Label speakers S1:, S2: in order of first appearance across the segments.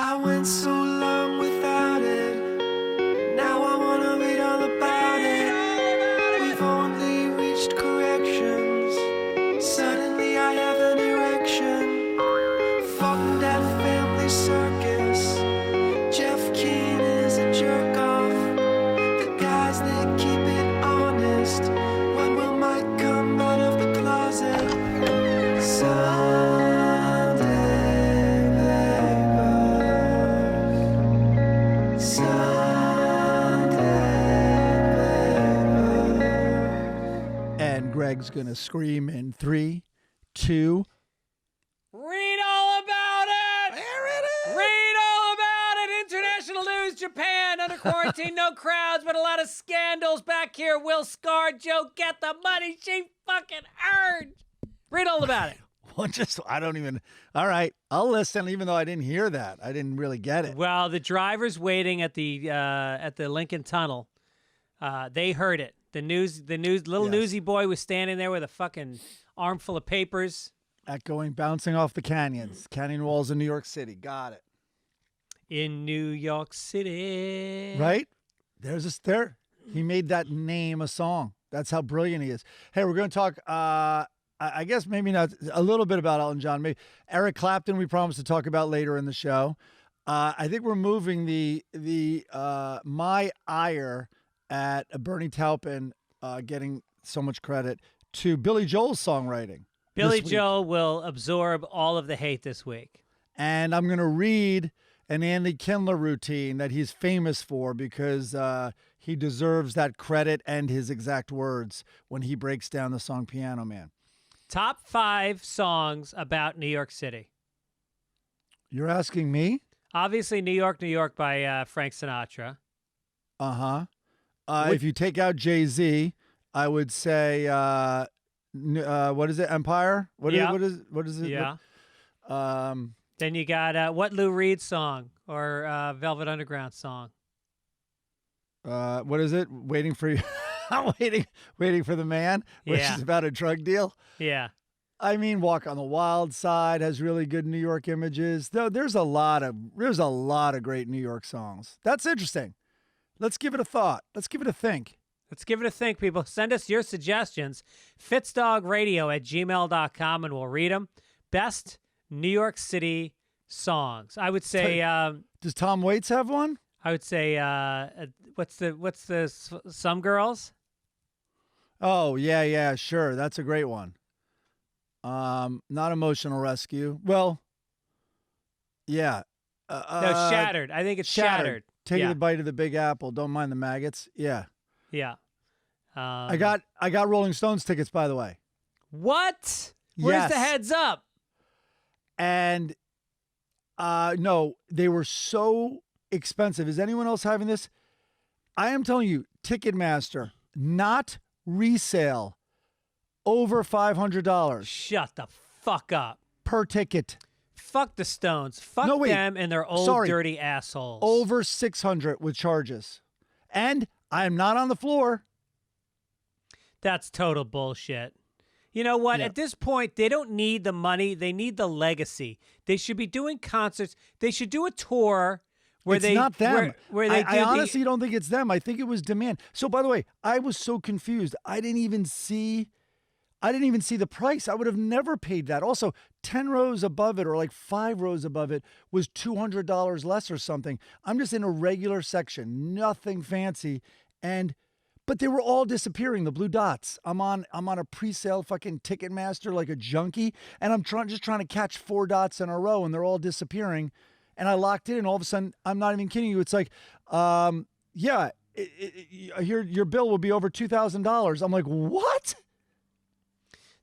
S1: I went so long without it. Now I wanna read all about it. We've only reached corrections. Suddenly I have an erection. Fuck that family circus. Jeff Keane is a jerk off. The guys that keep it honest. When will Mike come out of the closet?
S2: And Greg's gonna scream in 3, 2.
S3: Read all about it!
S2: There it is!
S3: Read all about it! International news, Japan, under quarantine, no crowds, but a lot of scandals back here. Will ScarJo get the money she fucking earned? Read all about it.
S2: Well, all right, I'll listen, even though I didn't hear that. I didn't really get it.
S3: Well, the drivers waiting at the Lincoln Tunnel, they heard it. The little
S2: Yes.
S3: newsy boy was standing there with a fucking armful of papers.
S2: Echoing, bouncing off the canyons. Canyon walls in New York City. Got it.
S3: In New York City.
S2: Right? There. He made that name a song. That's how brilliant he is. Hey, we're going to talk, I guess maybe not, a little bit about Elton John. Maybe Eric Clapton we promised to talk about later in the show. I think we're moving the my ire at Bernie Taupin getting so much credit to Billy Joel's songwriting.
S3: Billy Joel will absorb all of the hate this week.
S2: And I'm going to read an Andy Kindler routine that he's famous for because he deserves that credit and his exact words when he breaks down the song Piano Man.
S3: Top 5 songs about New York City.
S2: You're asking me?
S3: Obviously, New York, New York by Frank Sinatra.
S2: Uh-huh. If you take out Jay-Z, I would say, what is it? Empire? What is it?
S3: Yeah.
S2: What,
S3: Then you got what Lou Reed song or Velvet Underground song?
S2: what is it? Waiting for you. waiting for the man, which
S3: Yeah.
S2: is about a drug deal.
S3: Yeah.
S2: I mean, Walk on the Wild Side has really good New York images. Though there's a lot of great New York songs. That's interesting. Let's give it a thought. Let's give it a think.
S3: Let's give it a think, people. Send us your suggestions. fitzdogradio@gmail.com, and we'll read them. Best New York City songs. I would say.
S2: Does Tom Waits have one?
S3: I would say. What's the Some Girls?
S2: Oh yeah, sure. That's a great one. Not Emotional Rescue. Well, yeah.
S3: No, Shattered. I think it's Shattered.
S2: Taking
S3: Yeah.
S2: a bite of the Big Apple. Don't mind the maggots. Yeah.
S3: Yeah.
S2: I got Rolling Stones tickets, by the way.
S3: What? Where's the
S2: Yes.
S3: heads up?
S2: And no, they were so expensive. Is anyone else having this? I am telling you, Ticketmaster, not resale, over $500
S3: Shut the fuck up.
S2: per ticket.
S3: Fuck the Stones. Fuck
S2: No, wait.
S3: them and their old
S2: Sorry.
S3: dirty assholes.
S2: Over $600 with charges. And I am not on the floor.
S3: That's total bullshit. You know what?
S2: Yeah.
S3: At this point, they don't need the money. They need the legacy. They should be doing concerts. They should do a tour where
S2: It's
S3: they
S2: not them.
S3: Where they
S2: I honestly don't think it's them. I think it was demand. So by the way, I was so confused. I didn't even see the price. I would have never paid that. Also, 10 rows above it or like 5 rows above it was $200 less or something. I'm just in a regular section, nothing fancy. But they were all disappearing, the blue dots. I'm on a pre-sale fucking Ticketmaster like a junkie, and I'm just trying to catch 4 dots in a row, and they're all disappearing. And I locked in, and all of a sudden, I'm not even kidding you. It's like, yeah, your bill will be over $2,000. I'm like, what?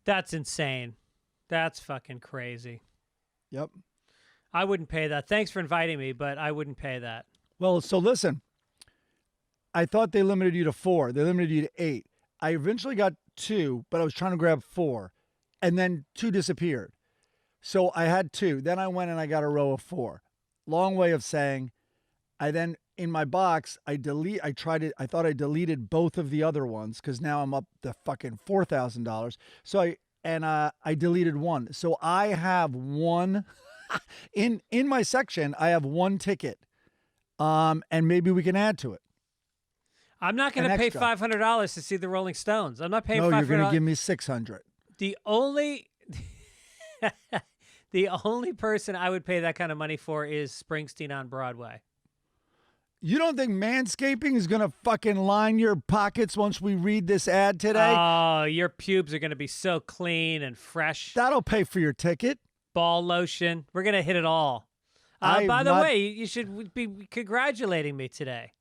S3: That's insane. That's fucking crazy.
S2: Yep.
S3: I wouldn't pay that. Thanks for inviting me, but I wouldn't pay that.
S2: Well, so listen. I thought they limited you to 4. They limited you to 8. I eventually got 2, but I was trying to grab 4. And then 2 disappeared. So I had 2. Then I went and I got a row of 4. Long way of saying, I then, in my box, I thought I deleted both of the other ones because now I'm up to fucking $4,000. So I deleted one. So I have one In my section, I have one ticket, and maybe we can add to it.
S3: I'm not going
S2: An
S3: to pay
S2: extra.
S3: $500 to see the Rolling Stones. I'm not paying
S2: No,
S3: $500.
S2: you're going to give me 600.
S3: The only the only person I would pay that kind of money for is Springsteen on Broadway.
S2: You don't think manscaping is going to fucking line your pockets once we read this ad today?
S3: Oh, your pubes are going to be so clean and fresh.
S2: That'll pay for your ticket.
S3: Ball lotion. We're going to hit it all. By the way, you should be congratulating me today.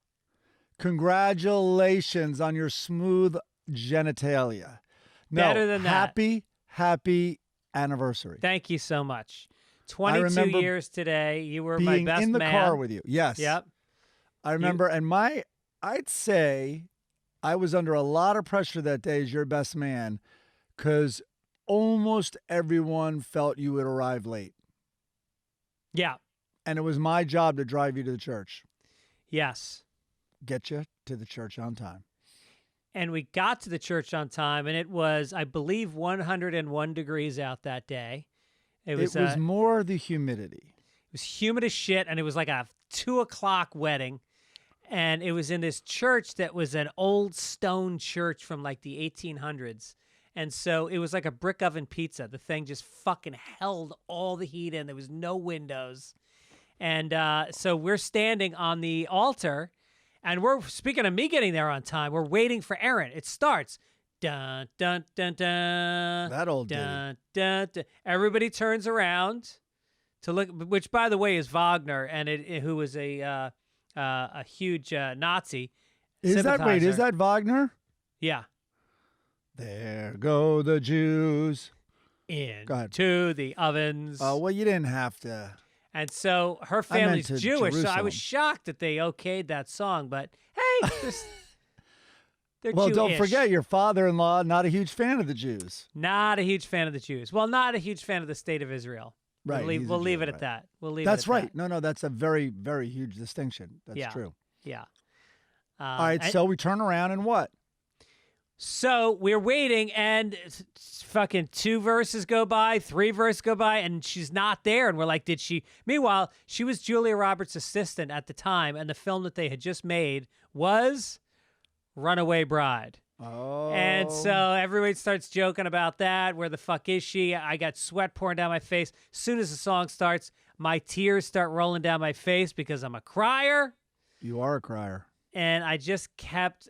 S2: Congratulations on your smooth genitalia. No,
S3: Better than that.
S2: Happy anniversary.
S3: Thank you so much. 22
S2: remember
S3: years today. You were my
S2: Being
S3: best
S2: in the
S3: man.
S2: car with you. Yes.
S3: Yep.
S2: I remember, and I'd say I was under a lot of pressure that day as your best man because almost everyone felt you would arrive late.
S3: Yeah.
S2: And it was my job to drive you to the church.
S3: Yes.
S2: Get you to the church on time.
S3: And we got to the church on time, and it was, I believe, 101 degrees out that day. It was
S2: more the humidity.
S3: It was humid as shit, and it was like a 2:00 wedding. And it was in this church that was an old stone church from like the 1800s. And so it was like a brick oven pizza. The thing just fucking held all the heat in. There was no windows. And so we're standing on the altar, and we're, speaking of me getting there on time, we're waiting for Erin. It starts. Dun, dun, dun, dun.
S2: That old
S3: dun, dun, dun. Everybody turns around to look, which, by the way, is Wagner, and who was a huge Nazi sympathizer.
S2: Is that Wagner?
S3: Yeah.
S2: There go the Jews.
S3: Into the ovens.
S2: Oh, well, you didn't have to.
S3: And so her family's Jewish, so I was shocked that they okayed that song. But hey, they're
S2: well,
S3: Jewish.
S2: don't forget your father-in-law, not a huge fan of the Jews.
S3: Not a huge fan of the Jews. Well, not a huge fan of the state of Israel.
S2: Right.
S3: We'll leave it at that. We'll leave
S2: That's
S3: it at
S2: right.
S3: that.
S2: No, that's a very, very huge distinction. That's true.
S3: Yeah.
S2: All right, so we turn around and what?
S3: So we're waiting, and fucking 2 verses go by, 3 verses go by, and she's not there. And we're like, did she? Meanwhile, she was Julia Roberts' assistant at the time, and the film that they had just made was Runaway Bride.
S2: Oh.
S3: And so everybody starts joking about that. Where the fuck is she? I got sweat pouring down my face. As soon as the song starts, my tears start rolling down my face because I'm a crier.
S2: You are a crier.
S3: And I just kept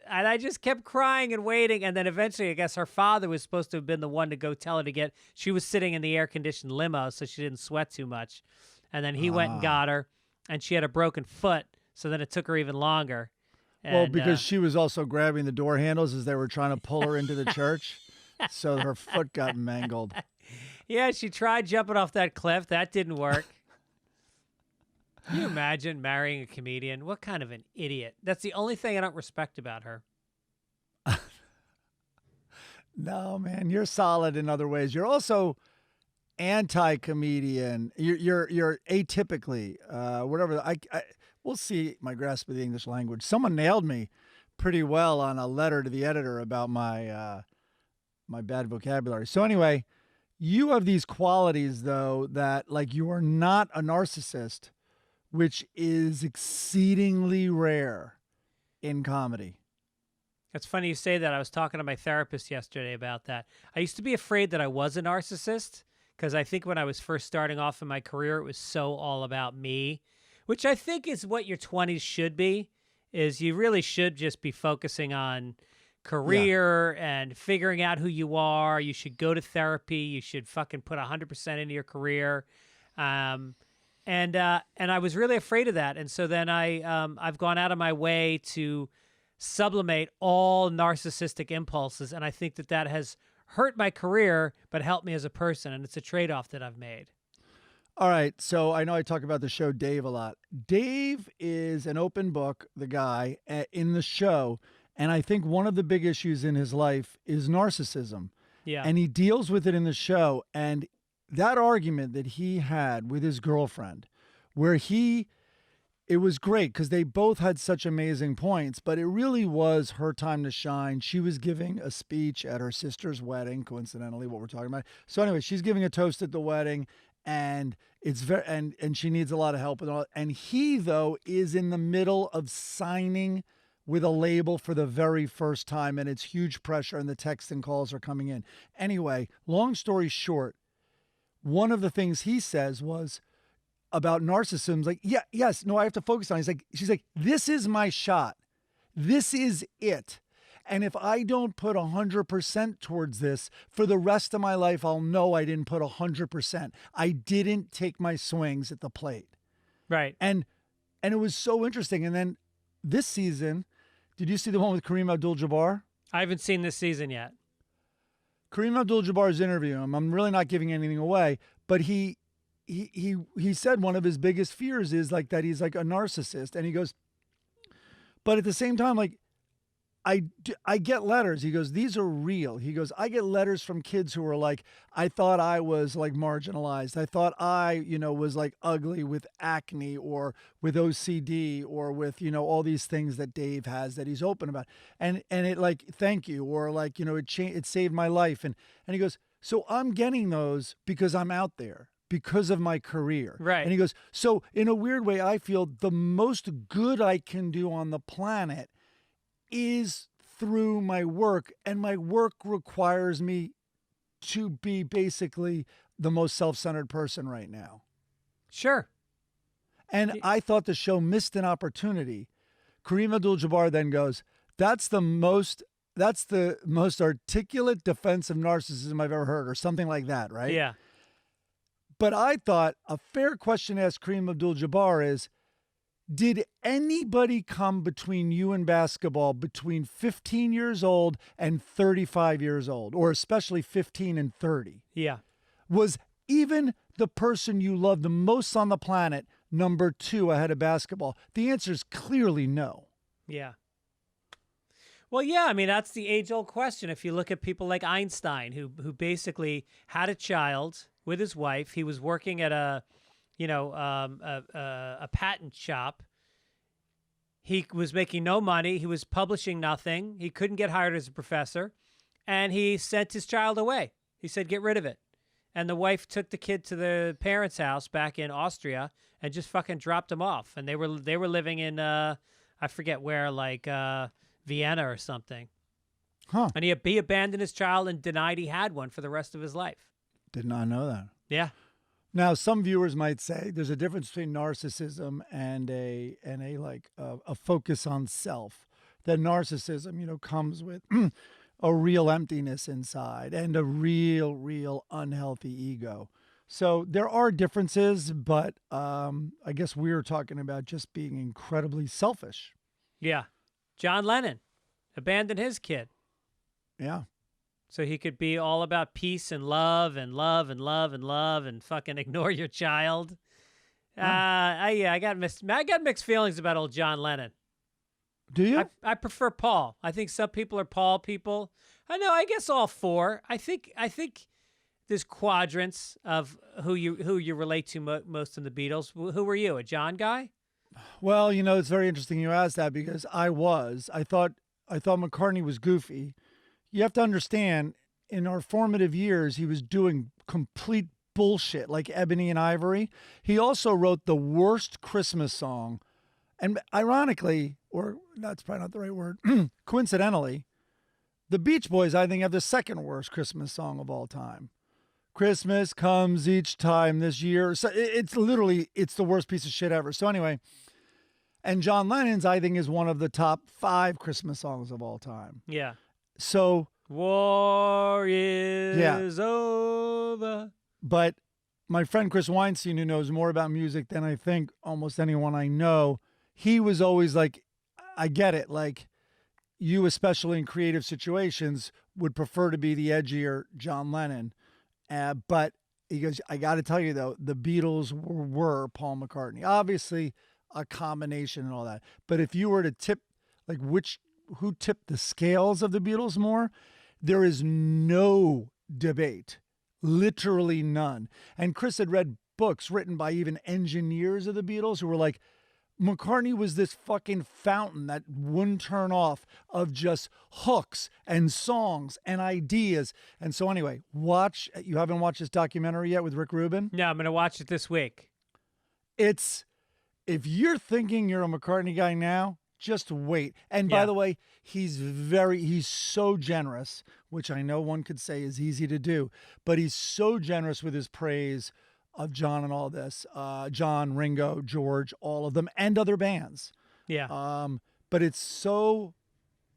S3: crying and waiting. And then eventually, I guess her father was supposed to have been the one to go tell her to get. She was sitting in the air-conditioned limo, so she didn't sweat too much. And then he went and got her, and she had a broken foot. So then it took her even longer.
S2: Well, because she was also grabbing the door handles as they were trying to pull her into the church. So her foot got mangled.
S3: Yeah, she tried jumping off that cliff. That didn't work. Can you imagine marrying a comedian? What kind of an idiot? That's the only thing I don't respect about her.
S2: No, man, you're solid in other ways. You're also anti-comedian. You're atypically, whatever. We'll see my grasp of the English language. Someone nailed me pretty well on a letter to the editor about my my bad vocabulary. So anyway, you have these qualities, though, that like you are not a narcissist, which is exceedingly rare in comedy.
S3: It's funny you say that. I was talking to my therapist yesterday about that. I used to be afraid that I was a narcissist because I think when I was first starting off in my career, it was so all about me, which I think is what your 20s should be, is you really should just be focusing on career and figuring out who you are. You should go to therapy. You should fucking put 100% into your career. And I was really afraid of that. And so then I've gone out of my way to sublimate all narcissistic impulses. And I think that has hurt my career, but helped me as a person. And it's a trade-off that I've made.
S2: All right. So I know I talk about the show Dave a lot. Dave is an open book, the guy in the show. And I think one of the big issues in his life is narcissism.
S3: Yeah.
S2: And he deals with it in the show. And that argument that he had with his girlfriend, where it was great because they both had such amazing points, but it really was her time to shine. She was giving a speech at her sister's wedding, coincidentally, what we're talking about. So anyway, she's giving a toast at the wedding, and it's very and she needs a lot of help and all. And he though is in the middle of signing with a label for the very first time, and it's huge pressure, and the texts and calls are coming in. Anyway, long story short, one of the things he says was about narcissism, like, I have to focus on. She's like, this is my shot. This is it. And if I don't put 100% towards this for the rest of my life, I'll know I didn't put 100%. I didn't take my swings at the plate.
S3: Right.
S2: And it was so interesting. And then this season, did you see the one with Kareem Abdul-Jabbar?
S3: I haven't seen this season yet.
S2: Kareem Abdul-Jabbar's interview him. I'm really not giving anything away, but he said one of his biggest fears is like that he's like a narcissist. And he goes, but at the same time, like, I get letters. He goes, these are real. He goes, I get letters from kids who are like, I thought I was like marginalized. I thought I, was like ugly with acne or with OCD or with, all these things that Dave has that he's open about. And it like, thank you. Or like, it saved my life. And he goes, so I'm getting those because I'm out there, because of my career.
S3: Right.
S2: And he goes, so in a weird way, I feel the most good I can do on the planet is through my work, and my work requires me to be basically the most self-centered person right now.
S3: Sure.
S2: And I thought the show missed an opportunity. Kareem Abdul-Jabbar then goes, that's the most articulate defense of narcissism I've ever heard, or something like that, right?
S3: Yeah.
S2: But I thought a fair question to ask Kareem Abdul-Jabbar is, did anybody come between you and basketball between 15 years old and 35 years old, or especially 15 and 30?
S3: Yeah.
S2: Was even the person you love the most on the planet number 2 ahead of basketball? The answer is clearly no.
S3: Yeah. Well, yeah, I mean, that's the age-old question. If you look at people like Einstein, who basically had a child with his wife, he was working at a patent shop. He was making no money. He was publishing nothing. He couldn't get hired as a professor. And he sent his child away. He said, get rid of it. And the wife took the kid to the parents' house back in Austria and just fucking dropped him off. And they were living in, I forget where, like Vienna or something.
S2: Huh.
S3: And he abandoned his child and denied he had one for the rest of his life.
S2: Did not know that.
S3: Yeah.
S2: Now, some viewers might say there's a difference between narcissism and a focus on self. That narcissism, comes with a real emptiness inside and a real unhealthy ego. So there are differences, but I guess we're talking about just being incredibly selfish.
S3: Yeah. John Lennon abandoned his kid.
S2: Yeah.
S3: So he could be all about peace and love and love and love and love and fucking ignore your child. I got mixed feelings about old John Lennon.
S2: Do you?
S3: I prefer Paul. I think some people are Paul people. I know. I guess all four. I think there's quadrants of who you relate to most in the Beatles. Who were you? A John guy?
S2: Well, it's very interesting you asked that because I thought McCartney was goofy. You have to understand, in our formative years, he was doing complete bullshit like Ebony and Ivory. He also wrote the worst Christmas song. And ironically, or that's probably not the right word, coincidentally, the Beach Boys, I think, have the second worst Christmas song of all time. Christmas comes each time this year. So it's the worst piece of shit ever. So anyway, and John Lennon's, I think, is one of the top 5 Christmas songs of all time.
S3: Yeah.
S2: So
S3: war is over.
S2: But my friend Chris Weinstein, who knows more about music than I think almost anyone I know, he was always like, I get it. Like, you, especially in creative situations, would prefer to be the edgier John Lennon. But he goes, I got to tell you, though, the Beatles were Paul McCartney. Obviously, a combination and all that. But if you were to tip, like, who tipped the scales of the Beatles more, there is no debate, literally none. And Chris had read books written by even engineers of the Beatles who were like, McCartney was this fucking fountain that wouldn't turn off of just hooks and songs and ideas. And so anyway, you haven't watched this documentary yet with Rick Rubin?
S3: No, I'm going to watch it this week.
S2: If you're thinking you're a McCartney guy now, just wait. And by the way, he's so generous, which I know one could say is easy to do, but he's so generous with his praise of John and all this, John, Ringo, George, all of them, and other bands.
S3: Yeah.
S2: But it's so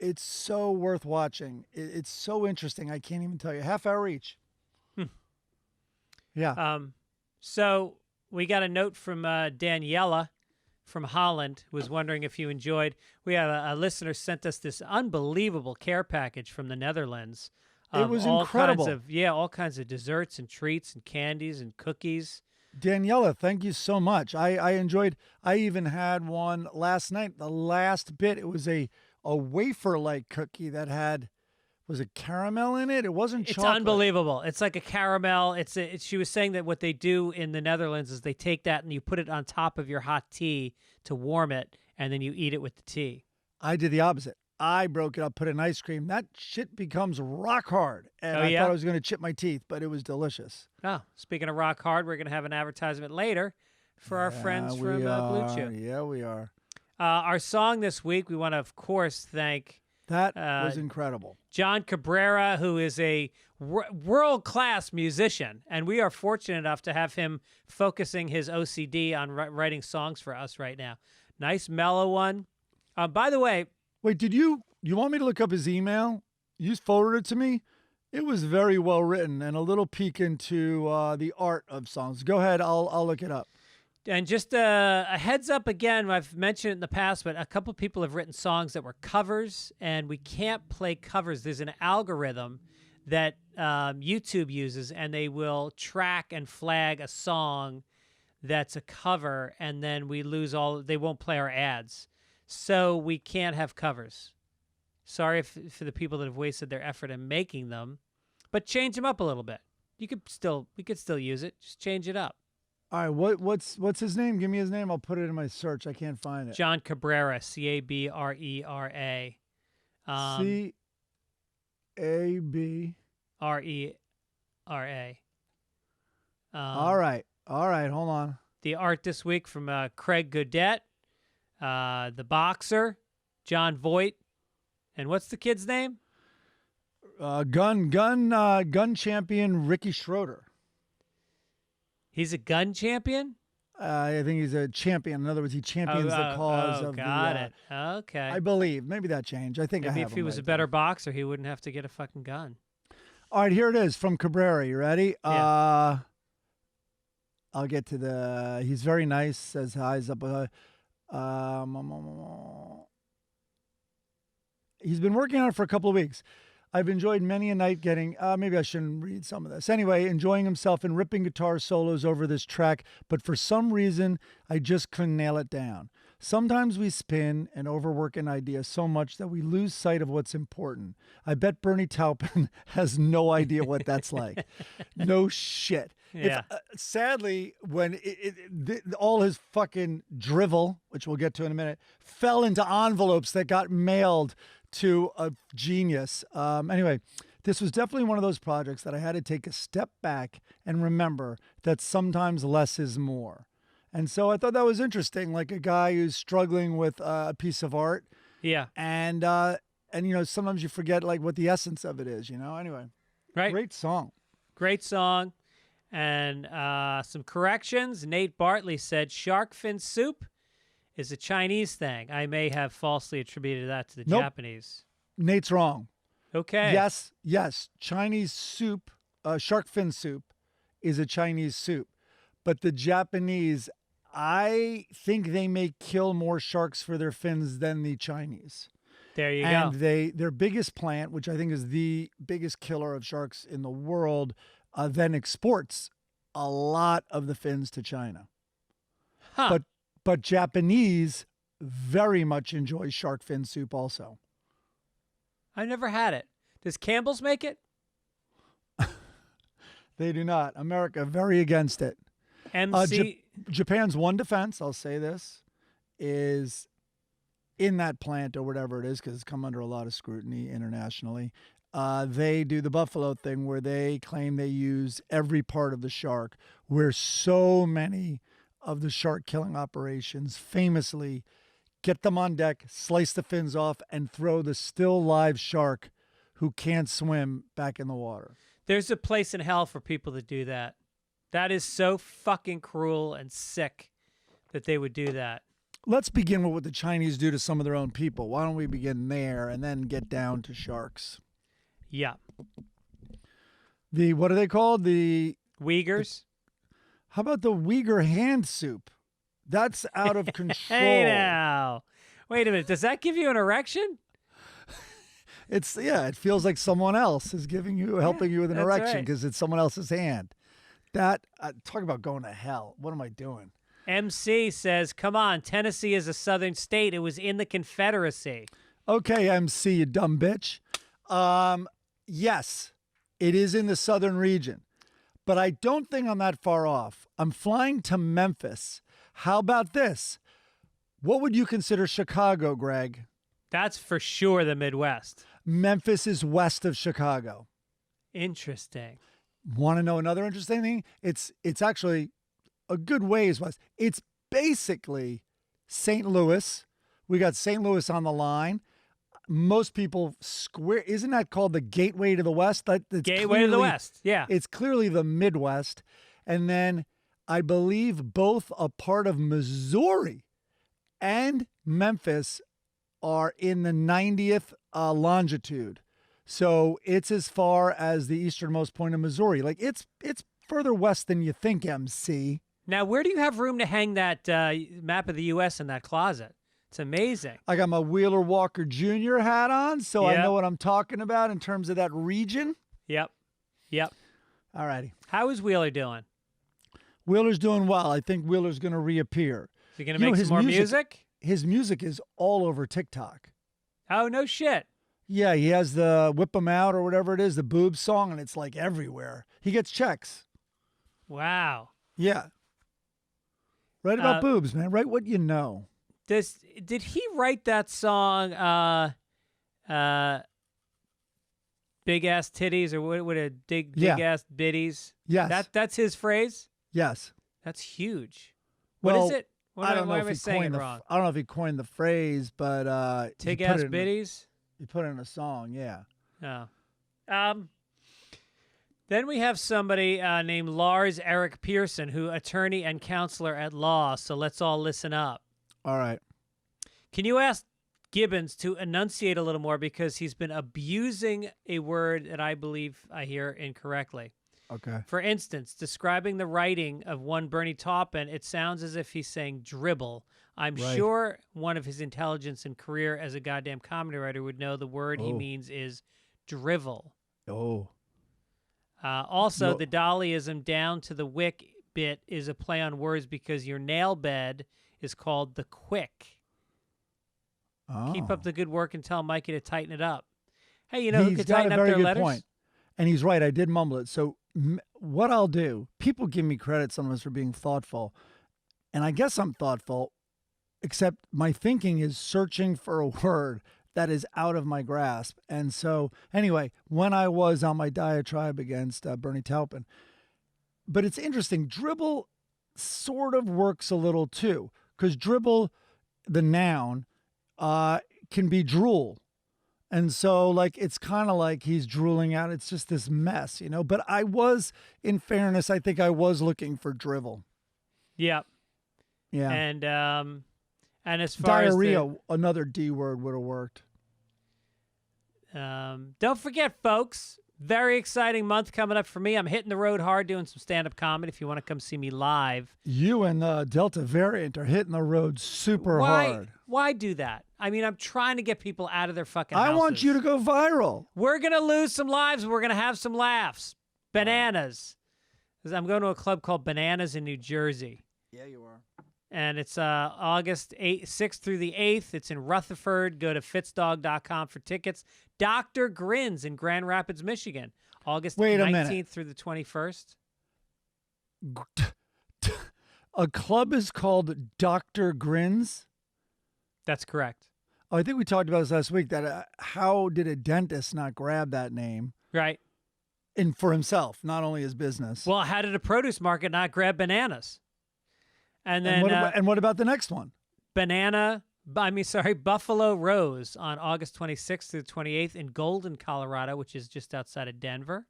S2: worth watching. It's so interesting. I can't even tell you. Half hour each. Yeah.
S3: So we got a note from Daniela from Holland, who was wondering if you enjoyed. We had a listener sent us this unbelievable care package from the Netherlands.
S2: It was incredible.
S3: All kinds of desserts and treats and candies and cookies.
S2: Daniela, thank you so much. I enjoyed. I even had one last night. The last bit, it was a wafer-like cookie that was it caramel in it? It wasn't chocolate.
S3: It's unbelievable. It's like a caramel. She was saying that what they do in the Netherlands is they take that and you put it on top of your hot tea to warm it, and then you eat it with the tea.
S2: I did the opposite. I broke it up, put it in ice cream. That shit becomes rock hard. And I thought I was going to chip my teeth, but it was delicious.
S3: Oh, speaking of rock hard, we're going to have an advertisement later for our friends from Blue Chew.
S2: Yeah, we are.
S3: Our song this week, we want to, of course, thank...
S2: That was incredible.
S3: John Cabrera, who is a world-class musician, and we are fortunate enough to have him focusing his OCD on writing songs for us right now. Nice, mellow one. By the way...
S2: Wait, did you want me to look up his email? You forwarded it to me? It was very well written and a little peek into the art of songs. Go ahead, I'll look it up.
S3: And just a heads up again, I've mentioned it in the past, but a couple people have written songs that were covers, and we can't play covers. There's an algorithm that YouTube uses, and they will track and flag a song that's a cover, and then we lose they won't play our ads. So we can't have covers. Sorry for the people that have wasted their effort in making them, but change them up a little bit. We could still use it. Just change it up.
S2: All right, what's his name? Give me his name. I'll put it in my search. I can't find it.
S3: John Cabrera, Cabrera. Cabrera.
S2: All right. Hold on.
S3: The art this week from Craig Godet, the boxer, John Voight, and what's the kid's name?
S2: Gun champion Ricky Schroeder.
S3: He's a gun champion?
S2: I think he's a champion. In other words, he champions the cause of
S3: got it. Okay.
S2: I believe. Maybe that changed. I think
S3: Maybe if he was a better boxer, he wouldn't have to get a fucking gun.
S2: All right, here it is from Cabrera. You ready?
S3: Yeah.
S2: I'll get to he's very nice, says hi's up. He's been working on it for a couple of weeks. I've enjoyed many a night getting, maybe I shouldn't read some of this. Anyway, enjoying himself and ripping guitar solos over this track, but for some reason, I just couldn't nail it down. Sometimes we spin and overwork an idea so much that we lose sight of what's important. I bet Bernie Taupin has no idea what that's like. No shit.
S3: Yeah.
S2: Sadly, when all his fucking drivel, which we'll get to in a minute, fell into envelopes that got mailed to a genius. Anyway, this was definitely one of those projects that I had to take a step back and remember that sometimes less is more. And so I thought that was interesting, like a guy who's struggling with a piece of art.
S3: Yeah.
S2: And you know, sometimes you forget like what the essence of it is, you know? Anyway.
S3: Right.
S2: Great song.
S3: Great song. And some corrections. Nate Bartley said shark fin soup is a Chinese thing. I may have falsely attributed that to the Japanese.
S2: Nate's wrong.
S3: Okay.
S2: Yes. Chinese soup, shark fin soup is a Chinese soup. But the Japanese, I think they may kill more sharks for their fins than the Chinese.
S3: There you go.
S2: And their biggest plant, which I think is the biggest killer of sharks in the world, then exports a lot of the fins to China.
S3: Huh.
S2: But Japanese very much enjoy shark fin soup also.
S3: I've never had it. Does Campbell's make it?
S2: They do not. America, very against it.
S3: MC.
S2: Japan's one defense, I'll say this, is in that plant or whatever it is, because it's come under a lot of scrutiny internationally. They do the buffalo thing where they claim they use every part of the shark, where so many of the shark killing operations famously get them on deck, slice the fins off, and throw the still live shark who can't swim back in the water.
S3: There's a place in hell for people that do that. That is so fucking cruel and sick that they would do that.
S2: Let's begin with what the Chinese do to some of their own people. Why don't we begin there and then get down to sharks?
S3: Yeah.
S2: What are they called? The
S3: Uyghurs?
S2: How about the Uyghur hand soup? That's out of control.
S3: Hey now. Wait a minute. Does that give you an erection?
S2: It feels like someone else is helping you with an
S3: that's
S2: erection
S3: right.
S2: because it's someone else's hand. Talk about going to hell. What am I doing?
S3: MC says, come on, Tennessee is a southern state. It was in the Confederacy.
S2: Okay, MC, you dumb bitch. Yes, it is in the southern region, but I don't think I'm that far off. I'm flying to Memphis. How about this? What would you consider Chicago, Greg?
S3: That's for sure the Midwest.
S2: Memphis is west of Chicago.
S3: Interesting.
S2: Want to know another interesting thing? It's actually a good ways west. It's basically St. Louis. We got St. Louis on the line. Most people isn't that called the Gateway to the West?
S3: Gateway to the West, yeah.
S2: It's clearly the Midwest. And then I believe both a part of Missouri and Memphis are in the 90th longitude. So it's as far as the easternmost point of Missouri. Like it's further west than you think, MC.
S3: Now, where do you have room to hang that map of the U.S. in that closet? It's amazing.
S2: I got my Wheeler Walker Jr. hat on, so I
S3: Yep.
S2: know what I'm talking about in terms of that region.
S3: Yep.
S2: All righty.
S3: How is Wheeler doing?
S2: Wheeler's doing well. I think Wheeler's going to reappear.
S3: Is he going to make some more music?
S2: His music is all over TikTok.
S3: Oh, no shit.
S2: Yeah, he has the Whip 'em Out or whatever it is, the boob song, and it's like everywhere. He gets checks.
S3: Wow.
S2: Yeah. Write about boobs, man. Write what you know.
S3: Did he write that song, Big Ass Titties, or what a big ass bitties?
S2: Yes.
S3: That's his phrase?
S2: Yes.
S3: That's huge.
S2: Well,
S3: what is it?
S2: I don't know
S3: why
S2: if
S3: am I
S2: he
S3: saying
S2: coined
S3: it wrong?
S2: I don't know if he coined the phrase, but
S3: Tig ass bitties?
S2: You put it in a song, yeah.
S3: Oh. Then we have somebody named Lars Eric Pearson, who attorney and counselor at law. So let's all listen up.
S2: All right.
S3: Can you ask Gibbons to enunciate a little more, because he's been abusing a word that I believe I hear incorrectly.
S2: Okay.
S3: For instance, describing the writing of one Bernie Taupin, it sounds as if he's saying dribble. I'm
S2: Right.
S3: sure one of his intelligence and career as a goddamn comedy writer would know the word he means is drivel.
S2: Oh.
S3: Also, the Dollyism down to the wick bit is a play on words because your nail bed is called the quick.
S2: Oh.
S3: Keep up the good work and tell Mikey to tighten it up. Hey, you know who
S2: He's
S3: could
S2: got
S3: tighten
S2: a
S3: up
S2: very
S3: their
S2: good
S3: letters?
S2: point. And he's right. I did mumble it. So what I'll do, people give me credit sometimes for being thoughtful. And I guess I'm thoughtful, except my thinking is searching for a word that is out of my grasp. And so anyway, when I was on my diatribe against Bernie Taupin, but it's interesting, dribble sort of works a little too, because dribble, the noun, can be drool. And so, like, it's kind of like he's drooling out. It's just this mess, you know? But I was, in fairness, I think I was looking for drivel.
S3: Yep.
S2: Yeah.
S3: And as far
S2: diarrhea,
S3: as
S2: another D word would have worked.
S3: don't forget, folks, very exciting month coming up for me. I'm hitting the road hard doing some stand-up comedy. If you want to come see me live.
S2: You and the Delta variant are hitting the road super hard.
S3: Why do that? I mean, I'm trying to get people out of their fucking houses.
S2: I want you to go viral.
S3: We're going to lose some lives. We're going to have some laughs. Bananas. I'm going to a club called Bananas in New Jersey.
S2: Yeah, you are.
S3: And it's August 6th through the 8th. It's in Rutherford. Go to fitzdog.com for tickets. Dr. Grins in Grand Rapids, Michigan. August 19th through the 21st.
S2: A club is called Dr. Grins?
S3: That's correct.
S2: Oh, I think we talked about this last week, that how did a dentist not grab that name
S3: Right.
S2: for himself, not only his business?
S3: Well, how did a produce market not grab bananas? And then
S2: and what about the next one?
S3: Buffalo Rose on August 26th through 28th in Golden, Colorado, which is just outside of Denver.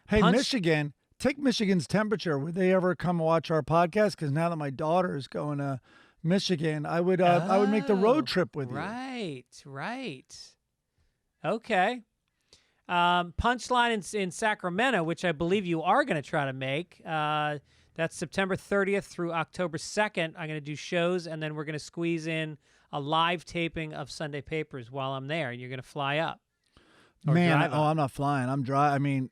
S2: Hey, Michigan, take Michigan's temperature. Would they ever come watch our podcast? Because now that my daughter is going to Michigan, I would make the road trip with you.
S3: Right. Okay. Punchline in Sacramento, which I believe you are going to try to make. That's September 30th through October 2nd. I'm going to do shows, and then we're going to squeeze in a live taping of Sunday Papers while I'm there. You're going to fly up.
S2: Man, I'm not flying. I'm dry. I mean,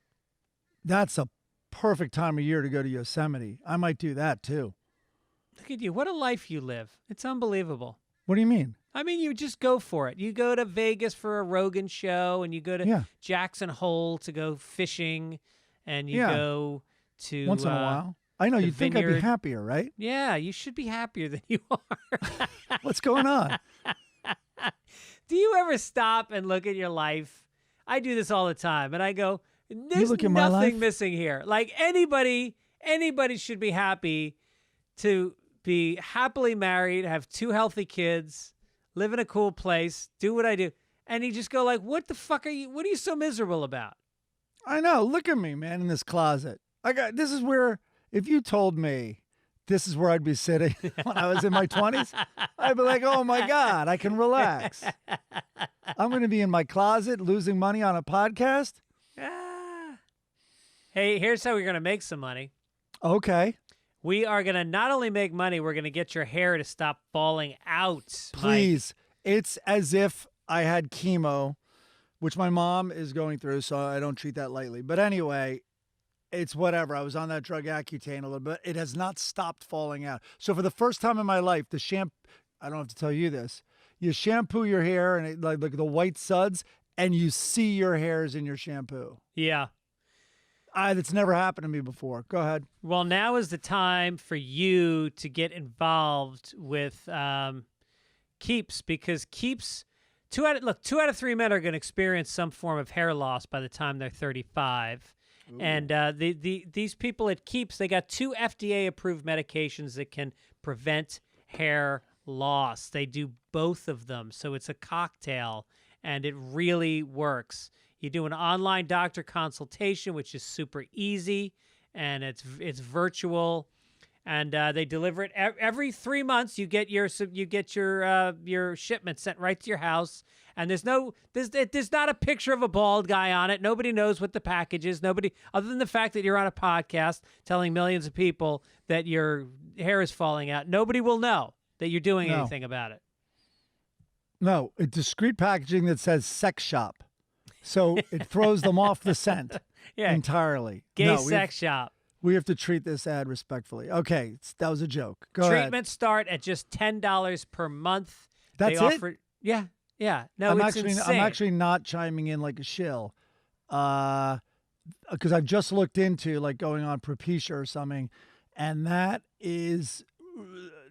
S2: that's a perfect time of year to go to Yosemite. I might do that too.
S3: Look at you. What a life you live. It's unbelievable.
S2: What do you mean?
S3: I mean, you just go for it. You go to Vegas for a Rogan show, and you go to Jackson Hole to go fishing, and you go to...
S2: Once in a while. I know, you'd think I'd be happier, right?
S3: Yeah, you should be happier than you are.
S2: What's going on?
S3: Do you ever stop and look at your life? I do this all the time, and I go, there's nothing missing here. Like, anybody should be happy to be happily married, have 2 healthy kids, live in a cool place, do what I do. And you just go like, what the fuck what are you so miserable about?
S2: I know. Look at me, man, in this closet. This is where, if you told me this is where I'd be sitting when I was in my 20s, I'd be like, oh my God, I can relax. I'm going to be in my closet losing money on a podcast.
S3: Hey, here's how we're going to make some money.
S2: Okay.
S3: We are going to not only make money, we're going to get your hair to stop falling out.
S2: Please.
S3: Mike.
S2: It's as if I had chemo, which my mom is going through, so I don't treat that lightly. But anyway, it's whatever. I was on that drug Accutane a little bit. It has not stopped falling out. So for the first time in my life, the shampoo, I don't have to tell you this, you shampoo your hair and like the white suds, and you see your hairs in your shampoo.
S3: Yeah.
S2: That's never happened to me before. Go ahead.
S3: Well, now is the time for you to get involved with Keeps, because Keeps, 2 out of 3 men are going to experience some form of hair loss by the time they're 35. Ooh. And these people at Keeps, they got 2 FDA-approved medications that can prevent hair loss. They do both of them, so it's a cocktail, and it really works. You do an online doctor consultation, which is super easy, and it's virtual, and they deliver it every 3 months. You get your shipment sent right to your house, and there's not a picture of a bald guy on it. Nobody knows what the package is. Nobody, other than the fact that you're on a podcast telling millions of people that your hair is falling out. Nobody will know that you're doing anything about it.
S2: No, it's discreet packaging that says sex shop. So it throws them off the scent entirely.
S3: Gay sex shop.
S2: We have to treat this ad respectfully. Okay, that was a joke. Go ahead.
S3: Treatments start at just $10 per month.
S2: That's it?
S3: Yeah. No, it's insane.
S2: I'm actually not chiming in like a shill, because I've just looked into like going on Propecia or something, and that is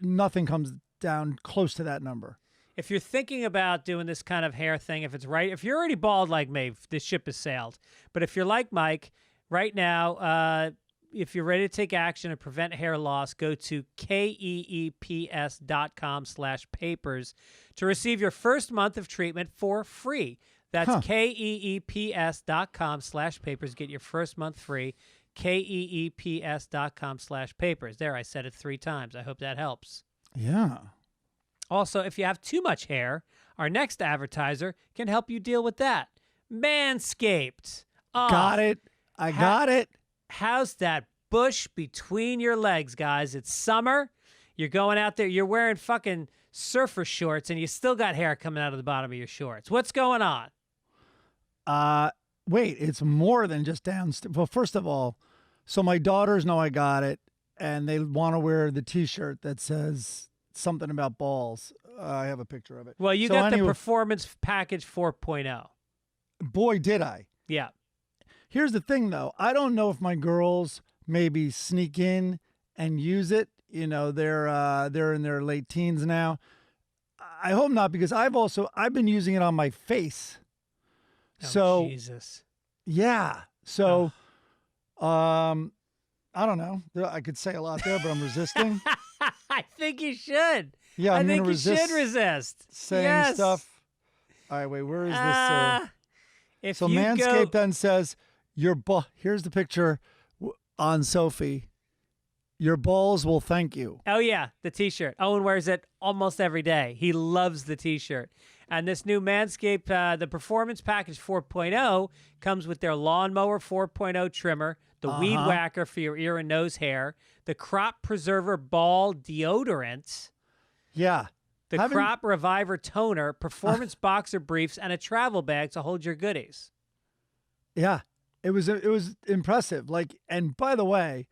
S2: nothing comes down close to that number.
S3: If you're thinking about doing this kind of hair thing, if you're already bald like me, this ship has sailed. But if you're like Mike, right now, if you're ready to take action and prevent hair loss, go to keeps.com/papers to receive your first month of treatment for free. That's keeps.com/papers. Get your first month free. keeps.com/papers. There, I said it 3 times. I hope that helps.
S2: Yeah.
S3: Also, if you have too much hair, our next advertiser can help you deal with that. Manscaped. Oh,
S2: got it. I got it.
S3: How's that bush between your legs, guys? It's summer. You're going out there. You're wearing fucking surfer shorts, and you still got hair coming out of the bottom of your shorts. What's going on?
S2: Wait, it's more than just downstairs. Well, first of all, so my daughters know I got it, and they want to wear the T-shirt that says something about balls. I have a picture of it.
S3: Well, you got the Performance Package 4.0.
S2: Boy, did I.
S3: Yeah.
S2: Here's the thing, though. I don't know if my girls maybe sneak in and use it they're in their late teens now. I hope not, because I've been using it on my face.
S3: Oh,
S2: So
S3: Jesus.
S2: yeah. So I don't know. I could say a lot there, but I'm resisting.
S3: I think you should.
S2: Yeah, I'm
S3: I think
S2: gonna
S3: you should resist.
S2: saying
S3: Yes.
S2: stuff. All right, wait, where is this?
S3: If
S2: So
S3: you
S2: Manscaped
S3: go,
S2: then says, here's the picture on Sophie. Your balls will thank you.
S3: oh yeah, the T-shirt. Owen wears it almost every day. He loves the T-shirt. And this new Manscaped, the Performance Package 4.0, comes with their Lawnmower 4.0 trimmer, the Weed Whacker for your ear and nose hair, the Crop Preserver Ball Deodorant,
S2: Yeah.
S3: the Crop Reviver Toner, Performance Boxer Briefs, and a travel bag to hold your goodies.
S2: Yeah. It was impressive. Like, and by the way,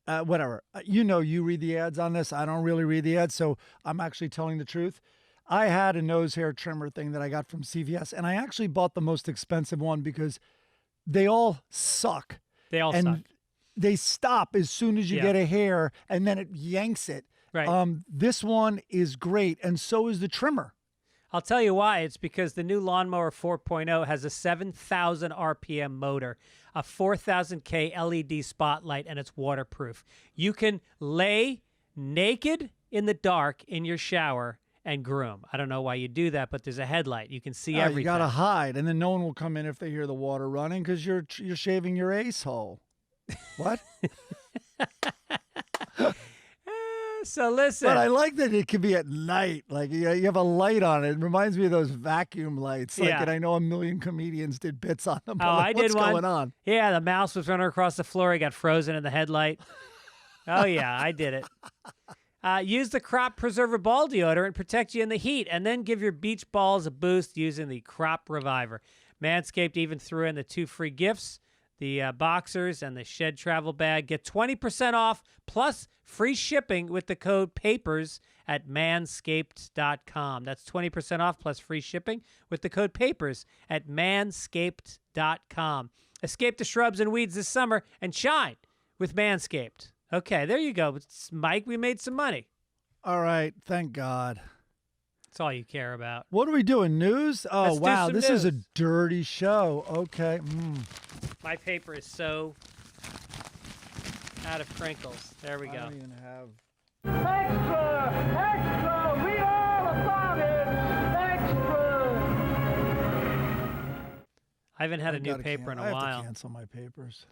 S2: whatever. You read the ads on this. I don't really read the ads, so I'm actually telling the truth. I had a nose hair trimmer thing that I got from CVS, and I actually bought the most expensive one because they all suck.
S3: They all
S2: and
S3: suck.
S2: They stop as soon as you
S3: Yeah.
S2: get a hair, and then it yanks it.
S3: Right.
S2: This one is great, and so is the trimmer.
S3: I'll tell you why. It's because the new Lawnmower 4.0 has a 7,000 RPM motor, a 4,000K LED spotlight, and it's waterproof. You can lay naked in the dark in your shower and groom. I don't know why you do that, but there's a headlight. You can see everything.
S2: You gotta hide, and then no one will come in if they hear the water running because you're shaving your ace hole. What?
S3: So listen.
S2: But I like that it can be at night. Like you have a light on it. It reminds me of those vacuum lights. Like,
S3: Yeah.
S2: and I know a million comedians did bits on them. But
S3: Oh,
S2: like,
S3: I
S2: what's
S3: did one.
S2: going on?
S3: Yeah, the mouse was running across the floor. He got frozen in the headlight. Oh, yeah, I did it. Use the Crop Preserver Ball Deodorant, protect you in the heat, and then give your beach balls a boost using the Crop Reviver. Manscaped even threw in the 2 free gifts, the boxers and the shed travel bag. Get 20% off plus free shipping with the code PAPERS at manscaped.com. That's 20% off plus free shipping with the code PAPERS at manscaped.com. Escape the shrubs and weeds this summer and shine with Manscaped. Okay, there you go. Mike, we made some money.
S2: All right, thank God.
S3: That's all you care about.
S2: What are we doing? News? Oh,
S3: Let's do
S2: wow.
S3: some
S2: This is a
S3: news.
S2: dirty show. Okay.
S3: My paper is so out of crinkles. There we
S2: I
S3: go.
S2: don't even have.
S4: Extra! Extra! Read all about it! Extra!
S3: I haven't had
S2: I
S3: a new
S2: gotta
S3: paper in
S2: I
S3: a
S2: have
S3: while.
S2: to cancel my papers.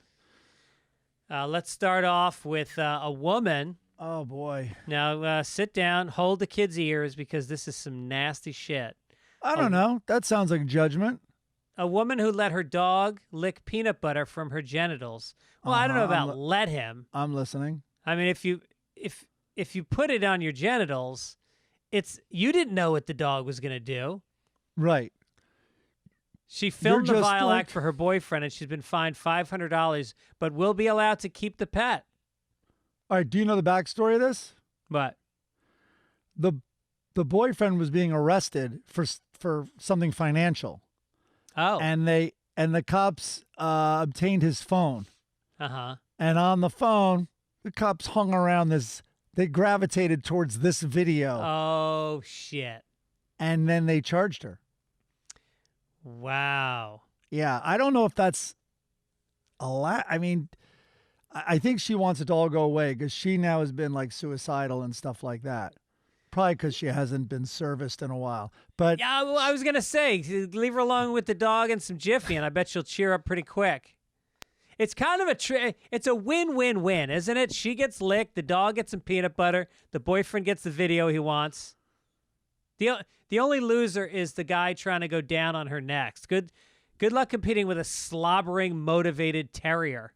S3: Let's start off with a woman.
S2: Oh, boy.
S3: Now, sit down, hold the kids' ears because this is some nasty shit.
S2: I don't know. That sounds like judgment.
S3: A woman who let her dog lick peanut butter from her genitals. Well, I don't know about let him.
S2: I'm listening.
S3: I mean, if you put it on your genitals, you didn't know what the dog was going to do.
S2: Right.
S3: She filmed the
S2: just
S3: vile
S2: like-
S3: act for her boyfriend, and she's been fined $500, but will be allowed to keep the pet.
S2: All right. Do you know the backstory of this?
S3: But
S2: The boyfriend was being arrested for something financial.
S3: oh,
S2: And the cops obtained his phone.
S3: uh-huh.
S2: And on the phone, the cops hung around this. They gravitated towards this video.
S3: Oh shit!
S2: And then they charged her.
S3: Wow.
S2: Yeah, I don't know if that's a lot. I mean, I think she wants it to all go away because she now has been like suicidal and stuff like that. Probably because she hasn't been serviced in a while. But
S3: Yeah, well, I was gonna say leave her alone with the dog and some Jiffy, and I bet she'll cheer up pretty quick. It's kind of it's a win-win-win, isn't it? She gets licked, the dog gets some peanut butter, the boyfriend gets the video he wants. The only loser is the guy trying to go down on her next. Good luck competing with a slobbering, motivated terrier.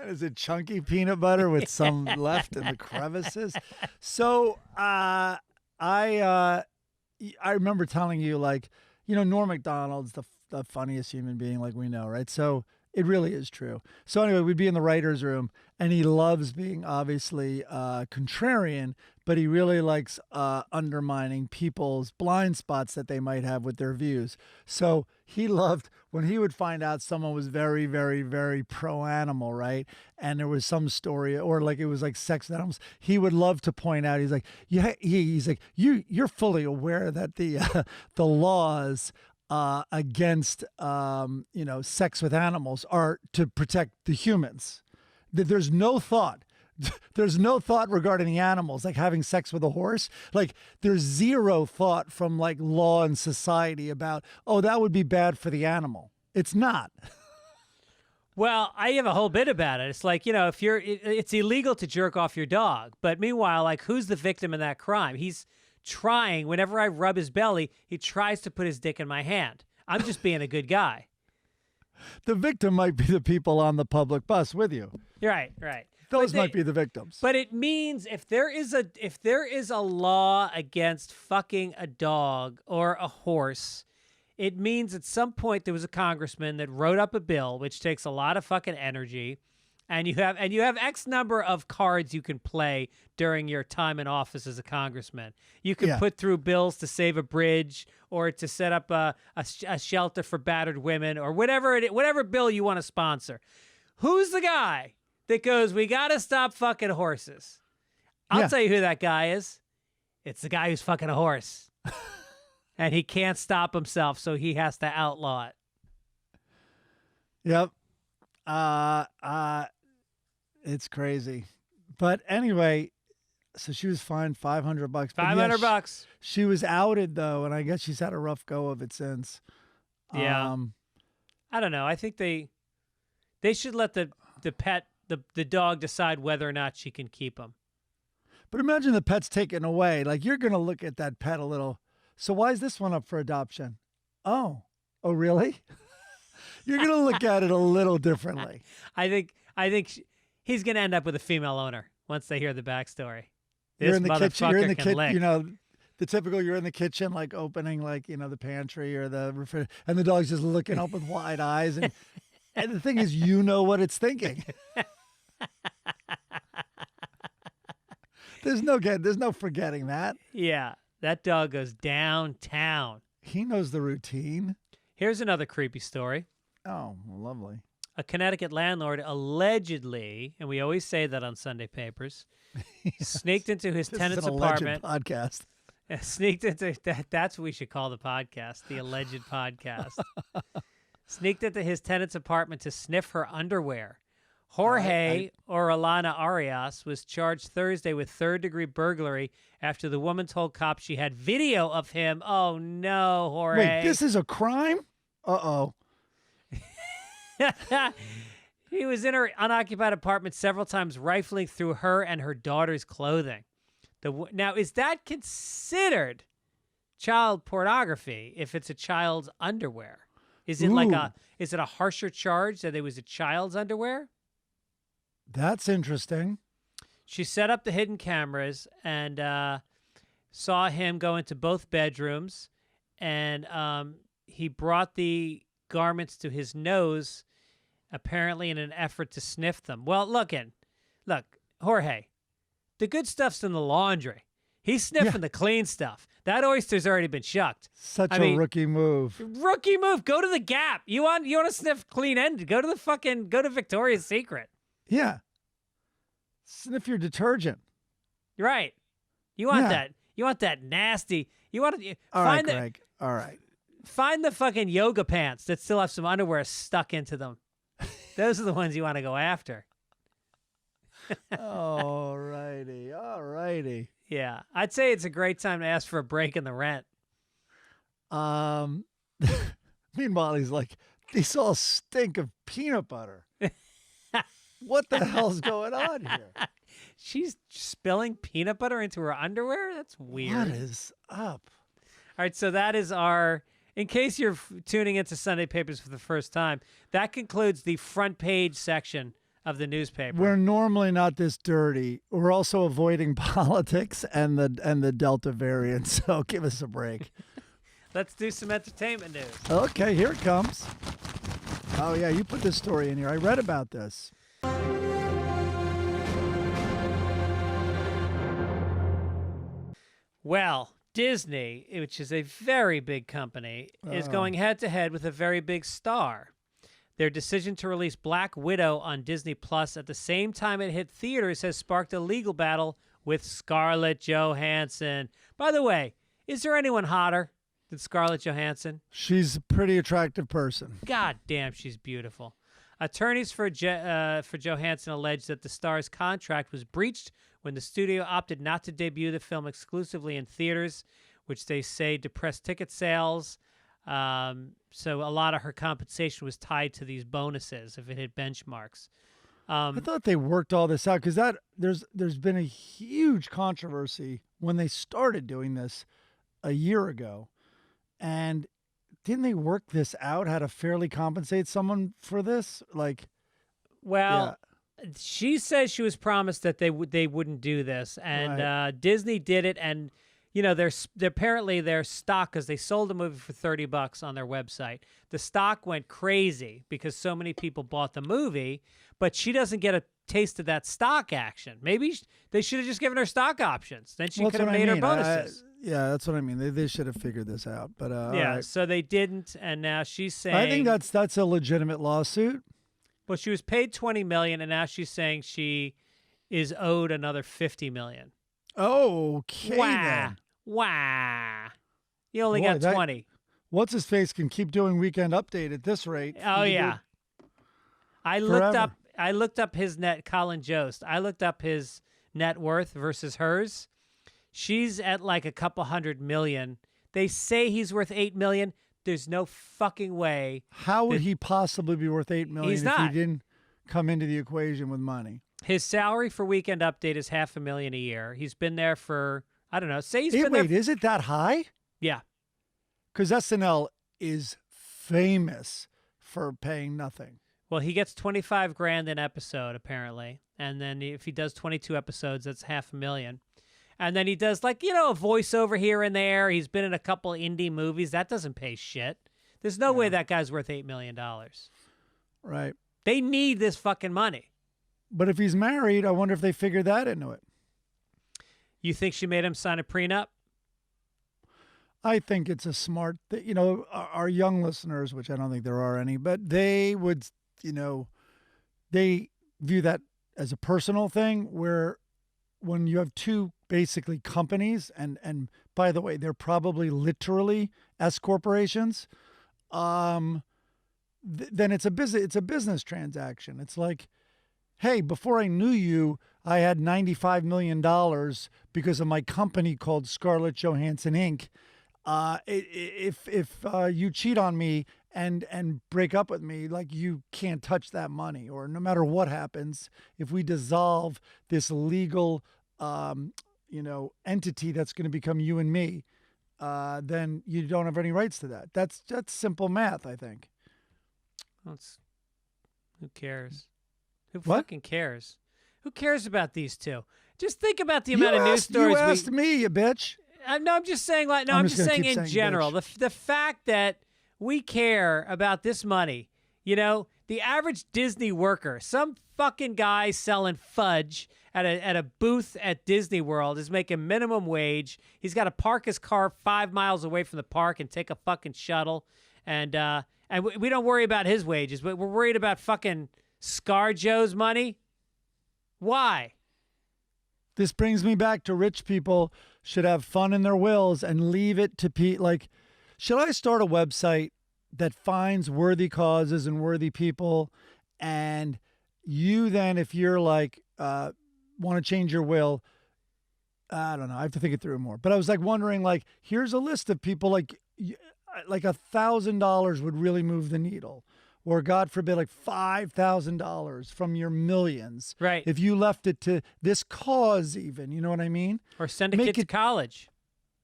S2: is it chunky peanut butter with some left in the crevices? So I remember telling you, like, Norm Macdonald's the funniest human being, like we know, right? So it really is true. So anyway, we'd be in the writer's room, and he loves being obviously contrarian, but he really likes undermining people's blind spots that they might have with their views. So he loved when he would find out someone was very, very, very pro-animal, right? And there was some story, or like it was like sex with animals. He would love to point out. He's like, yeah, he's like, you're fully aware that the laws against sex with animals are to protect the humans. There's no thought. There's no thought regarding the animals, like having sex with a horse. Like there's zero thought from like law and society about, oh, that would be bad for the animal. It's not.
S3: Well, I have a whole bit about it. It's like, if it's illegal to jerk off your dog. But meanwhile, like, who's the victim in that crime? He's trying, whenever I rub his belly, he tries to put his dick in my hand. I'm just being a good guy.
S2: The victim might be the people on the public bus with you.
S3: Right.
S2: Those might be the victims.
S3: But it means if there is a law against fucking a dog or a horse, it means at some point there was a congressman that wrote up a bill, which takes a lot of fucking energy, and you have X number of cards you can play during your time in office as a congressman. You can put through bills to save a bridge or to set up a shelter for battered women or whatever bill you want to sponsor. Who's the guy that goes, we got to stop fucking horses? I'll tell you who that guy is. It's the guy who's fucking a horse. And he can't stop himself, so he has to outlaw it.
S2: Yep. It's crazy. But anyway, so she was fined $500.
S3: $500.
S2: She was outed though, and I guess she's had a rough go of it since.
S3: Yeah. I don't know. I think they should let the dog decide whether or not she can keep him.
S2: But imagine the pet's taken away. Like, you're going to look at that pet a little. So why is this one up for adoption? Oh, really? You're going to look at it a little differently.
S3: I think he's going to end up with a female owner once they hear the backstory.
S2: You're in the kitchen. You're in the
S3: kitchen.
S2: The typical. You're in the kitchen, like opening, like the pantry or the refrigerator, and the dog's just looking up with wide eyes. And the thing is, what it's thinking. There's no forgetting that.
S3: Yeah, that dog goes downtown.
S2: He knows the routine.
S3: Here's another creepy story.
S2: Oh, lovely.
S3: A Connecticut landlord allegedly, and we always say that on Sunday papers, sneaked into his tenant's apartment.
S2: Podcast.
S3: Sneaked into that's what we should call the podcast, the alleged podcast. Sneaked into his tenant's apartment to sniff her underwear. Jorge or Alana Arias was charged Thursday with third-degree burglary after the woman told cops she had video of him. Oh, no, Jorge.
S2: Wait, this is a crime? Uh-oh.
S3: He was in her unoccupied apartment several times, rifling through her and her daughter's clothing. Now, is that considered child pornography if it's a child's underwear? Is it is it a harsher charge that it was a child's underwear?
S2: That's interesting.
S3: She set up the hidden cameras and saw him go into both bedrooms, and he brought the garments to his nose, apparently in an effort to sniff them. Well, look, Jorge, the good stuff's in the laundry. He's sniffing the clean stuff. That oyster's already been shucked.
S2: Such a rookie move.
S3: Rookie move. Go to the Gap. You want to sniff clean end? Go to Victoria's Secret.
S2: Yeah. Sniff your detergent.
S3: Right. You want that. You want that nasty. You want to
S2: All right, Greg. All right.
S3: Find the fucking yoga pants that still have some underwear stuck into them. Those are the ones you want to go after.
S2: All righty.
S3: Yeah. I'd say it's a great time to ask for a break in the rent.
S2: Meanwhile, he's like, these all stink of peanut butter. What the hell's going on here?
S3: She's spilling peanut butter into her underwear? That's weird.
S2: What is up?
S3: All right, so that is in case you're tuning into Sunday Papers for the first time, that concludes the front page section of the newspaper.
S2: We're normally not this dirty. We're also avoiding politics and the Delta variant, so give us a break.
S3: Let's do some entertainment news.
S2: Okay, here it comes. Oh, yeah, you put this story in here. I read about this.
S3: Well, Disney, which is a very big company, is going head-to-head with a very big star. Their decision to release Black Widow on Disney Plus at the same time it hit theaters has sparked a legal battle with Scarlett Johansson. By the way, is there anyone hotter than Scarlett Johansson?
S2: She's a pretty attractive person.
S3: God damn, she's beautiful. Attorneys for Johansson allege that the star's contract was breached when the studio opted not to debut the film exclusively in theaters, which they say depressed ticket sales. So a lot of her compensation was tied to these bonuses if it hit benchmarks.
S2: I thought they worked all this out because there's been a huge controversy when they started doing this a year ago, and didn't they work this out how to fairly compensate someone for this?
S3: She says she was promised that they wouldn't do this, and Disney did it, and apparently their stock, because they sold the movie for $30 on their website. The stock went crazy because so many people bought the movie, but she doesn't get a taste of that stock action. Maybe they should have just given her stock options. Then she could have made her bonuses.
S2: Yeah, that's what I mean. They should have figured this out, but
S3: right. So they didn't, and now she's saying
S2: I think that's a legitimate lawsuit.
S3: Well, she was paid $20 million, and now she's saying she is owed another $50 million.
S2: Okay, then.
S3: Wow. You only got 20.
S2: What's his face can keep doing Weekend Update at this rate.
S3: Oh yeah. I looked up his Colin Jost. I looked up his net worth versus hers. She's at like a couple $100 million. They say he's worth $8 million. There's no fucking way.
S2: How would he possibly be worth $8 million
S3: He's
S2: if
S3: not.
S2: he didn't come into the equation with money?
S3: His salary for Weekend Update is $500,000 a year. He's been there for, I don't know, say he's been there.
S2: Wait, is it that high?
S3: Yeah.
S2: Because SNL is famous for paying nothing.
S3: Well, he gets $25,000 an episode, apparently. And then if he does 22 episodes, that's $500,000. And then he does, a voiceover here and there. He's been in a couple indie movies. That doesn't pay shit. There's no way that guy's worth $8 million.
S2: Right.
S3: They need this fucking money.
S2: But if he's married, I wonder if they figured that into it.
S3: You think she made him sign a prenup?
S2: I think it's a smart thing. Our young listeners, which I don't think there are any, but they would, they view that as a personal thing where when you have two basically companies, and by the way, they're probably literally S corporations, then it's a business transaction. It's like, hey, before I knew you, I had $95 million because of my company called Scarlett Johansson Inc. If you cheat on me and break up with me, you can't touch that money, or no matter what happens, if we dissolve this legal, entity that's going to become you and me, then you don't have any rights to that. That's simple math, I think.
S3: Who cares? Who
S2: What?
S3: fucking cares? Who cares about these two? Just think about the amount of news stories.
S2: You asked me, you bitch.
S3: No, I'm just saying. I'm just saying in general. The fact that we care about this money. The average Disney worker, some fucking guy selling fudge at a booth at Disney World, is making minimum wage. He's got to park his car 5 miles away from the park and take a fucking shuttle. And we don't worry about his wages, but we're worried about fucking ScarJo's money. Why?
S2: This brings me back to rich people should have fun in their wills and leave it to should I start a website that finds worthy causes and worthy people, and you then, if you're want to change your will, I don't know, I have to think it through more. But I was wondering, here's a list of people like $1,000 would really move the needle. Or God forbid, $5,000 from your millions.
S3: Right.
S2: If you left it to this cause even, you know what I mean?
S3: Or send a kid to college.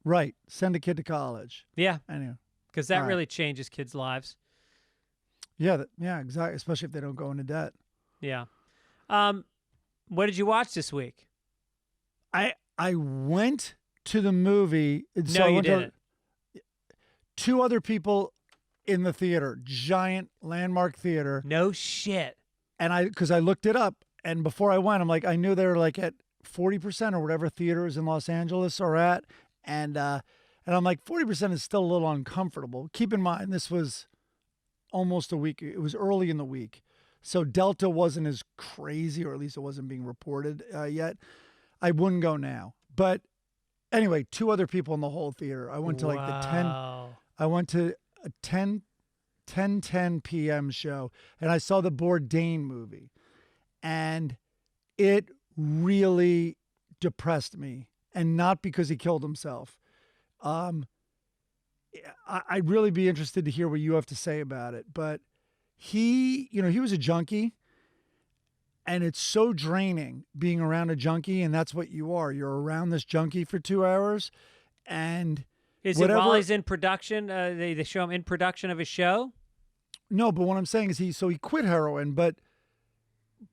S2: Right. Send a kid to college.
S3: Yeah.
S2: Anyway.
S3: Because that really changes kids' lives.
S2: Yeah, exactly. Especially if they don't go into debt.
S3: Yeah. What did you watch this week?
S2: I went to the movie.
S3: No, you didn't.
S2: Two other people in the theater, giant landmark theater.
S3: No shit.
S2: And because I looked it up, and before I went, I'm I knew they were at 40% or whatever theaters in Los Angeles are at, And I'm like, 40% is still a little uncomfortable. Keep in mind, this was almost a week. It was early in the week. So Delta wasn't as crazy, or at least it wasn't being reported yet. I wouldn't go now. But anyway, 2 other people in the whole theater. I went to like the 10. I went to a 10 p.m. show, and I saw the Bourdain movie. And it really depressed me. And not because he killed himself. I'd really be interested to hear what you have to say about it. But he was a junkie. And it's so draining being around a junkie, and that's what you are. You're around this junkie for 2 hours, and
S3: is it while he's in production? They show him in production of his show.
S2: No, but what I'm saying is he quit heroin, but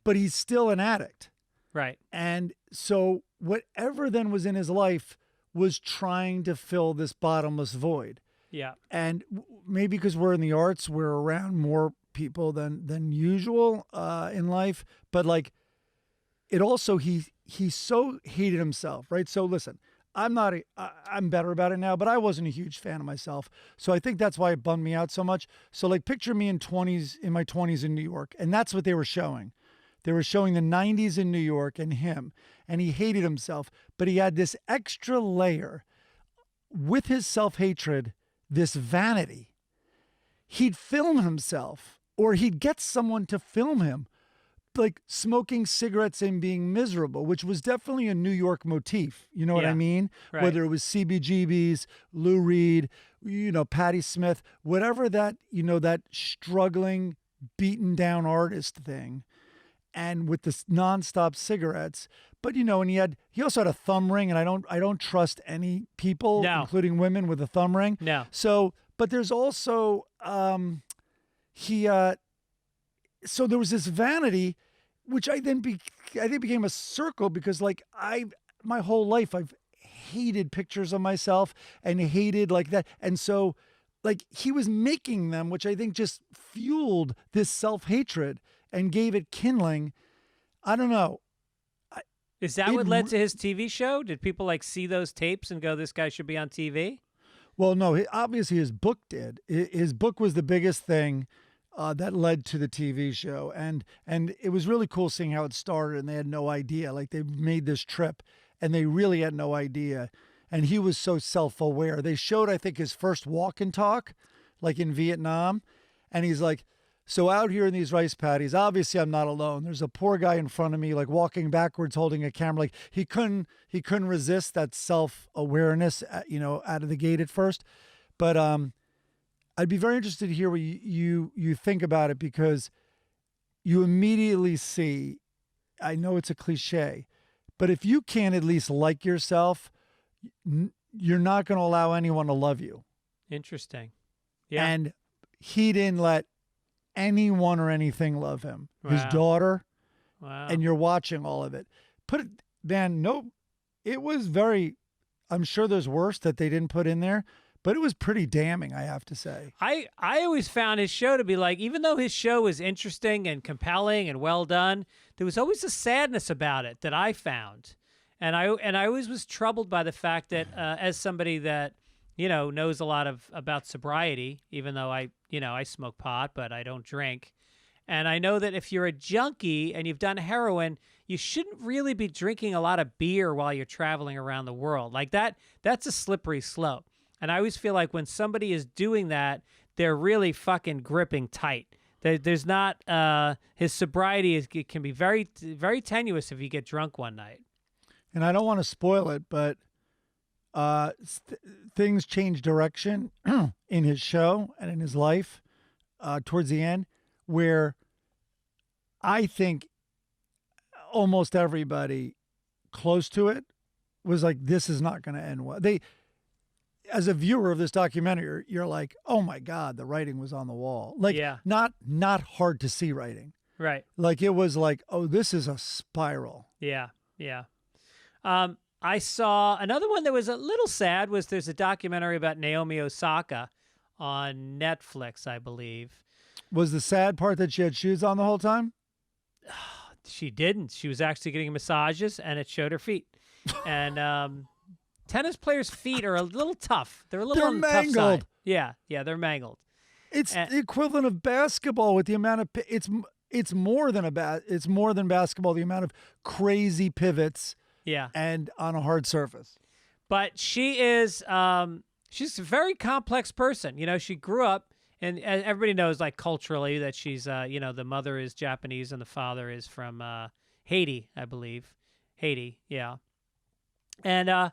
S2: he's still an addict,
S3: right?
S2: And so whatever then was in his life was trying to fill this bottomless void.
S3: Yeah, and
S2: maybe because we're in the arts, we're around more people than usual in life, but like it also he so hated himself, right? So listen, I'm better about it now, but I wasn't a huge fan of myself, so I think that's why it bummed me out so much. So like picture me in my 20s in New York, and that's what they were showing. They were showing the 90s in New York and him, and he hated himself, but he had this extra layer with his self-hatred, this vanity. He'd film himself, or he'd get someone to film him, like smoking cigarettes and being miserable, which was definitely a New York motif. You know what I mean?
S3: Right.
S2: Whether it was CBGB's, Lou Reed, Patti Smith, whatever that, that struggling, beaten down artist thing. And with this nonstop cigarettes, but and he also had a thumb ring, and I don't trust any people, including women, with a thumb ring.
S3: No.
S2: So, but there's also so there was this vanity, which I think became a circle, because like my whole life I've hated pictures of myself and hated like that, and so like he was making them, which I think just fueled this self-hatred and gave it kindling. I don't know.
S3: Is that what led to his TV show? Did people like see those tapes and go, "This guy should be on TV"?
S2: Well, no. Obviously, his book did. His book was the biggest thing that led to the TV show, and it was really cool seeing how it started. And they had no idea. Like they made this trip, and they really had no idea. And he was so self-aware. They showed, I think, his first walk and talk, like in Vietnam, and he's like, "So out here in these rice paddies, obviously I'm not alone. There's a poor guy in front of me, like walking backwards, holding a camera." Like he couldn't resist that self-awareness, out of the gate at first. But I'd be very interested to hear what you think about it, because you immediately see, I know it's a cliche, but if you can't at least like yourself, you're not going to allow anyone to love you.
S3: Interesting. Yeah.
S2: And he didn't let anyone or anything love him.
S3: Wow.
S2: His daughter.
S3: Wow.
S2: And you're watching all of it. It was very, I'm sure there's worse that they didn't put in there, but it was pretty damning, I have to say.
S3: I always found his show to be like, even though his show was interesting and compelling and well done, there was always a sadness about it that I found. And I always was troubled by the fact that as somebody that, knows a lot about sobriety, even though I smoke pot, but I don't drink. And I know that if you're a junkie and you've done heroin, you shouldn't really be drinking a lot of beer while you're traveling around the world. Like that's a slippery slope. And I always feel like when somebody is doing that, they're really fucking gripping tight. There's not, his sobriety can be very, very tenuous if you get drunk one night.
S2: And I don't want to spoil it, but things change direction in his show and in his life towards the end, where I think almost everybody close to it was like, this is not going to end well. As a viewer of this documentary, you're like, oh my God, the writing was on the wall. Like, not hard to see writing.
S3: Right.
S2: Like, it was like, oh, this is a spiral.
S3: Yeah. Yeah. I saw another one that was a little sad. There's a documentary about Naomi Osaka on Netflix, I believe.
S2: Was the sad part that she had shoes on the whole time?
S3: She didn't. She was actually getting massages, and it showed her feet. And tennis players' feet are a little tough. They're a little on the tough side.
S2: mangled.
S3: Yeah, they're mangled.
S2: It's the equivalent of basketball with the amount of it's more than it's more than basketball, the amount of crazy pivots
S3: Yeah.
S2: and on a hard surface.
S3: But she is she's a very complex person. You know, she grew up, and everybody knows, like, culturally, that she's you know, the mother is Japanese and the father is from Haiti, I believe. Haiti, yeah. And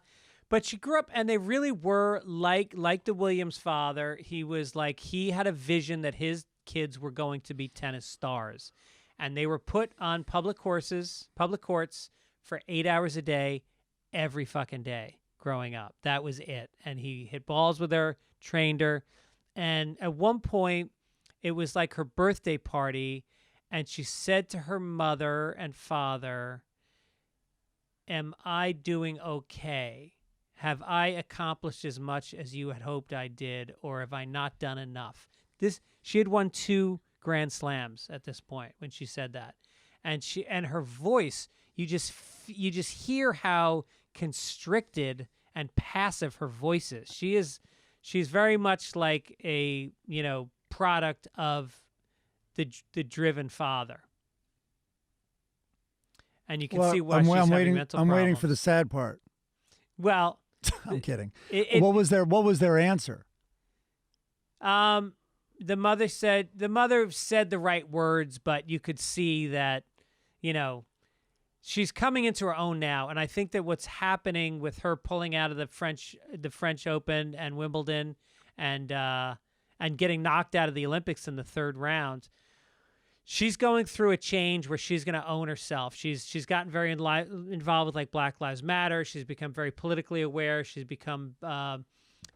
S3: but she grew up, and they really were like the Williams father. He was like, he had a vision that his kids were going to be tennis stars, and they were put on public courts for 8 hours a day, every fucking day growing up. That was it. And he hit balls with her, trained her, and at one point, it was like her birthday party, and she said to her mother and father, "Am I doing okay? Have I accomplished as much as you had hoped I did, or have I not done enough?" She had won 2 Grand Slams at this point when she said that, and her voice, you just hear how constricted and passive her voice is. She's very much like a, you know, product of the driven father, and you can see why she's having mental
S2: I'm waiting
S3: problems.
S2: for the sad part.
S3: Well,
S2: I'm kidding.
S3: What
S2: was their answer?
S3: The mother said the right words, but you could see that, you know, she's coming into her own now, and I think that what's happening with her pulling out of the French Open and Wimbledon, and getting knocked out of the Olympics in the 3rd round, she's going through a change where she's going to own herself. She's gotten very involved with, like, Black Lives Matter. She's become very politically aware. She's become,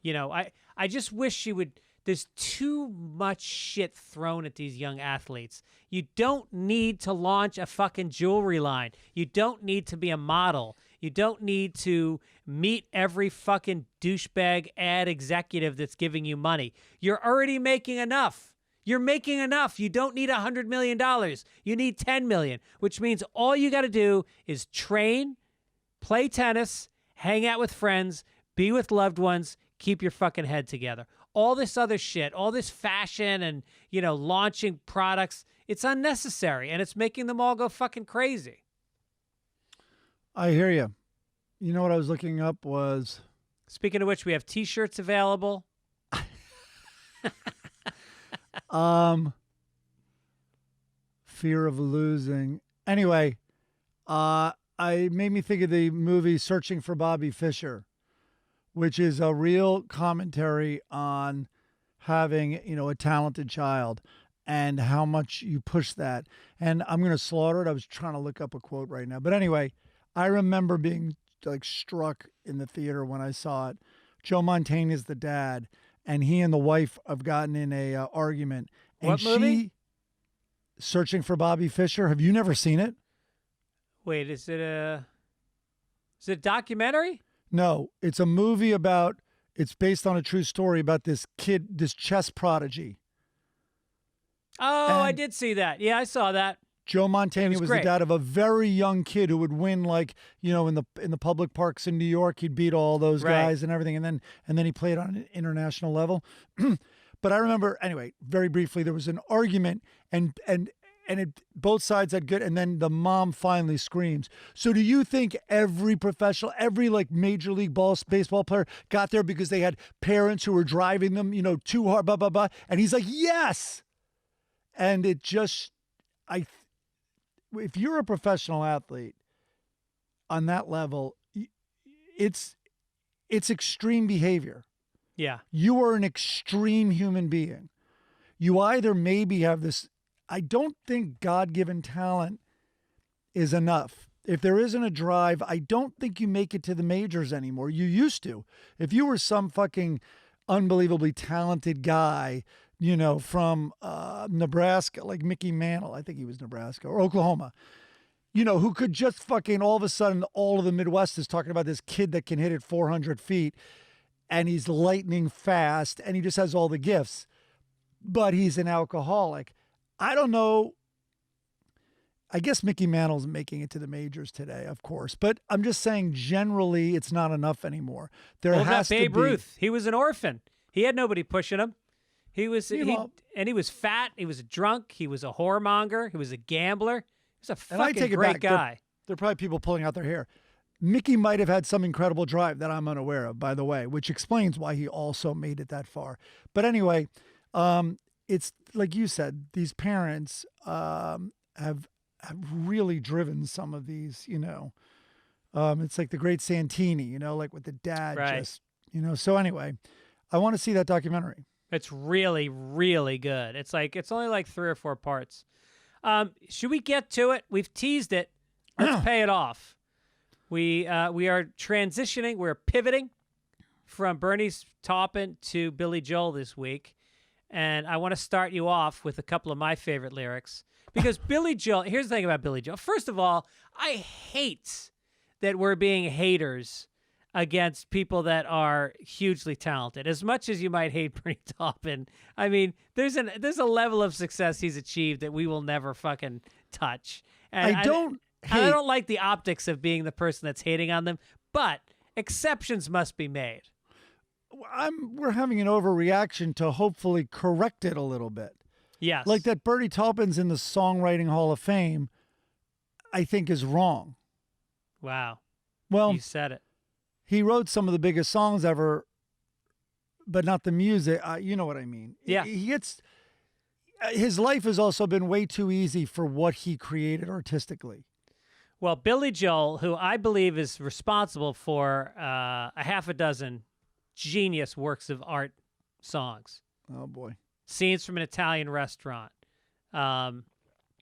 S3: you know, I just wish she would. There's too much shit thrown at these young athletes. You don't need to launch a fucking jewelry line. You don't need to be a model. You don't need to meet every fucking douchebag ad executive that's giving you money. You're already making enough. You're making enough. You don't need $100 million. You need $10 million, which means all you got to do is train, play tennis, hang out with friends, be with loved ones, keep your fucking head together. All this other shit, all this fashion and, you know, launching products, it's unnecessary, and it's making them all go fucking crazy.
S2: I hear you. You know what I was looking up was...
S3: Speaking of which, we have T-shirts available.
S2: Fear of losing. Anyway, it made me think of the movie Searching for Bobby Fischer, which is a real commentary on having, you know, a talented child and how much you push that. And I'm going to slaughter it. I was trying to look up a quote right now. But anyway, I remember being, like, struck in the theater when I saw it. Joe Montana is the dad, and he and the wife have gotten in a argument. And
S3: What movie?
S2: Searching for Bobby Fischer. Have you never seen it?
S3: Wait, is it a documentary?
S2: No, it's a movie it's based on a true story about this kid, this chess prodigy.
S3: Oh,
S2: And
S3: I did see that. Yeah, I saw that.
S2: Joe Montana was the
S3: great.
S2: dad of a very young kid who would win, like, you know, in the public parks in New York. He'd beat all those
S3: Right.
S2: guys and everything, and then he played on an international level. But I remember, anyway, very briefly, there was an argument, and both sides had good, and then the mom finally screams. So do you think every professional, every, like, major league baseball player got there because they had parents who were driving them, you know, too hard, blah, blah, blah? And he's like, yes! And it just, if you're a professional athlete on that level, it's extreme behavior.
S3: Yeah.
S2: You are an extreme human being. You either maybe have this, I don't think God-given talent is enough. If there isn't a drive, I don't think you make it to the majors anymore. You used to. If you were some fucking unbelievably talented guy, you know, from Nebraska, like Mickey Mantle, I think he was Nebraska, or Oklahoma, you know, who could just fucking all of a sudden, all of the Midwest is talking about this kid that can hit it 400 feet, and he's lightning fast, and he just has all the gifts, but he's an alcoholic. I don't know I guess Mickey Mantle's making it to the majors today, of course. But I'm just saying, generally, it's not enough anymore. There
S3: Well,
S2: has
S3: that
S2: to
S3: Babe
S2: be.
S3: Ruth, he was an orphan. He had nobody pushing him. He was,
S2: You know-
S3: and he was fat. He was a drunk. He was a whoremonger. He was a gambler. He was a
S2: And I
S3: fucking
S2: take it
S3: great
S2: back.
S3: guy.
S2: There are probably people pulling out their hair. Mickey might have had some incredible drive that I'm unaware of, by the way, which explains why he also made it that far. But anyway, it's like you said, these parents have really driven some of these, it's like the great Santini, like with the dad
S3: Right.
S2: just, So anyway, I want to see that documentary.
S3: It's really, really good. It's only like 3 or 4 parts. Should we get to it? We've teased it. Let's pay it off. We are transitioning. We're pivoting from Bernie's Taupin to Billy Joel this week. And I want to start you off with a couple of my favorite lyrics. Because Billy Joel, here's the thing about Billy Joel. First of all, I hate that we're being haters against people that are hugely talented. As much as you might hate Bernie Taupin, I mean, there's a level of success he's achieved that we will never fucking touch. And
S2: I don't
S3: I
S2: hate.
S3: don't like the optics of being the person that's hating on them, but exceptions must be made.
S2: We're having an overreaction to hopefully correct it a little bit.
S3: Yes.
S2: Like that Bernie Taupin's in the Songwriting Hall of Fame, I think is wrong.
S3: Wow.
S2: Well,
S3: You said it.
S2: he wrote some of the biggest songs ever, but not the music. You know what I mean?
S3: Yeah.
S2: His life has also been way too easy for what he created artistically.
S3: Well, Billy Joel, who I believe is responsible for a half a dozen genius works of art songs.
S2: Oh boy.
S3: Scenes from an Italian restaurant.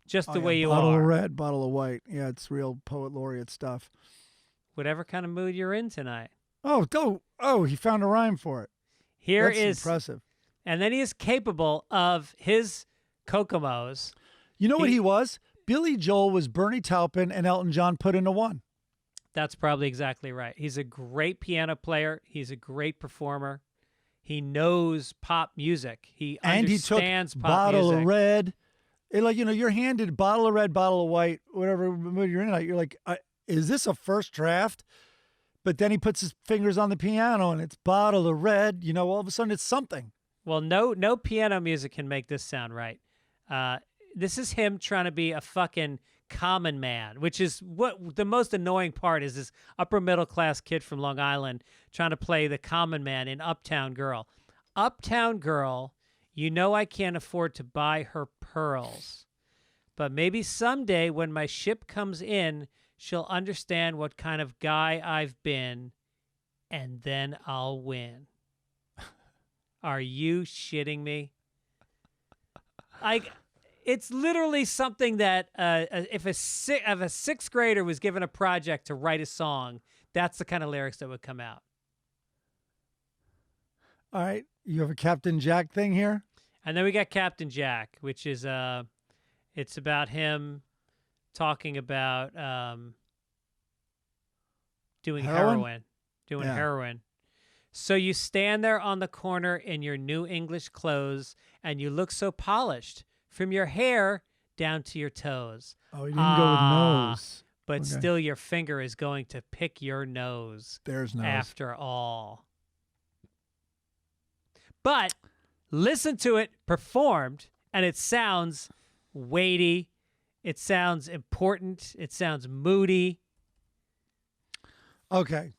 S3: Just the
S2: Oh,
S3: way
S2: yeah,
S3: you
S2: bottle
S3: are.
S2: of red, bottle of white. Yeah, it's real poet laureate stuff.
S3: Whatever kind of mood you're in tonight.
S2: Oh, he found a rhyme for it.
S3: Here
S2: That's
S3: is,
S2: impressive.
S3: and then he is capable of his Kokomos.
S2: You know what
S3: He-
S2: he was? Billy Joel was Bernie Taupin and Elton John put into one.
S3: That's probably exactly right. He's a great piano player. He's a great performer. He knows pop music. He
S2: And he took
S3: understands pop
S2: bottle
S3: music.
S2: of red. You're handed bottle of red, bottle of white, whatever mood you're in. You're like, is this a first draft? But then he puts his fingers on the piano and it's bottle of red. All of a sudden it's something.
S3: Well, no piano music can make this sound right. This is him trying to be a fucking common man, which is what the most annoying part is. This upper middle class kid from Long Island trying to play the common man in Uptown Girl. Uptown Girl, I can't afford to buy her pearls, but maybe someday when my ship comes in, she'll understand what kind of guy I've been, and then I'll win. Are you shitting me? It's literally something that if a sixth grader was given a project to write a song, that's the kind of lyrics that would come out.
S2: All right. You have a Captain Jack thing here?
S3: And then we got Captain Jack, which is it's about him talking about doing heroin.
S2: Yeah.
S3: Heroin. So you stand there on the corner in your new English clothes, and you look so polished from your hair down to your toes.
S2: Oh, you didn't go with nose.
S3: But
S2: Okay.
S3: still your finger is going to pick your nose
S2: There's nose.
S3: after all. But listen to it performed, and it sounds weighty. It sounds important. It sounds moody.
S2: Okay.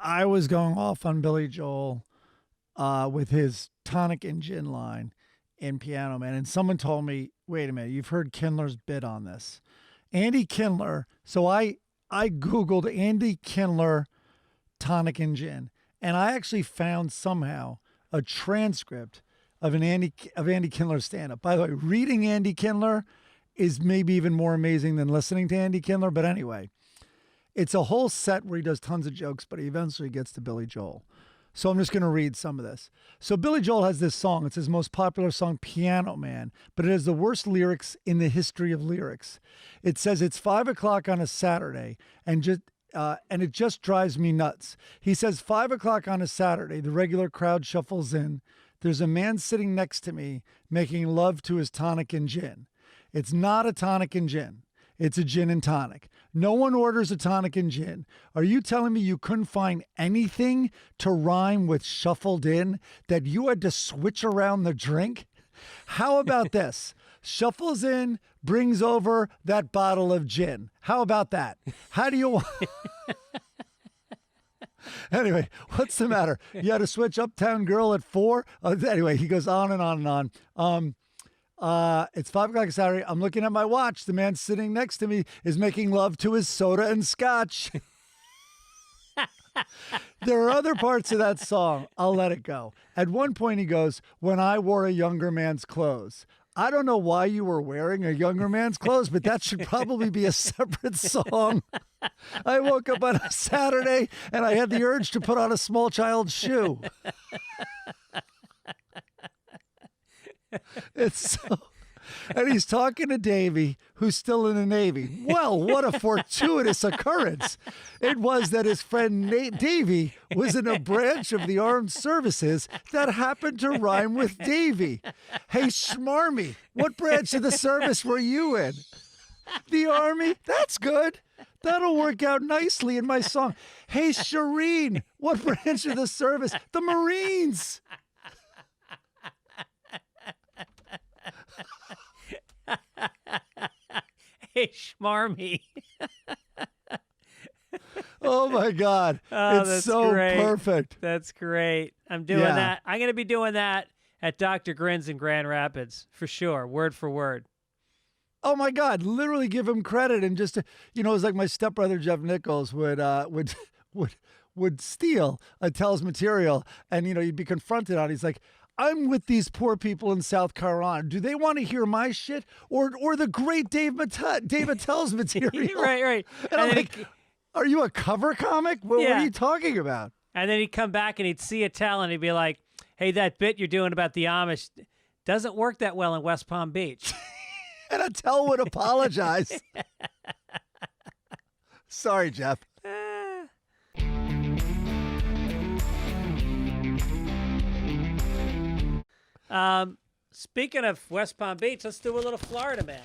S2: I was going off on Billy Joel with his tonic and gin line in Piano Man, and someone told me, wait a minute, you've heard Kindler's bit on this. Andy Kindler, so I Googled Andy Kindler tonic and gin, and I actually found somehow a transcript of Andy Kindler's stand-up. By the way, reading Andy Kindler is maybe even more amazing than listening to Andy Kindler, but anyway. It's a whole set where he does tons of jokes, but he eventually gets to Billy Joel. So I'm just going to read some of this. So Billy Joel has this song. It's his most popular song, Piano Man, but it has the worst lyrics in the history of lyrics. It says it's 5 o'clock on a Saturday, and it just drives me nuts. He says 5 o'clock on a Saturday, the regular crowd shuffles in. There's a man sitting next to me making love to his tonic and gin. It's not a tonic and gin. It's a gin and tonic. No one orders a tonic and gin. Are you telling me you couldn't find anything to rhyme with shuffled in, that you had to switch around the drink? How about this? Shuffles in, brings over that bottle of gin. How about that? How do you... Anyway, what's the matter? You had to switch Uptown Girl at 4? Anyway, he goes on and on and on. It's 5 o'clock Saturday. I'm looking at my watch. The man sitting next to me is making love to his soda and scotch. There are other parts of that song. I'll let it go. At one point he goes, when I wore a younger man's clothes. I don't know why you were wearing a younger man's clothes, but that should probably be a separate song. I woke up on a Saturday and I had the urge to put on a small child's shoe. It's so... And he's talking to Davy, who's still in the Navy. Well, what a fortuitous occurrence. It was that his friend Davy was in a branch of the armed services that happened to rhyme with Davy. Hey, Schmarmy, what branch of the service were you in? The Army? That's good. That'll work out nicely in my song. Hey, Shireen, what branch of the service? The Marines.
S3: Hey, Schmarmy.
S2: Oh my God.
S3: Oh,
S2: it's
S3: that's
S2: so
S3: great.
S2: perfect.
S3: That's great. I'm doing that. I'm going to be doing that at Dr. Grins in Grand Rapids for sure, word for word.
S2: Oh my God, literally give him credit. And just, it's like my stepbrother, Jeff Nichols, would steal Attell's material. And, you'd be confronted on it. He's like, I'm with these poor people in South Carolina. Do they want to hear my shit or the great Dave Attell's material?
S3: Right.
S2: And I'm like, are you a cover comic? What are you talking about?
S3: And then he'd come back and he'd see Attell and he'd be like, hey, that bit you're doing about the Amish doesn't work that well in West Palm Beach.
S2: And Attell would apologize. Sorry, Jeff.
S3: Speaking of West Palm Beach, let's do a little Florida Man.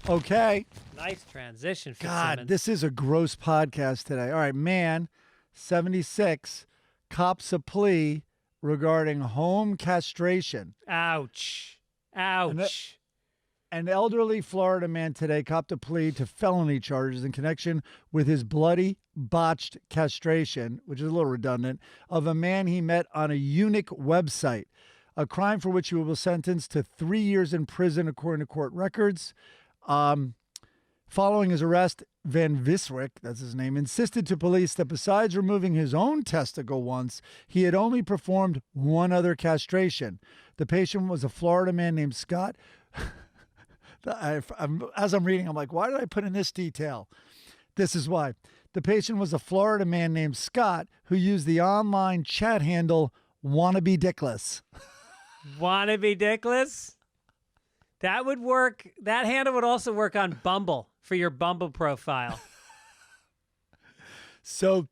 S2: Okay.
S3: Nice transition,
S2: God,
S3: Fitzsimmons.
S2: this is a gross podcast today. All right, man, 76, cops a plea regarding home castration.
S3: Ouch.
S2: An elderly Florida man today copped a plea to felony charges in connection with his bloody, botched castration, which is a little redundant, of a man he met on a eunuch website, a crime for which he was sentenced to 3 years in prison, according to court records. Following his arrest, Van Visrick, that's his name, insisted to police that besides removing his own testicle once, he had only performed one other castration. The patient was a Florida man named Scott. As I'm reading, I'm like, why did I put in this detail? This is why. The patient was a Florida man named Scott who used the online chat handle Wannabe Dickless.
S3: Wannabe Dickless? That would work. That handle would also work on Bumble for your Bumble profile.
S2: So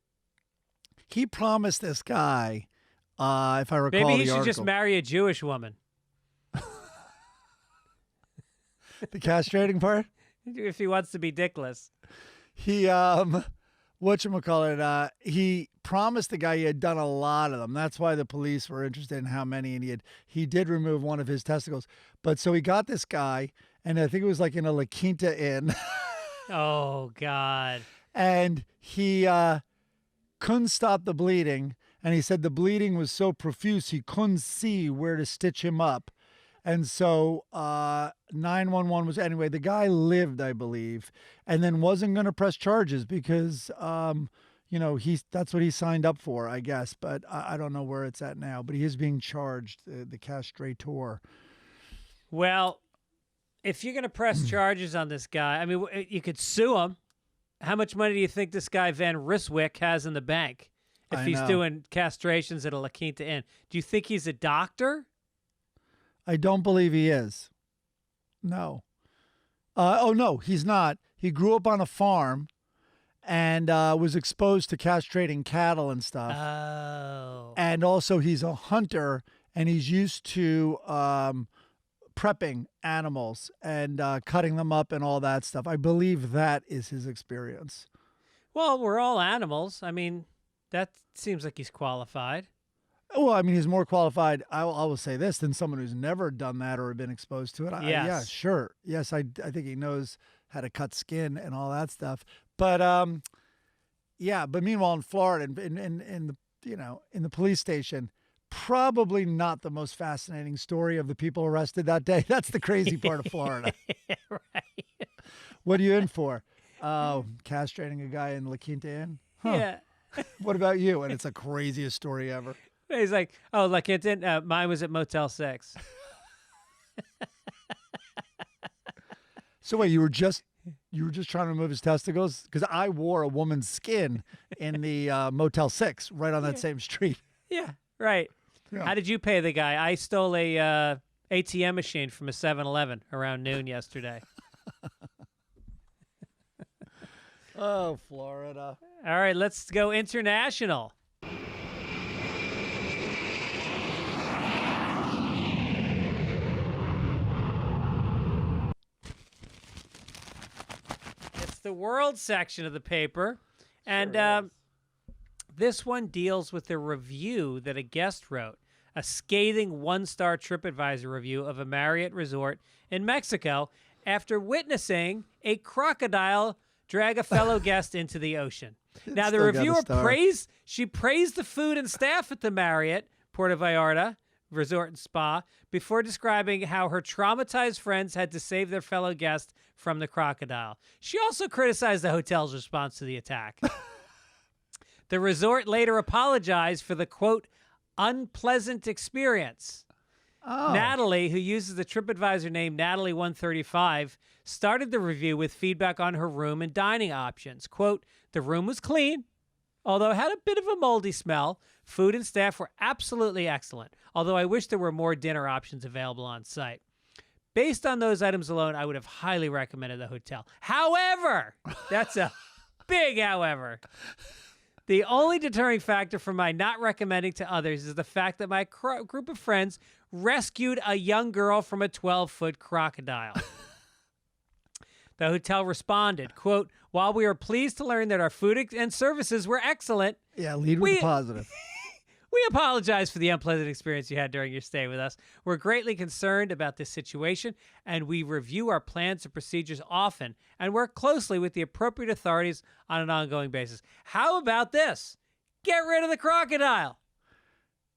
S2: he promised this guy, if I recall,
S3: maybe he
S2: the
S3: should just
S2: article,
S3: marry a Jewish woman.
S2: the castrating part.
S3: If he wants to be dickless.
S2: He whatchamacallit, he promised the guy he had done a lot of them. That's why the police were interested in how many, and he did remove one of his testicles. But so he got this guy, and I think it was like in a La Quinta Inn.
S3: Oh, God.
S2: And he couldn't stop the bleeding, and he said the bleeding was so profuse he couldn't see where to stitch him up. And so 911 was, anyway, the guy lived, I believe, and then wasn't going to press charges because, that's what he signed up for, I guess. But I don't know where it's at now. But he is being charged, the castrator.
S3: Well, if you're going to press charges on this guy, I mean, you could sue him. How much money do you think this guy Van Riswick has in the bank if he's doing castrations at a La Quinta Inn? Do you think he's a doctor?
S2: I don't believe he is. No. No, he's not. He grew up on a farm and was exposed to castrating cattle and stuff.
S3: Oh.
S2: And also he's a hunter and he's used to prepping animals and cutting them up and all that stuff. I believe that is his experience.
S3: Well, we're all animals. I mean, that seems like he's qualified.
S2: Well, I mean, he's more qualified, I will say this, than someone who's never done that or been exposed to it.
S3: Yes.
S2: Yeah, sure. Yes, I think he knows how to cut skin and all that stuff. But yeah, but meanwhile in Florida, in the police station, probably not the most fascinating story of the people arrested that day. That's the crazy part of Florida.
S3: Right.
S2: What are you in for? Oh, castrating a guy in La Quinta Inn? Huh.
S3: Yeah.
S2: What about you? And it's the craziest story ever.
S3: He's like, oh, like it didn't. Mine was at Motel 6.
S2: So wait, you were just trying to remove his testicles? Because I wore a woman's skin in the Motel 6 right on that same street.
S3: Yeah, right.
S2: Yeah.
S3: How did you pay the guy? I stole a ATM machine from a 7-Eleven around noon yesterday.
S2: Oh, Florida.
S3: All right, let's go international. It's the world section of the paper. And this one deals with a review that a guest wrote, a scathing one-star TripAdvisor review of a Marriott resort in Mexico after witnessing a crocodile drag a fellow guest into the ocean. Now, the
S2: still got a
S3: reviewer
S2: star.
S3: praised the food and staff at the Marriott Puerto Vallarta Resort and Spa before describing how her traumatized friends had to save their fellow guest from the crocodile. She also criticized the hotel's response to the attack. The resort later apologized for the, quote, unpleasant experience.
S2: Oh.
S3: Natalie, who uses the TripAdvisor name Natalie135, started the review with feedback on her room and dining options. Quote, the room was clean, although it had a bit of a moldy smell. Food and staff were absolutely excellent, although I wish there were more dinner options available on site. Based on those items alone, I would have highly recommended the hotel. However, that's a big however. The only deterring factor for my not recommending to others is the fact that my group of friends rescued a young girl from a 12-foot crocodile. The hotel responded, quote, while we are pleased to learn that our food and services were excellent.
S2: Yeah, lead with the positive.
S3: We apologize for the unpleasant experience you had during your stay with us. We're greatly concerned about this situation, and we review our plans and procedures often and work closely with the appropriate authorities on an ongoing basis. How about this? Get rid of the crocodile.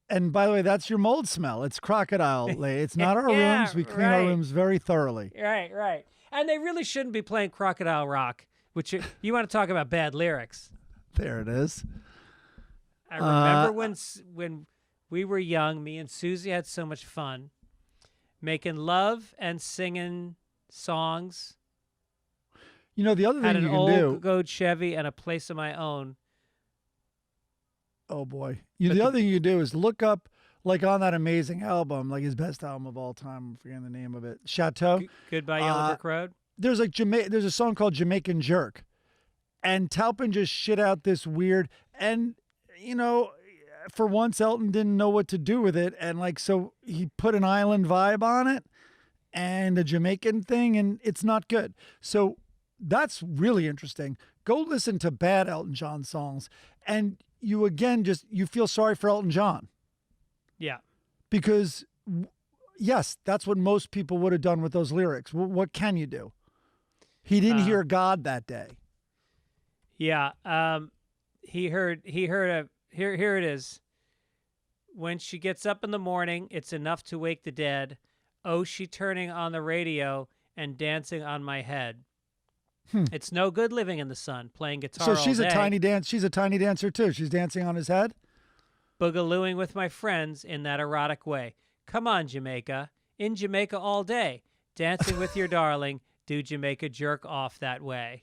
S2: And by the way, that's your mold smell. It's crocodile lay. It's not our
S3: Yeah,
S2: rooms. We clean our
S3: right.
S2: rooms very thoroughly.
S3: Right. And they really shouldn't be playing Crocodile Rock, which you want to talk about bad lyrics.
S2: There it is.
S3: I remember when we were young, me and Susie had so much fun making love and singing songs.
S2: You know, the other
S3: Had
S2: thing
S3: an
S2: you
S3: old
S2: can do.
S3: gold Chevy and a place of my own.
S2: Oh, boy. The other thing you do is look up, like on that amazing album, like his best album of all time. I'm forgetting the name of it. Chateau.
S3: Goodbye Yellow Brick Road.
S2: There's like there's a song called Jamaican Jerk. And Taupin just shit out this weird, and you know, for once Elton didn't know what to do with it, and like so he put an island vibe on it and a Jamaican thing, and it's not good. So that's really interesting. Go listen to bad Elton John songs, and you again you feel sorry for Elton John.
S3: Yeah.
S2: Because yes, that's what most people would have done with those lyrics. What can you do? He didn't hear God that day.
S3: Yeah. Here it is. When she gets up in the morning, it's enough to wake the dead. Oh, she turning on the radio and dancing on my head. It's no good living in the sun, playing guitar
S2: So
S3: all
S2: she's
S3: day.
S2: She's a tiny dancer too. She's dancing on his head.
S3: Boogalooing with my friends in that erotic way. Come on, Jamaica. In Jamaica all day. Dancing with your darling. Do Jamaica jerk off that way.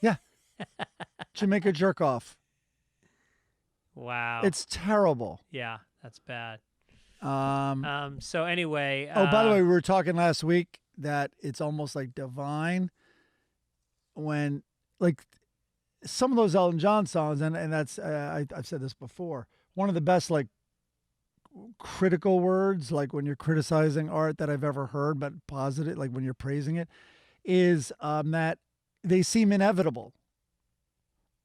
S2: Yeah. Jamaica jerk off.
S3: Wow.
S2: It's terrible.
S3: Yeah, that's bad.
S2: Um,
S3: So anyway.
S2: oh, by the way, we were talking last week that it's almost like divine when, like, some of those Elton John songs, and that's I've said this before. One of the best like critical words, like when you're criticizing art that I've ever heard, but positive, like when you're praising it, is that they seem inevitable.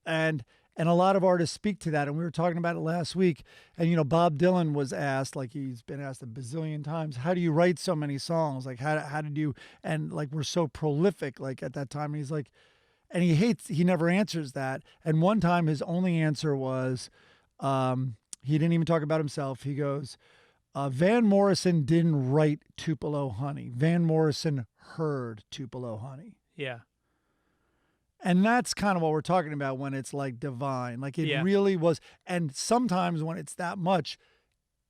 S2: And a lot of artists speak to that. And we were talking about it last week. And, you know, Bob Dylan was asked, like he's been asked a bazillion times, how do you write so many songs? Like, how did you, and like, we're so prolific, like at that time. And he's like, and he never answers that. And one time his only answer was, he didn't even talk about himself. He goes, Van Morrison didn't write Tupelo Honey. Van Morrison heard Tupelo Honey.
S3: Yeah.
S2: And that's kind of what we're talking about when it's like divine. Like it really was. And sometimes when it's that much,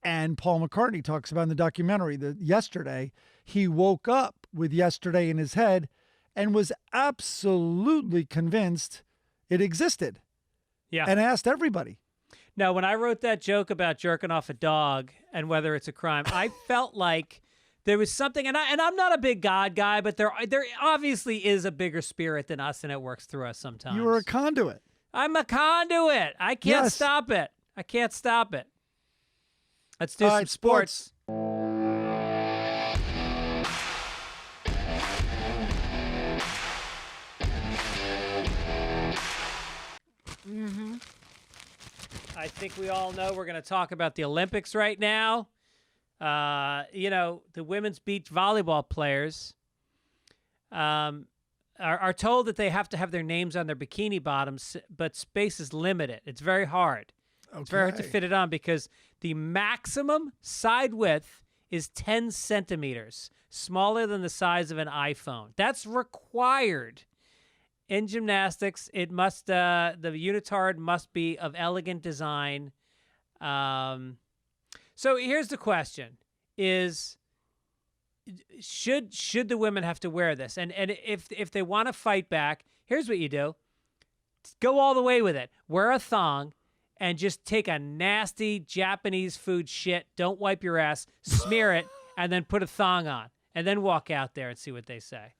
S2: and Paul McCartney talks about in the documentary that Yesterday, he woke up with Yesterday in his head and was absolutely convinced it existed.
S3: Yeah.
S2: And asked everybody.
S3: Now, when I wrote that joke about jerking off a dog and whether it's a crime, I felt like there was something, and I'm not a big God guy, but there obviously is a bigger spirit than us, and it works through us sometimes.
S2: You were a conduit.
S3: I'm a conduit. I can't stop it. I can't stop it. Let's do some sports. Mm-hmm. I think we all know we're going to talk about the Olympics right now. You know, the women's beach volleyball players are told that they have to have their names on their bikini bottoms, but space is limited. It's very hard. Okay. It's very hard to fit it on because the maximum side width is 10 centimeters, smaller than the size of an iPhone. That's required. In gymnastics, it must the unitard must be of elegant design. So here's the question: is should the women have to wear this? And if they want to fight back, here's what you do: go all the way with it. Wear a thong, and just take a nasty Japanese food shit. Don't wipe your ass. Smear it, and then put a thong on, and then walk out there and see what they say.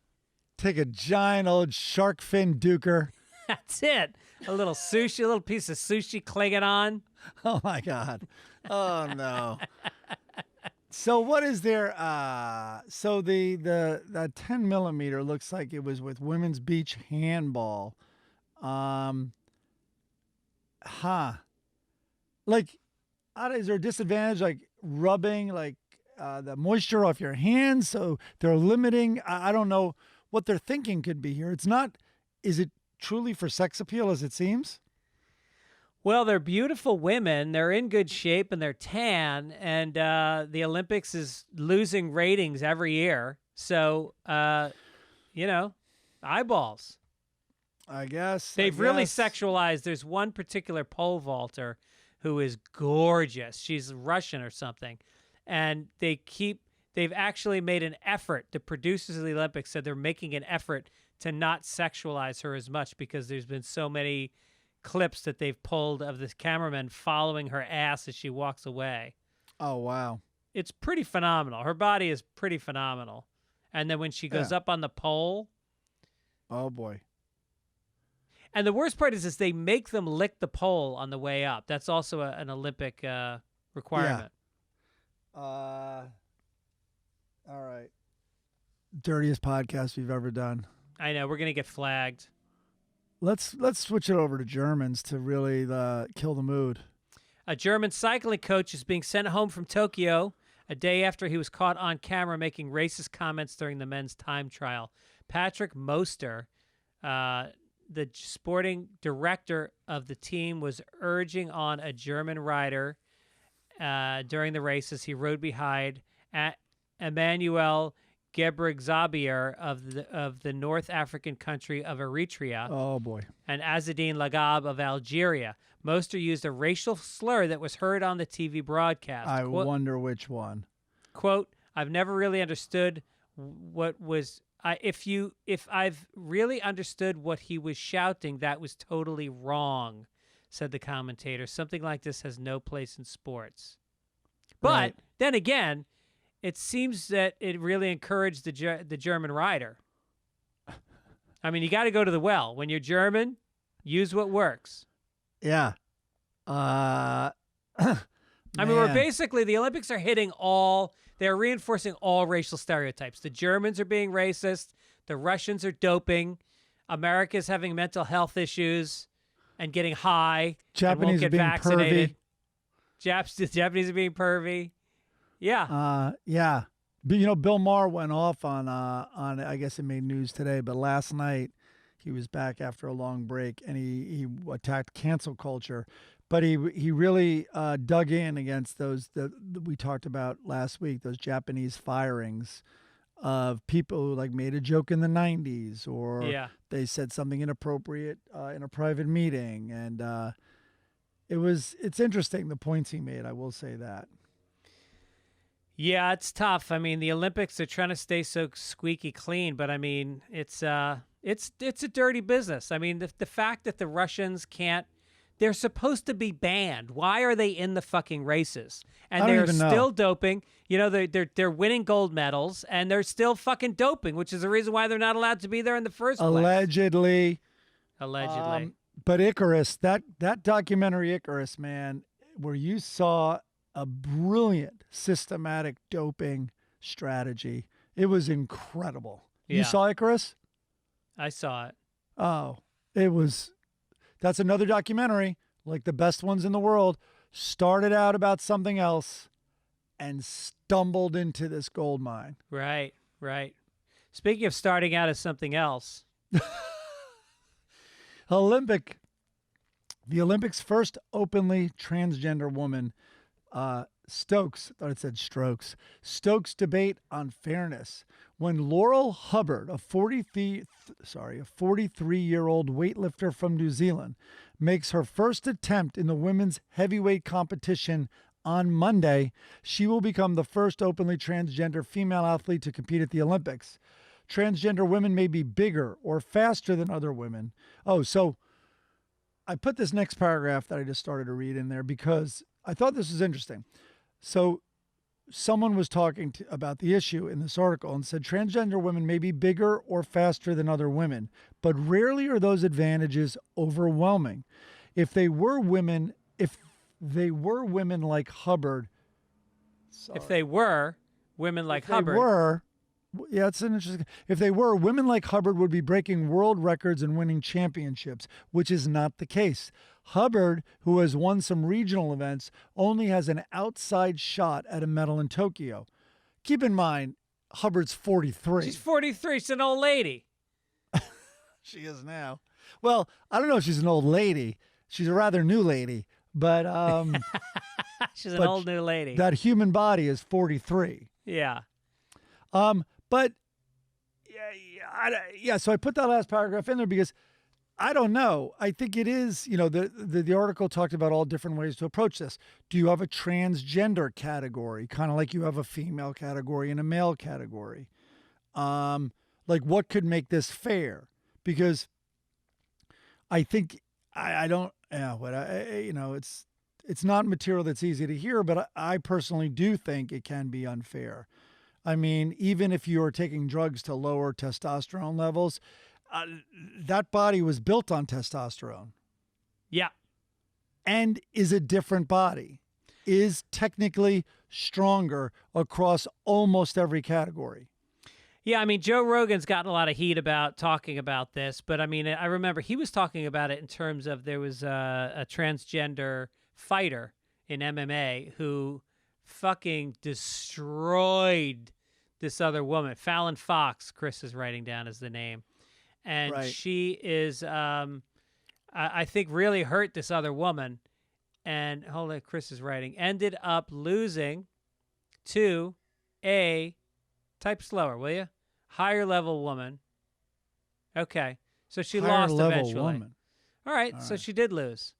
S2: Take a giant old shark fin duker.
S3: That's it. A little sushi, a little piece of sushi clinging on.
S2: Oh my God. Oh no. So what is there? So the 10 millimeter looks like it was with women's beach handball. Like, is there a disadvantage like rubbing like the moisture off your hands? So they're limiting. I don't know what they're thinking could be here. It's not. Is it truly for sex appeal as it seems?
S3: Well, they're beautiful women. They're in good shape and they're tan. And the Olympics is losing ratings every year. So, you know, eyeballs.
S2: I guess.
S3: They've really sexualized. There's one particular pole vaulter who is gorgeous. She's Russian or something. And they've actually made an effort. The producers of the Olympics said they're making an effort to not sexualize her as much because there's been so many clips that they've pulled of this cameraman following her ass as she walks away.
S2: Oh, wow.
S3: It's pretty phenomenal. Her body is pretty phenomenal. And then when she goes up on the pole.
S2: Oh, boy.
S3: And the worst part is they make them lick the pole on the way up. That's also an Olympic requirement.
S2: Yeah. All right. Dirtiest podcast we've ever done.
S3: I know. We're going to get flagged.
S2: Let's switch it over to Germans to really kill the mood.
S3: A German cycling coach is being sent home from Tokyo a day after he was caught on camera making racist comments during the men's time trial. Patrick Moster, the sporting director of the team, was urging on a German rider during the race as he rode behind Emmanuel Gebrigzabier of the North African country of Eritrea.
S2: Oh, boy. And
S3: Azzedine Lagab of Algeria. Moster used a racial slur that was heard on the TV broadcast.
S2: I wonder which one.
S3: Quote, I've never really understood what was... If I've really understood what he was shouting, that was totally wrong, said the commentator. Something like this has no place in sports. But then again, it seems that it really encouraged the German rider. I mean, you got to go to the well. When you're German, use what works.
S2: Yeah.
S3: I mean, we're
S2: Man.
S3: basically, the Olympics are they're reinforcing all racial stereotypes. The Germans are being racist. The Russians are doping. America's having mental health issues and getting high.
S2: Japanese
S3: and won't
S2: are
S3: get
S2: being
S3: vaccinated.
S2: pervy.
S3: The Japanese are being pervy. Yeah.
S2: Yeah. But, Bill Maher went off on, I guess it made news today, but last night he was back after a long break and he attacked cancel culture. But he really dug in against those that we talked about last week, those Japanese firings of people who like made a joke in the 90s or they said something inappropriate in a private meeting. And it's interesting, the points he made, I will say that.
S3: Yeah, it's tough. I mean, the Olympics are trying to stay so squeaky clean, but I mean, it's a dirty business. I mean, the fact that the Russians can't, they're supposed to be banned. Why are they in the fucking races? And they're still doping. They're winning gold medals, and they're still fucking doping, which is the reason why they're not allowed to be there in the first place.
S2: Allegedly.
S3: Allegedly.
S2: But Icarus, that documentary Icarus, man, where you saw a brilliant systematic doping strategy. It was incredible.
S3: Yeah.
S2: You saw Icarus?
S3: I saw it.
S2: Oh, that's another documentary, like the best ones in the world, started out about something else and stumbled into this gold mine.
S3: Right. Speaking of starting out as something else.
S2: The Olympics' first openly transgender woman, Stokes, thought it said Strokes, Stokes debate on fairness. When Laurel Hubbard, a 43-year-old weightlifter from New Zealand, makes her first attempt in the women's heavyweight competition on Monday, she will become the first openly transgender female athlete to compete at the Olympics. Transgender women may be bigger or faster than other women. Oh, so I put this next paragraph that I just started to read in there because I thought this was interesting. So someone was talking about the issue in this article and said transgender women may be bigger or faster than other women, but rarely are those advantages overwhelming. If they were women like Hubbard,
S3: If they were women like Hubbard.
S2: It's an interesting. If they were, women like Hubbard would be breaking world records and winning championships, which is not the case. Hubbard, who has won some regional events, only has an outside shot at a medal in Tokyo. Keep in mind, Hubbard's 43.
S3: She's 43. She's an old lady.
S2: She is now. Well, I don't know if she's an old lady. She's a rather new lady, but
S3: she's an old new lady.
S2: That human body is 43.
S3: Yeah.
S2: But so I put that last paragraph in there because I don't know. I think it is, the article talked about all different ways to approach this. Do you have a transgender category, kind of like you have a female category and a male category? Like what could make this fair? Because I think it's not material that's easy to hear, but I personally do think it can be unfair. I mean, even if you're taking drugs to lower testosterone levels, that body was built on testosterone.
S3: Yeah.
S2: And is a different body, is technically stronger across almost every category.
S3: Yeah, I mean, Joe Rogan's gotten a lot of heat about talking about this, but I mean, I remember he was talking about it in terms of there was a transgender fighter in MMA who fucking destroyed this other woman. Fallon Fox, Chris is writing down as the name. And she is, I think, really hurt this other woman. And, hold on, Chris is writing, ended up losing to a, type slower, will you? Higher level woman. Okay. So she lost eventually. Woman. All right. So she did lose.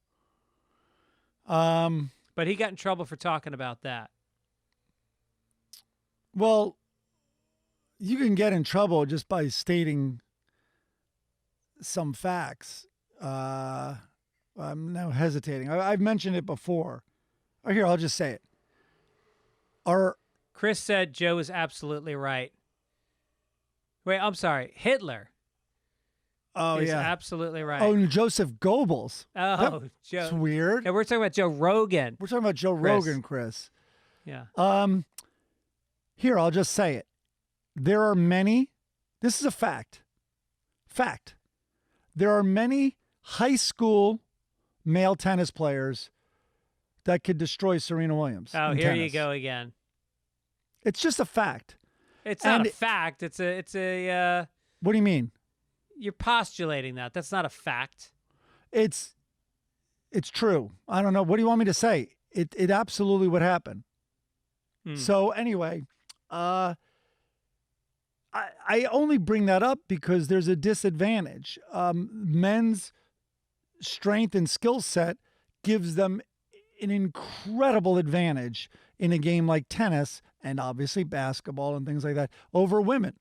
S3: But he got in trouble for talking about that.
S2: Well, you can get in trouble just by stating some facts. I'm now hesitating. I've mentioned it before. Oh, here, I'll just say it.
S3: Chris said Joe is absolutely right. Wait, I'm sorry. Hitler.
S2: Oh,
S3: is
S2: yeah.
S3: absolutely right.
S2: Oh, and Joseph Goebbels.
S3: Oh,
S2: That's
S3: Joe.
S2: weird.
S3: Yeah, we're talking about Joe Rogan.
S2: We're talking about Joe Rogan, Chris.
S3: Yeah.
S2: Here, I'll just say it. There are many, this is a fact. Fact. There are many high school male tennis players that could destroy Serena Williams.
S3: Oh,
S2: in
S3: here
S2: tennis.
S3: you go again.
S2: It's just a fact.
S3: It's not
S2: And
S3: a fact. It's a.
S2: What do you mean?
S3: You're postulating that. That's not a fact.
S2: It's true. I don't know. What do you want me to say? It absolutely would happen. So anyway, I only bring that up because there's a disadvantage. Men's strength and skill set gives them an incredible advantage in a game like tennis and obviously basketball and things like that over women.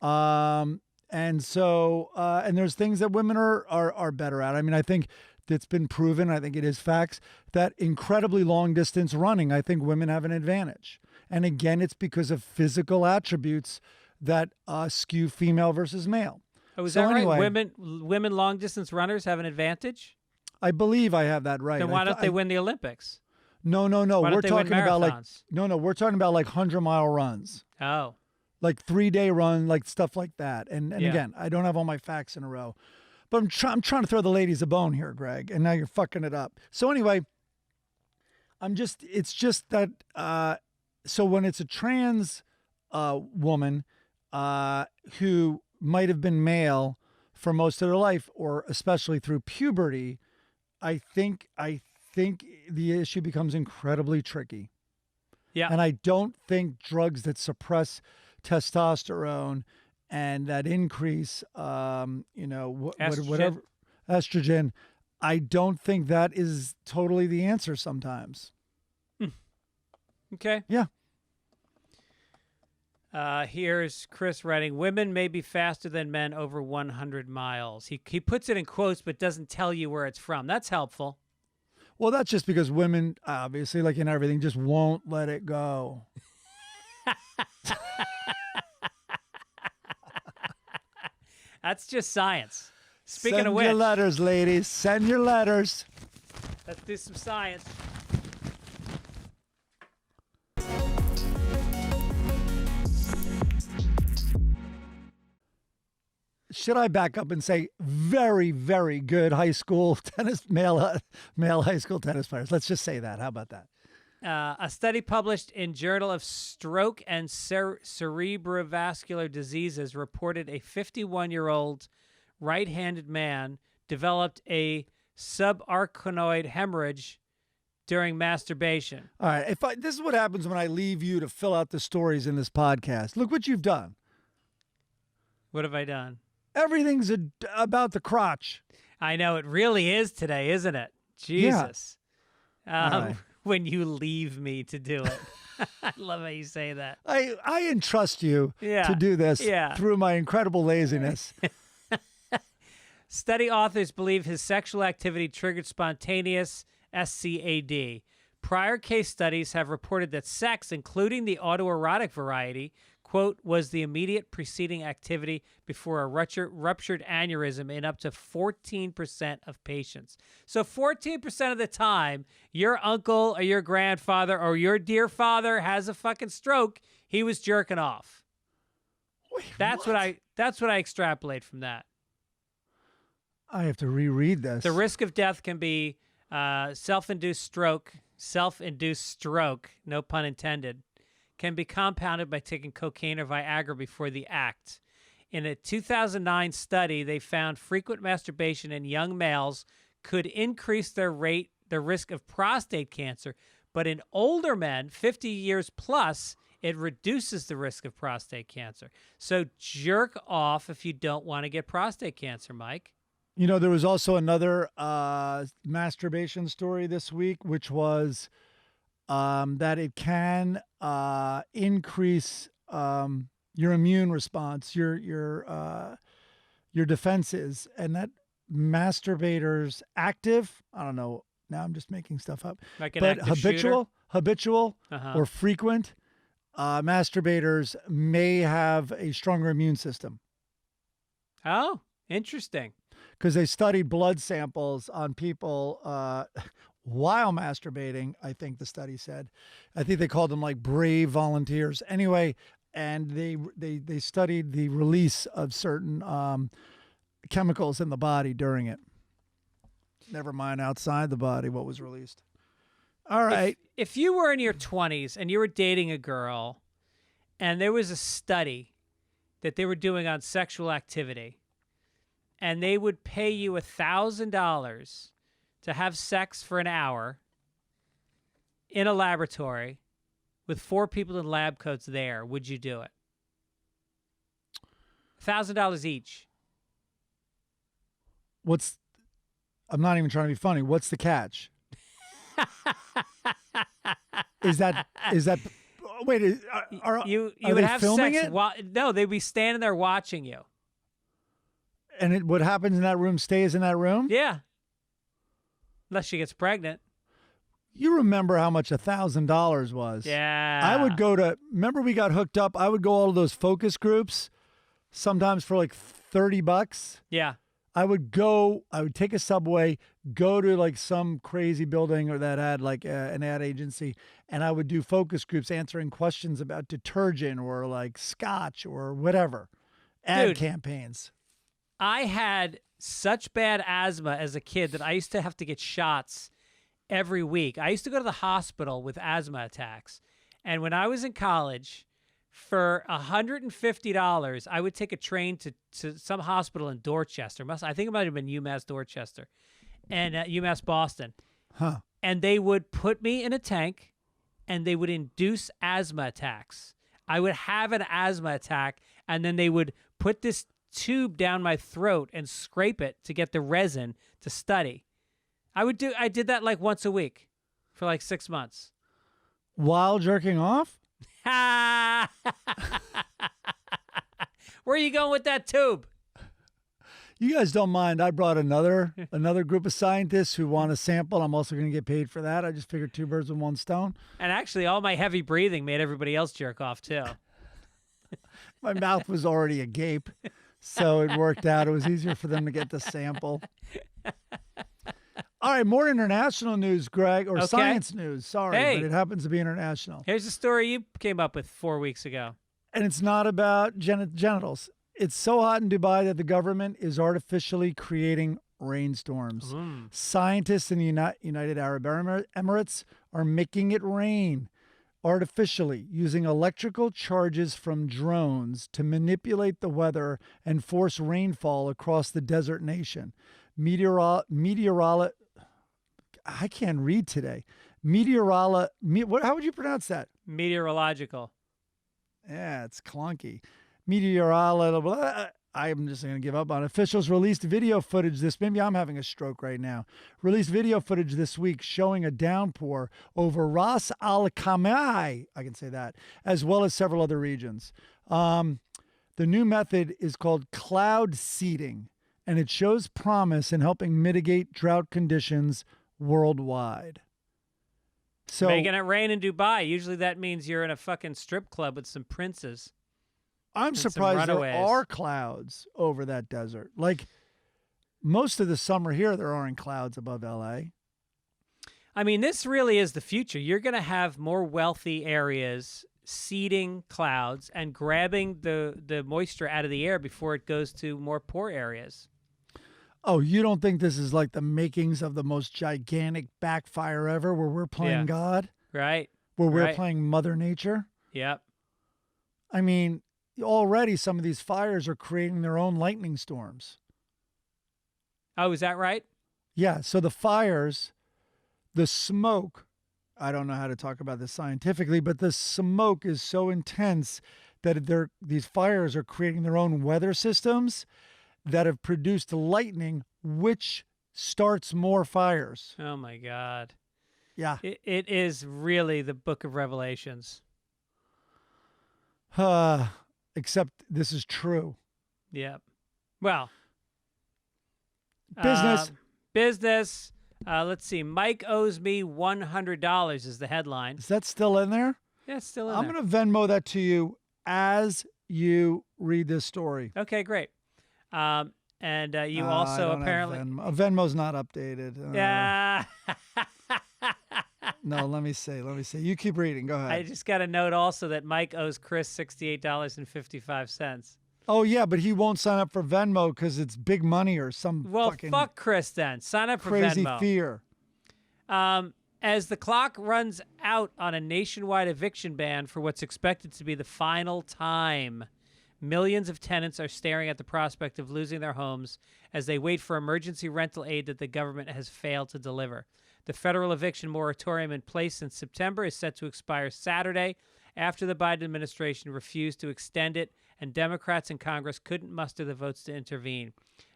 S2: And so, and there's things that women are better at. I mean, I think it's been proven, I think it is facts, that incredibly long distance running, I think women have an advantage. And again, it's because of physical attributes that skew female versus male.
S3: Oh, is
S2: So
S3: that
S2: anyway,
S3: right? Women long distance runners have an advantage?
S2: I believe I have that right.
S3: Then why don't they win the Olympics?
S2: No.
S3: Why don't
S2: We're
S3: they win
S2: talking about like,
S3: marathons?
S2: no, we're talking about like 100-mile runs.
S3: Oh.
S2: Like 3-day run, like stuff like that. And
S3: Yeah.
S2: again, I don't have all my facts in a row. But I'm trying to throw the ladies a bone here, Greg, and now you're fucking it up. So anyway, it's just that, so when it's a trans woman who might have been male for most of their life, or especially through puberty, I think the issue becomes incredibly tricky.
S3: Yeah.
S2: And I don't think drugs that suppress testosterone and that increase, whatever estrogen, I don't think that is totally the answer sometimes.
S3: Okay.
S2: Yeah.
S3: Here's Chris writing, women may be faster than men over 100 miles. He puts it in quotes, but doesn't tell you where it's from. That's helpful.
S2: Well, that's just because women, obviously, like in everything, just won't let it go.
S3: That's just science. Speaking
S2: Send
S3: of which,
S2: your letters, ladies. Send your letters.
S3: let's do some science.
S2: Should I back up and say very, very good high school tennis, male high school tennis players? Let's just say that. How about that?
S3: A study published in Journal of Stroke and Cerebrovascular Diseases reported a 51-year-old right-handed man developed a subarachnoid hemorrhage during masturbation.
S2: All right. This is what happens when I leave you to fill out the stories in this podcast. Look what you've done.
S3: What have I done?
S2: Everything's about the crotch.
S3: I know, it really is today, isn't it? Jesus.
S2: All right.
S3: When you leave me to do it. I love how you say that.
S2: I entrust you
S3: Yeah.
S2: to do this
S3: Yeah.
S2: through my incredible laziness.
S3: Study authors believe his sexual activity triggered spontaneous SCAD. Prior case studies have reported that sex, including the autoerotic variety, quote, was the immediate preceding activity before a ruptured aneurysm in up to 14% of patients. So 14% of the time, your uncle or your grandfather or your dear father has a fucking stroke, he was jerking off.
S2: Wait,
S3: That's what I extrapolate from that.
S2: I have to reread this.
S3: The risk of death can be self-induced stroke, no pun intended, can be compounded by taking cocaine or Viagra before the act. In a 2009 study, they found frequent masturbation in young males could increase the risk of prostate cancer, but in older men, 50 years plus, it reduces the risk of prostate cancer. So jerk off if you don't want to get prostate cancer, Mike.
S2: You know, there was also another masturbation story this week, which was that it can increase your immune response, your defenses, and that masturbators active, I don't know, now I'm just making stuff up,
S3: Like an
S2: but
S3: active shooter?
S2: habitual
S3: Uh-huh.
S2: or frequent masturbators may have a stronger immune system.
S3: Oh, interesting.
S2: Because they studied blood samples on people while masturbating, I think the study said. I think they called them like brave volunteers. Anyway, and they studied the release of certain chemicals in the body during it. Never mind outside the body what was released. All right.
S3: If you were in your 20s and you were dating a girl and there was a study that they were doing on sexual activity and they would pay you $1,000 to have sex for an hour in a laboratory with 4 people in lab coats there, would you do it? $1,000 each.
S2: I'm not even trying to be funny. What's the catch? Is that wait, are
S3: you
S2: they
S3: would have
S2: filming
S3: sex
S2: it?
S3: No, they'd be standing there watching you.
S2: And what happens in that room stays in that room?
S3: Yeah. Unless she gets pregnant.
S2: You remember how much $1,000 was?
S3: Yeah.
S2: I would go to, remember we got hooked up? I would go all to those focus groups, sometimes for like $30.
S3: Yeah.
S2: I would take a subway, go to like some crazy building or that had like an ad agency, and I would do focus groups answering questions about detergent or like scotch or whatever. Ad campaigns.
S3: I had such bad asthma as a kid that I used to have to get shots every week. I used to go to the hospital with asthma attacks. And when I was in college, for $150, I would take a train to some hospital in Dorchester. I think it might have been UMass Dorchester and UMass Boston.
S2: Huh.
S3: And they would put me in a tank and they would induce asthma attacks. I would have an asthma attack and then they would put this tube down my throat and scrape it to get the resin to study. I did that like once a week for like 6 months.
S2: While jerking off?
S3: Where are you going with that tube?
S2: You guys don't mind. I brought another group of scientists who want a sample. I'm also going to get paid for that. I just figured 2 birds with 1 stone.
S3: And actually, all my heavy breathing made everybody else jerk off, too.
S2: My mouth was already agape, so it worked out. It was easier for them to get the sample. All right, more international news, Greg, or science news. Sorry, but it happens to be international.
S3: Here's a story you came up with 4 weeks ago.
S2: And it's not about genitals. It's so hot in Dubai that the government is artificially creating rainstorms. Scientists in the United Arab Emirates are making it rain artificially using electrical charges from drones to manipulate the weather and force rainfall across the desert nation. I can't read today. How would you pronounce that?
S3: Meteorological.
S2: Yeah, it's clunky. I'm just going to give up on it. Officials released video footage maybe I'm having a stroke right now. Released video footage this week showing a downpour over Ras Al Khaimah, I can say that, as well as several other regions. The new method is called cloud seeding, and it shows promise in helping mitigate drought conditions worldwide. So
S3: making it rain in Dubai. Usually that means you're in a fucking strip club with some princes.
S2: I'm surprised there are clouds over that desert. Like most of the summer here, there aren't clouds above LA.
S3: I mean, this really is the future. You're going to have more wealthy areas seeding clouds and grabbing the moisture out of the air before it goes to more poor areas.
S2: Oh, you don't think this is like the makings of the most gigantic backfire ever where we're playing God?
S3: Right.
S2: Where we're playing Mother Nature?
S3: Yep.
S2: I mean, already some of these fires are creating their own lightning storms.
S3: Oh, is that right?
S2: Yeah. So the fires, the smoke, I don't know how to talk about this scientifically, but the smoke is so intense that these fires are creating their own weather systems that have produced lightning, which starts more fires.
S3: Oh, my God.
S2: Yeah.
S3: It is really the book of Revelations.
S2: Except this is true.
S3: Yep. Well.
S2: Business.
S3: Let's see. Mike owes me $100 is the headline.
S2: Is that still in there?
S3: Yeah, it's still in
S2: I'm going to Venmo that to you as you read this story.
S3: Okay, great. And you
S2: I
S3: also
S2: don't have
S3: apparently.
S2: Venmo. Venmo's not updated.
S3: Yeah.
S2: No, let me see. You keep reading. Go ahead.
S3: I just got a note also that Mike owes Chris $68.55.
S2: Oh, yeah, but he won't sign up for Venmo because it's big money or some
S3: Well,
S2: fucking
S3: fuck Chris then. Sign up for
S2: crazy
S3: Venmo.
S2: fear.
S3: As the clock runs out on a nationwide eviction ban for what's expected to be the final time, millions of tenants are staring at the prospect of losing their homes as they wait for emergency rental aid that the government has failed to deliver. The federal eviction moratorium in place since September is set to expire Saturday after the Biden administration refused to extend it and Democrats in Congress couldn't muster the votes to intervene.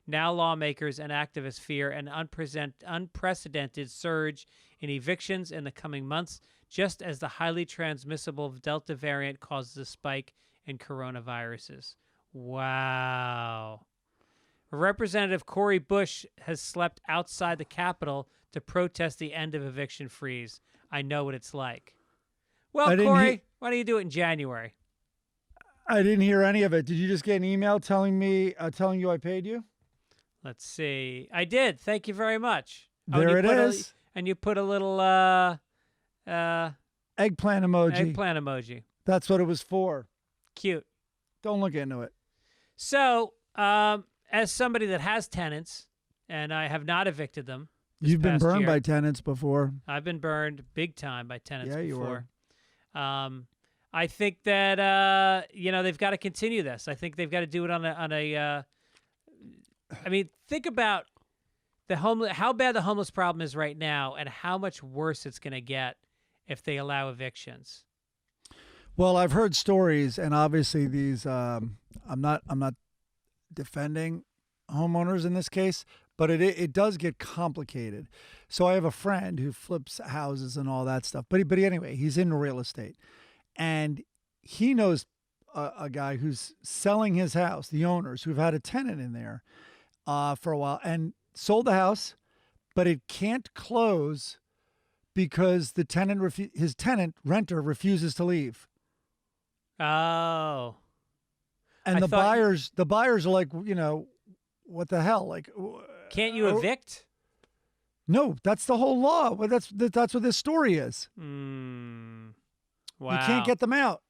S3: Now lawmakers and activists fear an unprecedented surge in evictions in the coming months, just as the highly transmissible Delta variant causes a spike in coronaviruses. Wow. Representative Cori Bush has slept outside the Capitol to protest the end of eviction freeze. I know what it's like. Well, Cori, why don't you do it in January?
S2: I didn't hear any of it. Did you just get an email telling you I paid you?
S3: Let's see. I did. Thank you very much.
S2: There it is.
S3: And you put a little
S2: Eggplant emoji.
S3: eggplant emoji.
S2: That's what it was for.
S3: Cute.
S2: Don't look into it.
S3: So, as somebody that has tenants, and I have not evicted them,
S2: You've been
S3: past
S2: burned
S3: year.
S2: by tenants before.
S3: I've been burned big time by tenants
S2: Yeah, you
S3: before. I think that they've got to continue this. I think they've got to do it on a. I mean, think about how bad the homeless problem is right now, and how much worse it's going to get if they allow evictions.
S2: Well, I've heard stories, and obviously these. I'm not defending homeowners in this case, but it does get complicated. So I have a friend who flips houses and all that stuff. But anyway, he's in real estate, and he knows a guy who's selling his house. The owners who've had a tenant in there for a while and sold the house, but it can't close because the his renter refuses to leave.
S3: Oh.
S2: And the buyers are like, what the hell? Like,
S3: can't you evict?
S2: No, that's the whole law. Well, that's what this story is.
S3: Wow.
S2: You can't get them out.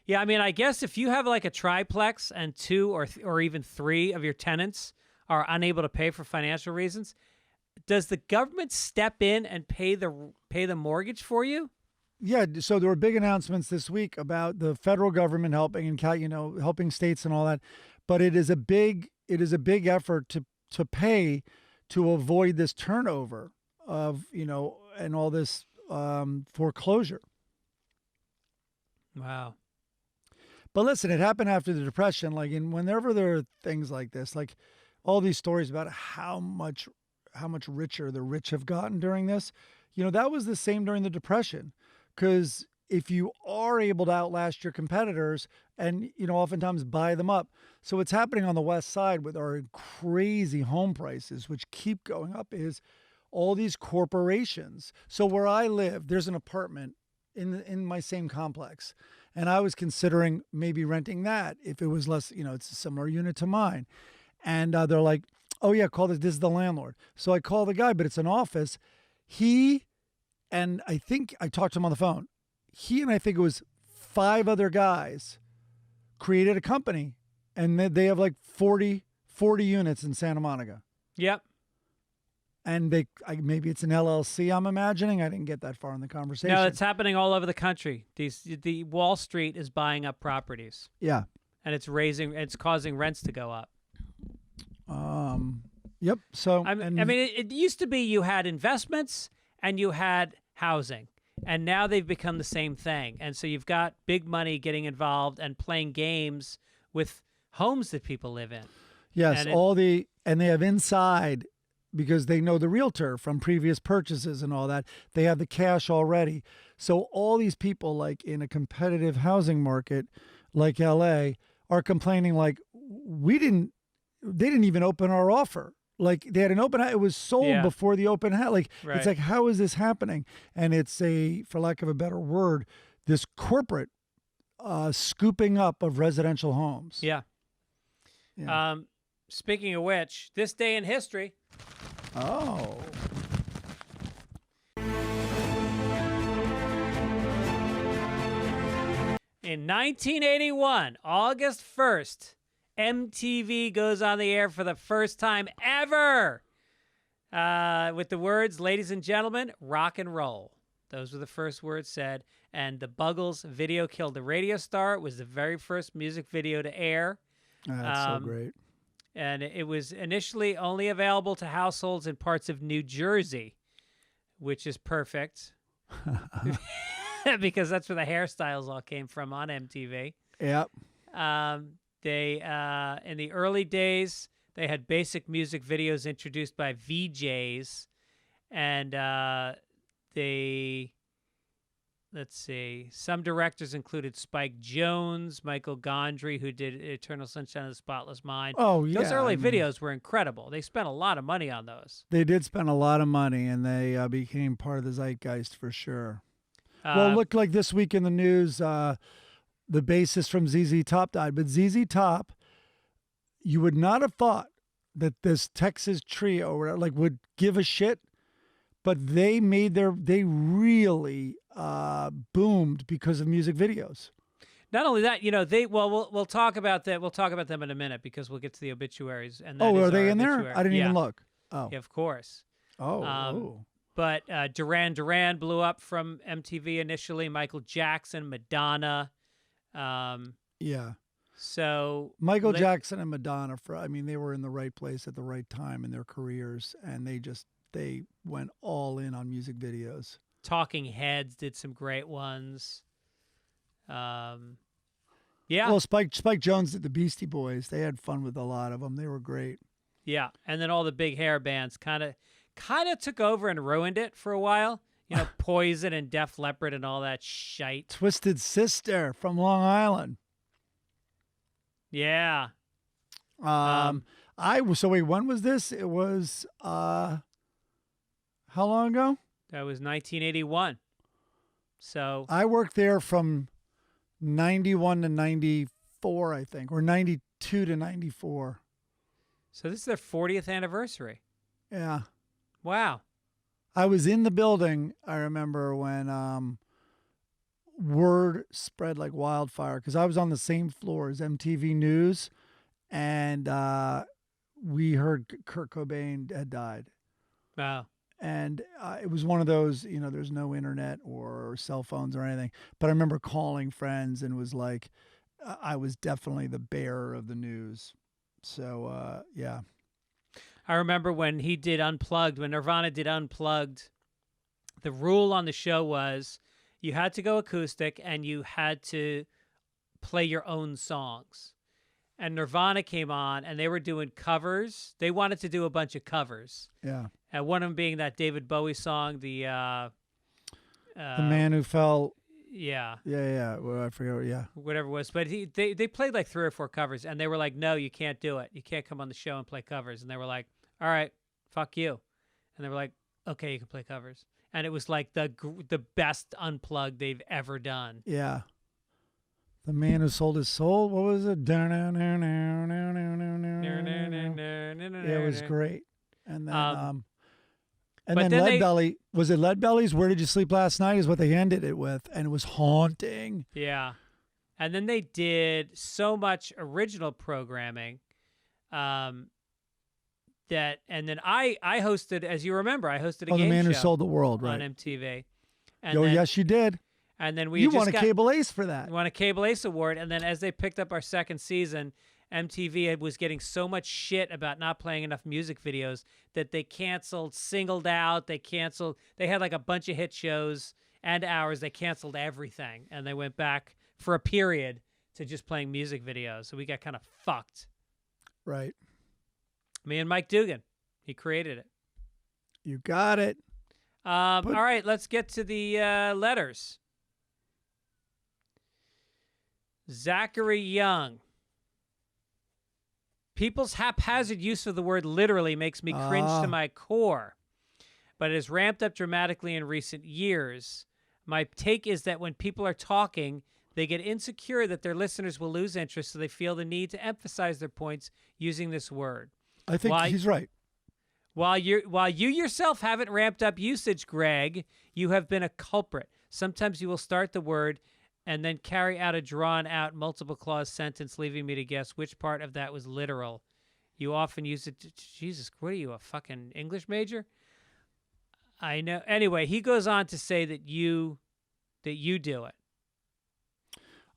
S3: Yeah, I mean, I guess if you have like a triplex and two or even three of your tenants are unable to pay for financial reasons, does the government step in and pay the mortgage for you?
S2: Yeah, so there were big announcements this week about the federal government helping and helping states and all that, but it is a big effort to pay to avoid this turnover of and all this foreclosure.
S3: Wow.
S2: But listen, it happened after the Depression. Like, and whenever there are things like this, like all these stories about how much richer the rich have gotten during this, that was the same during the Depression. Because if you are able to outlast your competitors and, oftentimes buy them up. So what's happening on the West Side with our crazy home prices, which keep going up, is all these corporations. So where I live, there's an apartment in my same complex. And I was considering maybe renting that if it was less, it's a similar unit to mine. And they're like, oh yeah, call this is the landlord. So I call the guy, but it's an office. And I think I talked to him on the phone. He and I think it was 5 other guys created a company, and they have like 40 units in Santa Monica.
S3: Yep.
S2: And maybe it's an LLC, I'm imagining. I didn't get that far in the conversation.
S3: No, it's happening all over the country. The Wall Street is buying up properties.
S2: Yeah.
S3: And it's causing rents to go up.
S2: Yep. So
S3: I mean, it used to be you had investments and you had housing, and now they've become the same thing. And so you've got big money getting involved and playing games with homes that people live in.
S2: Yes, and they have inside, because they know the realtor from previous purchases and all that. They have the cash already. So all these people, like in a competitive housing market like LA, are complaining like, they didn't even open our offer. Like, they had an open house. It was sold before the open house. Like,
S3: right.
S2: It's like, how is this happening? And it's for lack of a better word, this corporate scooping up of residential homes.
S3: Yeah. Speaking of which, this day in history.
S2: Oh.
S3: In 1981, August 1st, MTV goes on the air for the first time ever with the words, "Ladies and gentlemen, rock and roll." Those were the first words said. And the Buggles' Video Killed the Radio Star. It was the very first music video to air.
S2: That's so great.
S3: And it was initially only available to households in parts of New Jersey, which is perfect. Because that's where the hairstyles all came from on MTV.
S2: Yep.
S3: They in the early days, they had basic music videos introduced by VJs, and let's see, some directors included Spike Jonze, Michael Gondry, who did Eternal Sunshine of the Spotless Mind.
S2: Oh, yeah.
S3: Those early videos were incredible. They spent a lot of money on those.
S2: They did spend a lot of money, and they became part of the zeitgeist for sure. Well, it looked like this week in the news, the bassist from ZZ Top died. But ZZ Top, you would not have thought that this Texas trio would give a shit, but they really boomed because of music videos.
S3: Not only that, we'll talk about that. We'll talk about them in a minute because we'll get to the obituaries. And that
S2: are
S3: is
S2: they
S3: our
S2: in there?
S3: obituary.
S2: I didn't even
S3: Yeah.
S2: look. Oh,
S3: Yeah, of course.
S2: Oh.
S3: But Duran Duran blew up from MTV initially. Michael Jackson, Madonna.
S2: Yeah.
S3: So
S2: Michael Jackson and Madonna, they were in the right place at the right time in their careers, and they went all in on music videos.
S3: Talking Heads did some great ones. Yeah.
S2: Well, Spike Jonze did the Beastie Boys. They had fun with a lot of them. They were great.
S3: Yeah, and then all the big hair bands kind of took over and ruined it for a while. Poison and Def Leppard and all that shite.
S2: Twisted Sister from Long Island.
S3: Yeah.
S2: So wait, when was this? It was how long ago?
S3: That was 1981. So
S2: I worked there from 91 to 94, I think, or 92 to 94.
S3: So this is their 40th anniversary.
S2: Yeah.
S3: Wow.
S2: I was in the building, I remember, when word spread like wildfire, because I was on the same floor as MTV News, and we heard Kurt Cobain had died.
S3: Wow.
S2: And it was one of those, there's no internet or cell phones or anything. But I remember calling friends and was like, I was definitely the bearer of the news. So, yeah.
S3: I remember when he did Unplugged, when Nirvana did Unplugged, the rule on the show was you had to go acoustic and you had to play your own songs. And Nirvana came on and they were doing covers. They wanted to do a bunch of covers.
S2: Yeah.
S3: And one of them being that David Bowie song, the
S2: Man Who Fell.
S3: Yeah.
S2: Yeah. Well, I forget. Yeah.
S3: Whatever it was. But they played like 3 or 4 covers and they were like, no, you can't do it. You can't come on the show and play covers. And they were like, all right, fuck you. And they were like, okay, you can play covers. And it was like the best Unplugged they've ever done.
S2: Yeah. The Man Who Sold His Soul. What was it? Yeah, it was great. And then, Lead Belly. Was it Lead Belly's Where Did You Sleep Last Night is what they ended it with. And it was haunting.
S3: Yeah. And then they did so much original programming and then I hosted, as you remember, I hosted a game show.
S2: The Man Who Sold the World, right.
S3: On MTV. And
S2: yes, you did.
S3: And then we
S2: You won a Cable Ace for that.
S3: Won a Cable Ace award. And then as they picked up our second season, MTV was getting so much shit about not playing enough music videos that they canceled, singled out. They had like a bunch of hit shows and hours. They canceled everything. And they went back for a period to just playing music videos. So we got kind of fucked.
S2: Right.
S3: Me and Mike Dugan. He created it.
S2: You got it.
S3: All right, let's get to the letters. Zachary Young. People's haphazard use of the word literally makes me cringe to my core, but it has ramped up dramatically in recent years. My take is that when people are talking, They get insecure that their listeners will lose interest, so they feel the need to emphasize their points using this word.
S2: I think he's right.
S3: While you yourself haven't ramped up usage, Greg, you have been a culprit. Sometimes you will start the word and then carry out a drawn-out multiple clause sentence, leaving me to guess which part of that was literal. You often use it. Jesus, what are you, a fucking English major? I know. Anyway, he goes on to say that you do it.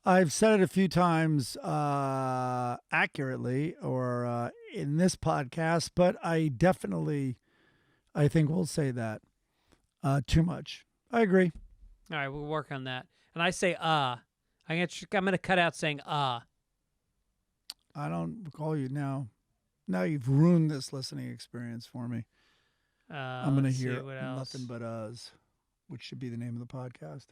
S2: I've said it a few times accurately or in this podcast, but I think we'll say that too much. I agree.
S3: All right, we'll work on that. And I say I'm gonna cut out saying
S2: I don't recall you now. Now you've ruined this listening experience for me. I'm gonna hear nothing but uhs, which should be the name of the podcast.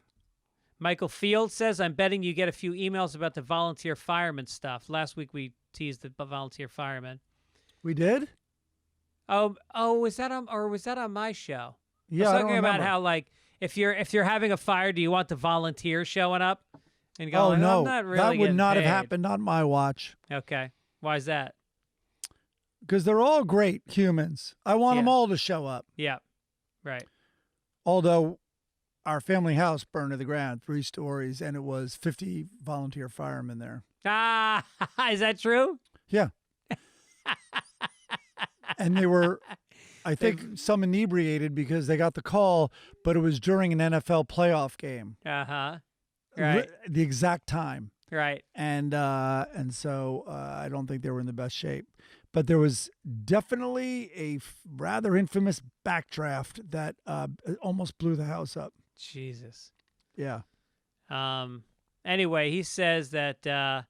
S3: Michael Field says, I'm betting you get a few emails about the volunteer fireman stuff. Last week we teased the volunteer fireman.
S2: We did?
S3: Oh, was that on my show?
S2: Yeah,
S3: I was
S2: I don't
S3: talking about
S2: remember.
S3: how, like, if you're having a fire, do you want the volunteer showing up and
S2: Oh
S3: going,
S2: no,
S3: I'm not really
S2: that would
S3: getting
S2: not have
S3: paid."
S2: happened on my watch.
S3: Okay, why is that?
S2: Because they're all great humans. I want them
S3: Yeah.
S2: all to show up.
S3: Yeah, right.
S2: Although our family house burned to the ground, 3 stories, and it was 50 volunteer firemen there.
S3: Ah, is that true?
S2: Yeah. And they were, I think, some inebriated because they got the call, but it was during an NFL playoff game.
S3: Uh-huh. Right.
S2: The exact time.
S3: Right.
S2: And so I don't think they were in the best shape. But there was definitely a rather infamous backdraft that almost blew the house up.
S3: Jesus.
S2: Yeah.
S3: Anyway, he says that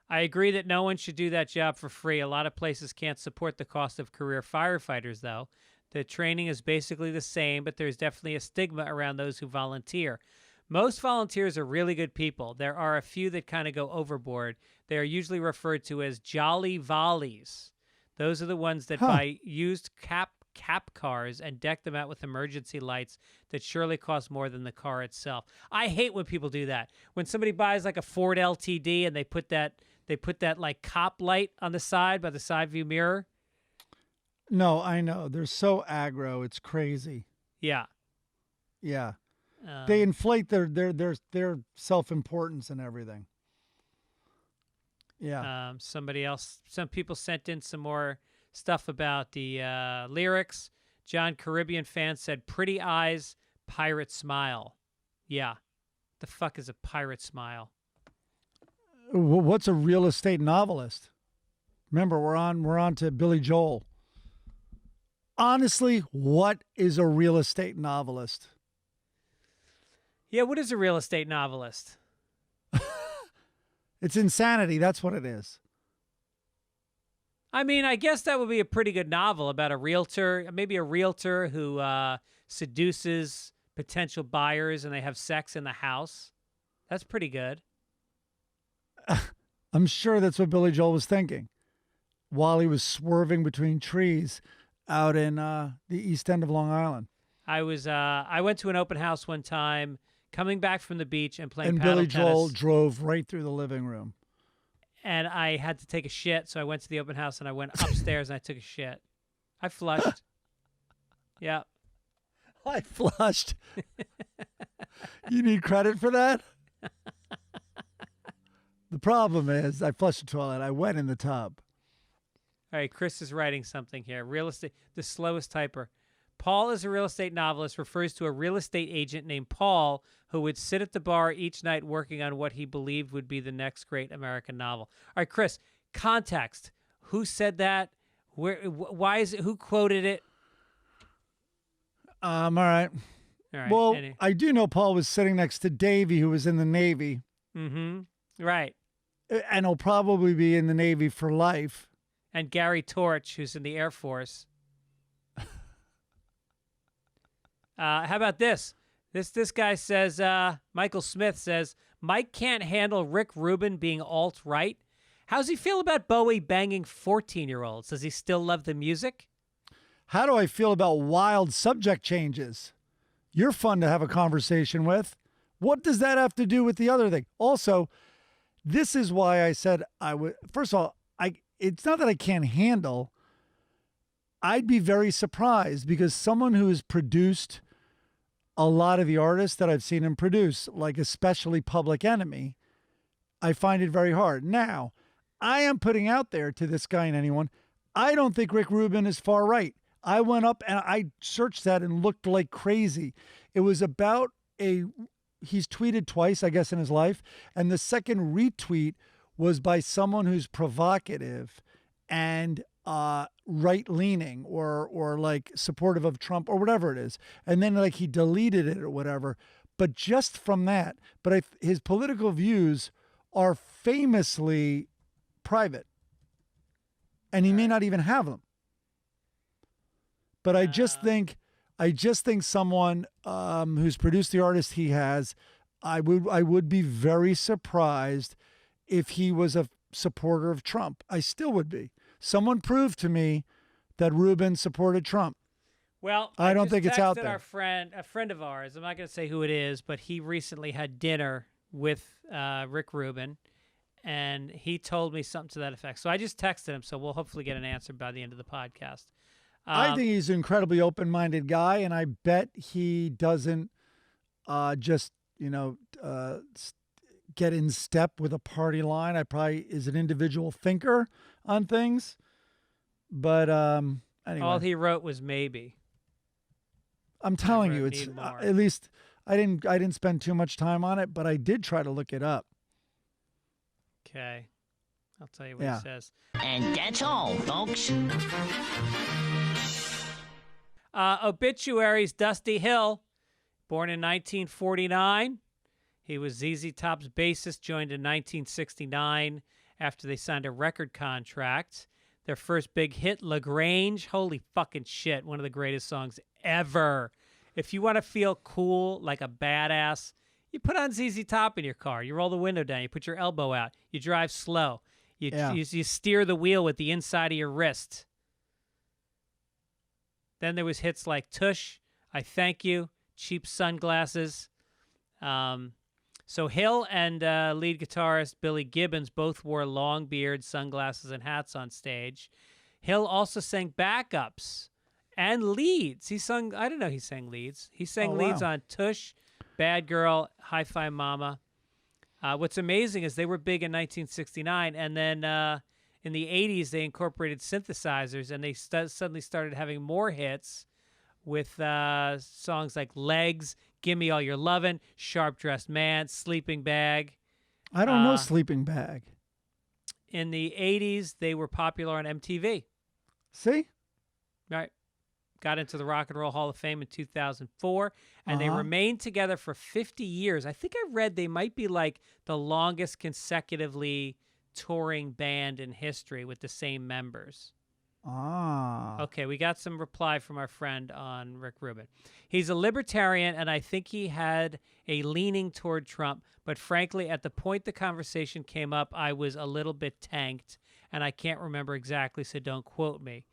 S3: I agree that no one should do that job for free. A lot of places can't support the cost of career firefighters, though. The training is basically the same, but there's definitely a stigma around those who volunteer. Most volunteers are really good people. There are a few that kind of go overboard. They are usually referred to as jolly volleys. Those are the ones that buy used cap cars and deck them out with emergency lights that surely cost more than the car itself. I hate when people do that. When somebody buys like a Ford LTD and they put that like cop light on the side by the side view mirror.
S2: No, I know. They're so aggro. It's crazy.
S3: Yeah.
S2: Yeah. They inflate their self-importance and everything. Yeah.
S3: Some people sent in some more stuff about the lyrics. John Caribbean fan said, "Pretty eyes, pirate smile." Yeah. The fuck is a pirate smile?
S2: What's a real estate novelist? Remember, we're on to Billy Joel. Honestly, what is a real estate novelist?
S3: Yeah, what is a real estate novelist?
S2: It's insanity. That's what it is.
S3: I mean, I guess that would be a pretty good novel about a realtor, maybe a realtor who seduces potential buyers and they have sex in the house. That's pretty good.
S2: I'm sure that's what Billy Joel was thinking while he was swerving between trees out in the east end of Long Island.
S3: I went to an open house one time, coming back from the beach and playing
S2: And
S3: paddle
S2: Billy
S3: tennis.
S2: Joel drove right through the living room.
S3: And I had to take a shit, so I went to the open house and I went upstairs and I took a shit. I flushed. Yeah.
S2: I flushed. You need credit for that? The problem is I flushed the toilet. I went in the tub.
S3: All right, Chris is writing something here. Real estate, the slowest typer. Paul is a real estate novelist, refers to a real estate agent named Paul who would sit at the bar each night working on what he believed would be the next great American novel. All right, Chris, context. Who said that? Where? Why is it? Who quoted it?
S2: All right.
S3: All right.
S2: Well, I do know Paul was sitting next to Davey, who was in the Navy.
S3: Mm-hmm. Right.
S2: And he'll probably be in the Navy for life.
S3: And Gary Torch, who's in the Air Force. How about this? This guy says, Michael Smith says, Mike can't handle Rick Rubin being alt-right. How's he feel about Bowie banging 14-year-olds? Does he still love the music?
S2: How do I feel about wild subject changes? You're fun to have a conversation with. What does that have to do with the other thing? Also, this is why I said I would. First of all, it's not that I can't handle. I'd be very surprised because someone who has produced a lot of the artists that I've seen him produce, like especially Public Enemy, I find it very hard. Now, I am putting out there to this guy and anyone, I don't think Rick Rubin is far right. I went up and I searched that and looked like crazy. It was about he's tweeted twice, I guess, in his life. And the second retweet was by someone who's provocative and right-leaning or like supportive of Trump or whatever it is. And then like he deleted it or whatever. But just from that, his political views are famously private. And he may not even have them. But I just think someone who's produced the artist he has, I would be very surprised if he was a supporter of Trump. I still would be. Someone proved to me that Rubin supported Trump.
S3: Well,
S2: I don't think it's out there.
S3: A friend of ours, I'm not going to say who it is, but he recently had dinner with Rick Rubin, and he told me something to that effect. So I just texted him, so we'll hopefully get an answer by the end of the podcast.
S2: I think he's an incredibly open-minded guy, and I bet he doesn't just, get in step with a party line. I probably is an individual thinker on things. But anyway.
S3: All he wrote was maybe.
S2: I'm telling you, it's at least I didn't spend too much time on it, but I did try to look it up.
S3: Okay. I'll tell you what he says.
S5: And that's all, folks.
S3: Obituaries, Dusty Hill, born in 1949. He was ZZ Top's bassist, joined in 1969 after they signed a record contract. Their first big hit, LaGrange, holy fucking shit, one of the greatest songs ever. If you want to feel cool, like a badass, you put on ZZ Top in your car. You roll the window down. You put your elbow out. You drive slow. You steer the wheel with the inside of your wrist. Then there was hits like Tush, I Thank You, Cheap Sunglasses. So Hill and lead guitarist Billy Gibbons both wore long beards, sunglasses, and hats on stage. Hill also sang backups and leads. He sang leads. He sang leads on Tush, Bad Girl, Hi-Fi Mama. What's amazing is they were big in 1969, and then in the 80s they incorporated synthesizers, and they suddenly started having more hits with songs like Legs, Gimme All Your Lovin', Sharp Dressed Man, Sleeping Bag.
S2: I don't know Sleeping Bag.
S3: In the 80s, they were popular on MTV.
S2: See?
S3: Right. Got into the Rock and Roll Hall of Fame in 2004, and they remained together for 50 years. I think I read they might be like the longest consecutively touring band in history with the same members. Okay, we got some reply from our friend on Rick Rubin. He's a libertarian, and I think he had a leaning toward Trump, but frankly, at the point the conversation came up, I was a little bit tanked, and I can't remember exactly, so don't quote me.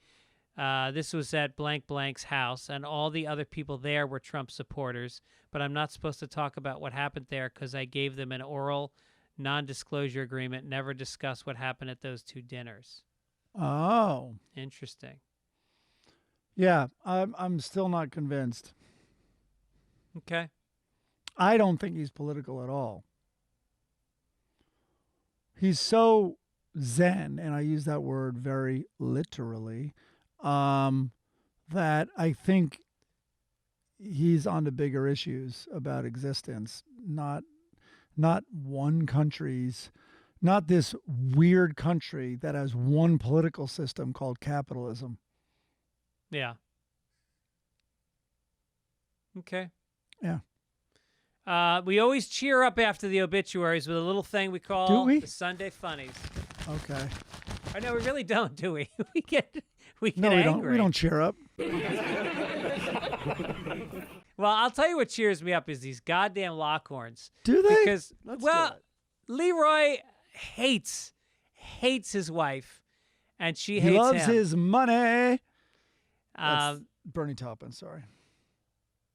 S3: This was at blank blank's house, and all the other people there were Trump supporters, but I'm not supposed to talk about what happened there because I gave them an oral non-disclosure agreement, never discuss what happened at those two dinners.
S2: Oh.
S3: Interesting.
S2: Yeah, I'm still not convinced.
S3: Okay.
S2: I don't think he's political at all. He's so zen, and I use that word very literally, that I think he's on to bigger issues about existence, not one country's, not this weird country that has one political system called capitalism.
S3: Yeah. Okay.
S2: Yeah.
S3: We always cheer up after the obituaries with a little thing we call the Sunday Funnies.
S2: Okay.
S3: I know we really don't, do we? We get
S2: No, we
S3: angry.
S2: don't. We don't cheer up.
S3: Well, I'll tell you what cheers me up is these goddamn Lockhorns.
S2: Do they?
S3: Because Leroy hates his wife, and she hates him.
S2: He loves his money. That's Bernie Taupin, sorry.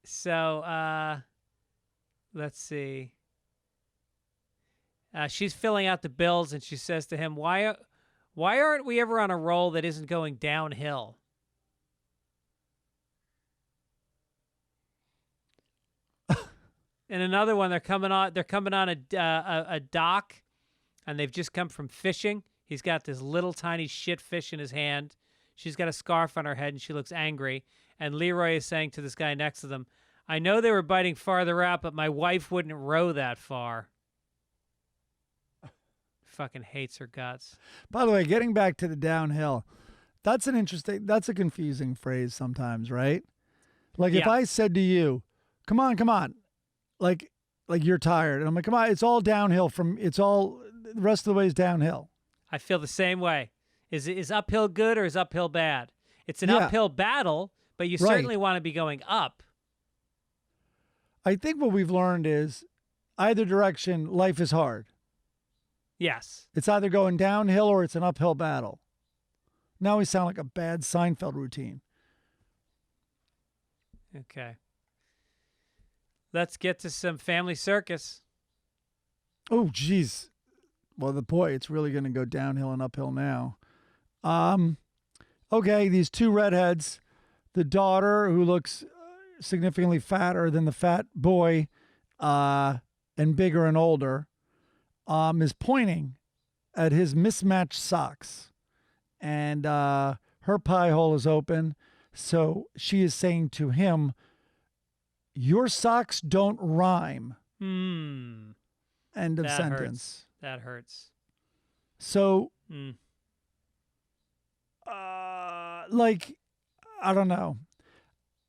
S3: So let's see. She's filling out the bills, and she says to him, why aren't we ever on a roll that isn't going downhill? In another one, they're coming on a dock, and they've just come from fishing. He's got this little tiny shit fish in his hand. She's got a scarf on her head, and she looks angry. And Leroy is saying to this guy next to them, I know they were biting farther out, but my wife wouldn't row that far. Fucking hates her guts.
S2: By the way, getting back to the downhill, that's a confusing phrase sometimes, right? Like if I said to you, come on, like you're tired, and I'm like, come on, it's all downhill the rest of the way is downhill.
S3: I feel the same way. Is uphill good or is uphill bad? It's an uphill battle, but you certainly want to be going up.
S2: I think what we've learned is either direction, life is hard.
S3: Yes.
S2: It's either going downhill or it's an uphill battle. Now we sound like a bad Seinfeld routine.
S3: Okay. Let's get to some family circus.
S2: Oh, geez. Well, it's really going to go downhill and uphill now. Okay, these two redheads, the daughter who looks significantly fatter than the fat boy, and bigger and older, is pointing at his mismatched socks, and her pie hole is open. So she is saying to him, your socks don't rhyme. End of sentence.
S3: That hurts.
S2: So, I don't know.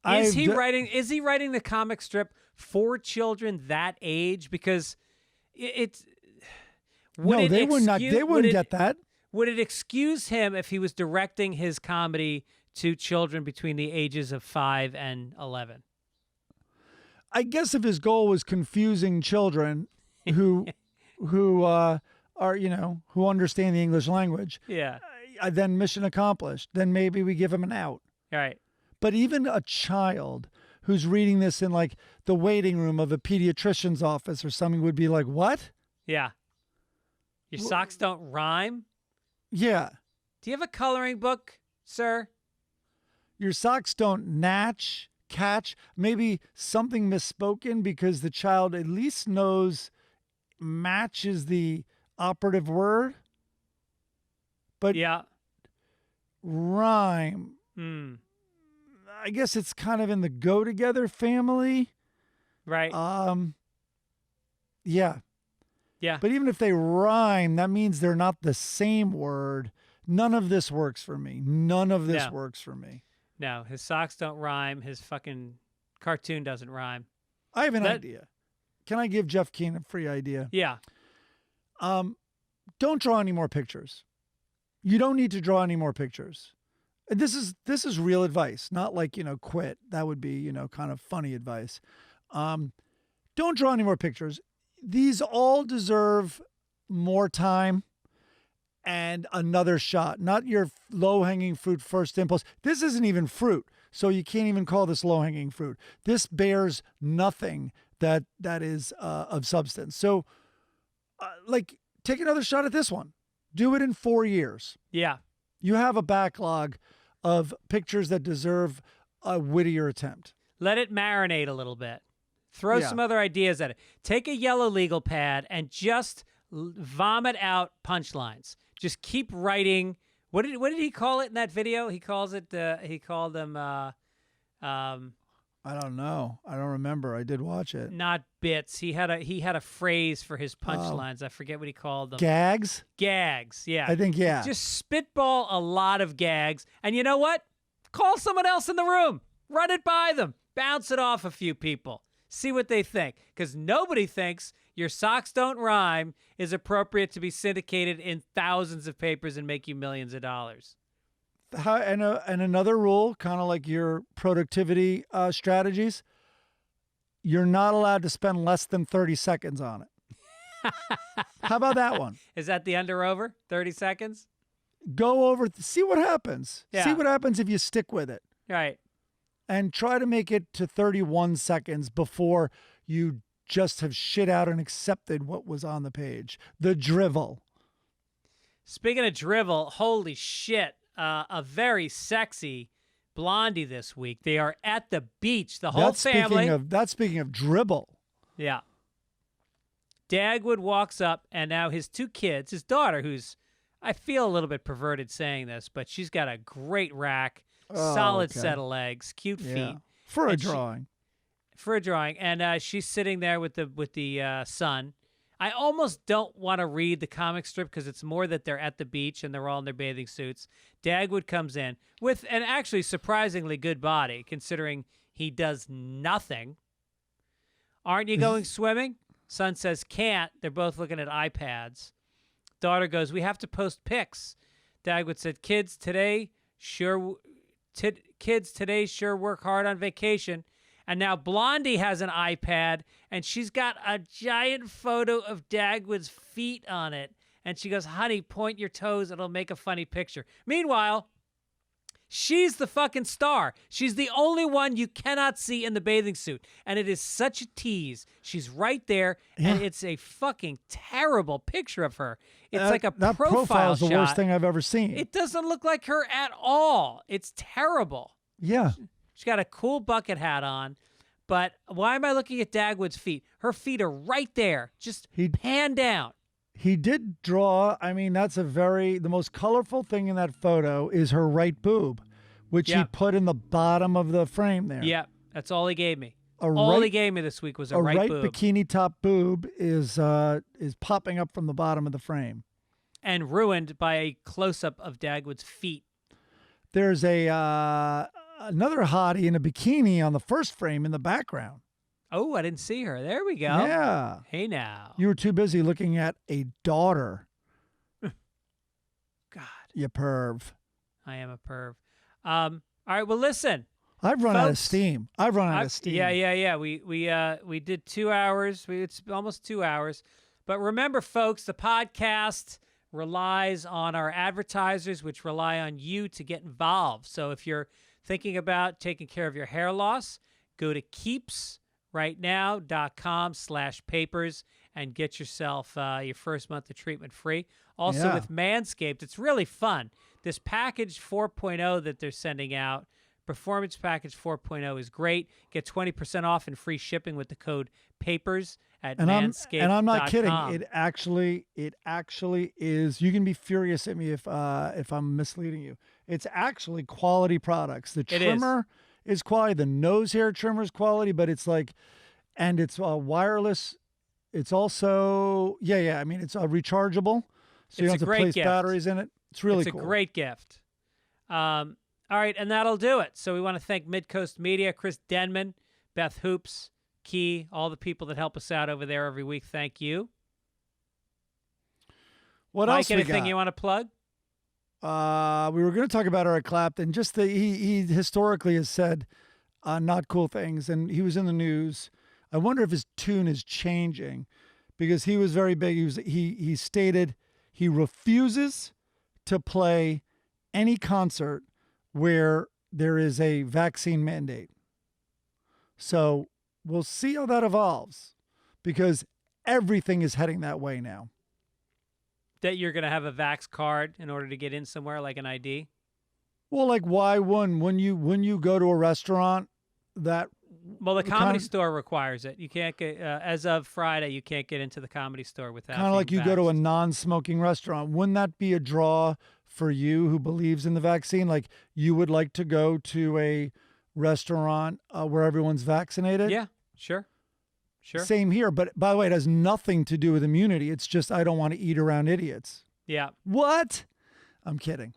S3: Is he writing the comic strip for children that age? Because it's
S2: they wouldn't get that.
S3: Would it excuse him if he was directing his comedy to children between the ages of 5 and 11?
S2: I guess if his goal was confusing children who are, who understand the English language, then mission accomplished. Then maybe we give him an out.
S3: Right.
S2: But even a child who's reading this in like the waiting room of a pediatrician's office or something would be like, what?
S3: Yeah. Your socks don't rhyme?
S2: Yeah.
S3: Do you have a coloring book, sir?
S2: Your socks don't catch, maybe something misspoken because the child at least knows match is the operative word. But rhyme. I guess it's kind of in the go together family.
S3: Right.
S2: Yeah.
S3: Yeah.
S2: But even if they rhyme, that means they're not the same word. None of this works for me. Works for me.
S3: No, his socks don't rhyme. His fucking cartoon doesn't rhyme.
S2: I have an idea. Can I give Jeff Keane a free idea?
S3: Yeah.
S2: Don't draw any more pictures. You don't need to draw any more pictures. This is real advice, not like, quit. That would be, kind of funny advice. Don't draw any more pictures. These all deserve more time and another shot, not your low-hanging fruit first impulse. This isn't even fruit, so you can't even call this low-hanging fruit. This bears nothing that is of substance. So, take another shot at this one. Do it in 4 years.
S3: Yeah.
S2: You have a backlog of pictures that deserve a wittier attempt.
S3: Let it marinate a little bit. Throw some other ideas at it. Take a yellow legal pad and just vomit out punchlines. Just keep writing. What did he call it in that video? He calls it. He called them.
S2: I don't know. I don't remember. I did watch it.
S3: Not bits. He had a phrase for his punchlines. I forget what he called them.
S2: Gags?
S3: Gags. Yeah.
S2: I think
S3: Just spitball a lot of gags, and you know what? Call someone else in the room. Run it by them. Bounce it off a few people. See what they think, because nobody thinks your socks don't rhyme is appropriate to be syndicated in thousands of papers and make you millions of dollars.
S2: And another rule, kind of like your productivity strategies, you're not allowed to spend less than 30 seconds on it. How about that one?
S3: Is that the under-over? 30 seconds?
S2: Go over, see what happens.
S3: Yeah.
S2: See what happens if you stick with it.
S3: Right.
S2: And try to make it to 31 seconds before you just have shit out and accepted what was on the page. The drivel.
S3: Speaking of drivel, holy shit, a very sexy Blondie this week. They are at the beach, the whole family.
S2: That's speaking of dribble.
S3: Yeah. Dagwood walks up, and now his two kids, his daughter, who's, I feel a little bit perverted saying this, but she's got a great rack, solid set of legs, cute feet.
S2: For a drawing.
S3: For a drawing. And she's sitting there with the son. I almost don't want to read the comic strip because it's more that they're at the beach and they're all in their bathing suits. Dagwood comes in with an actually surprisingly good body, considering he does nothing. Aren't you going swimming? Son says, can't. They're both looking at iPads. Daughter goes, we have to post pics. Dagwood said, kids today sure work hard on vacation. And now Blondie has an iPad, and she's got a giant photo of Dagwood's feet on it. And she goes, honey, point your toes. It'll make a funny picture. Meanwhile, she's the fucking star. She's the only one you cannot see in the bathing suit. And it is such a tease. She's right there, and it's a fucking terrible picture of her. It's like a
S2: that profile is the worst thing I've ever seen.
S3: It doesn't look like her at all. It's terrible.
S2: Yeah.
S3: She's got a cool bucket hat on, but why am I looking at Dagwood's feet? Her feet are right there. Just pan down.
S2: He did draw, I mean, the most colorful thing in that photo is her right boob, which he put in the bottom of the frame there.
S3: Yeah, that's all he gave me. All he gave me this week was a right boob.
S2: Bikini top boob is popping up from the bottom of the frame.
S3: And ruined by a close-up of Dagwood's feet.
S2: There's another hottie in a bikini on the first frame in the background.
S3: Oh, I didn't see her. There we go.
S2: Yeah.
S3: Hey, now.
S2: You were too busy looking at a daughter.
S3: God.
S2: You perv.
S3: I am a perv. All right, well, listen.
S2: I've run out of steam.
S3: Yeah. We did 2 hours. It's almost 2 hours. But remember, folks, the podcast relies on our advertisers, which rely on you to get involved. So if you're thinking about taking care of your hair loss, go to keepsrightnow.com/papers and get yourself your first month of treatment free. Also with Manscaped, it's really fun. This package 4.0 that they're sending out, Performance Package 4.0, is great. Get 20% off and free shipping with the code PAPERS at manscaped.com.
S2: And I'm not kidding. It actually is. You can be furious at me if I'm misleading you. It's actually quality products. The trimmer is quality. The nose hair trimmer is quality, but it's like, and it's wireless. It's also, I mean, it's rechargeable. So you don't have to place batteries in it. It's really cool.
S3: It's a great gift. All right, and that'll do it. So we want to thank Midcoast Media, Chris Denman, Beth Hoops, Key, all the people that help us out over there every week. Thank you.
S2: What else we got?
S3: Anything you want to plug?
S2: We were going to talk about Eric Clapton. Just he historically has said not cool things, and he was in the news. I wonder if his tune is changing because he was very big. He stated he refuses to play any concert where there is a vaccine mandate. So we'll see how that evolves because everything is heading that way now.
S3: That you're going to have a vax card in order to get in somewhere, like an ID?
S2: Well, like why when you go to a restaurant that...
S3: Well, the Comedy Store requires it. You can't get, as of Friday, you can't get into the Comedy Store without
S2: kind of like you
S3: vaxxed.
S2: go to a non-smoking restaurant. Wouldn't that be a draw for you who believes in the vaccine? Like you would like to go to a restaurant where everyone's vaccinated?
S3: Yeah, sure.
S2: Same here. But by the way, it has nothing to do with immunity. It's just I don't want to eat around idiots.
S3: Yeah.
S2: What? I'm kidding.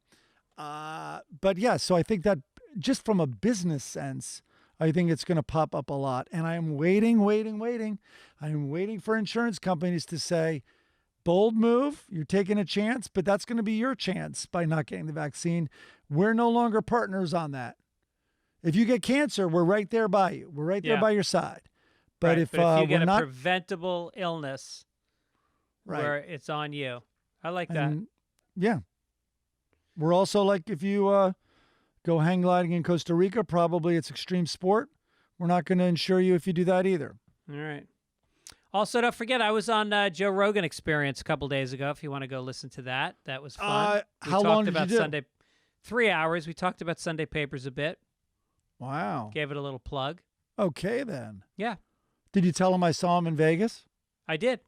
S2: But yeah, so I think that just from a business sense, I think it's going to pop up a lot. And I'm waiting. I'm waiting for insurance companies to say, bold move, you're taking a chance, but that's going to be your chance by not getting the vaccine. We're no longer partners on that. If you get cancer, we're right there by you. We're right there by your side. But if
S3: you get
S2: a
S3: preventable illness, where it's on you. I like that.
S2: Yeah. We're also like, if you go hang gliding in Costa Rica, probably it's extreme sport. We're not going to insure you if you do that either.
S3: All right. Also, don't forget, I was on Joe Rogan Experience a couple days ago. If you want to go listen to that, that was fun.
S2: How long did you do?
S3: Sunday, 3 hours. We talked about Sunday papers a bit.
S2: Wow.
S3: Gave it a little plug.
S2: Okay, then.
S3: Yeah,
S2: Did you tell him I saw him in Vegas?
S3: I did.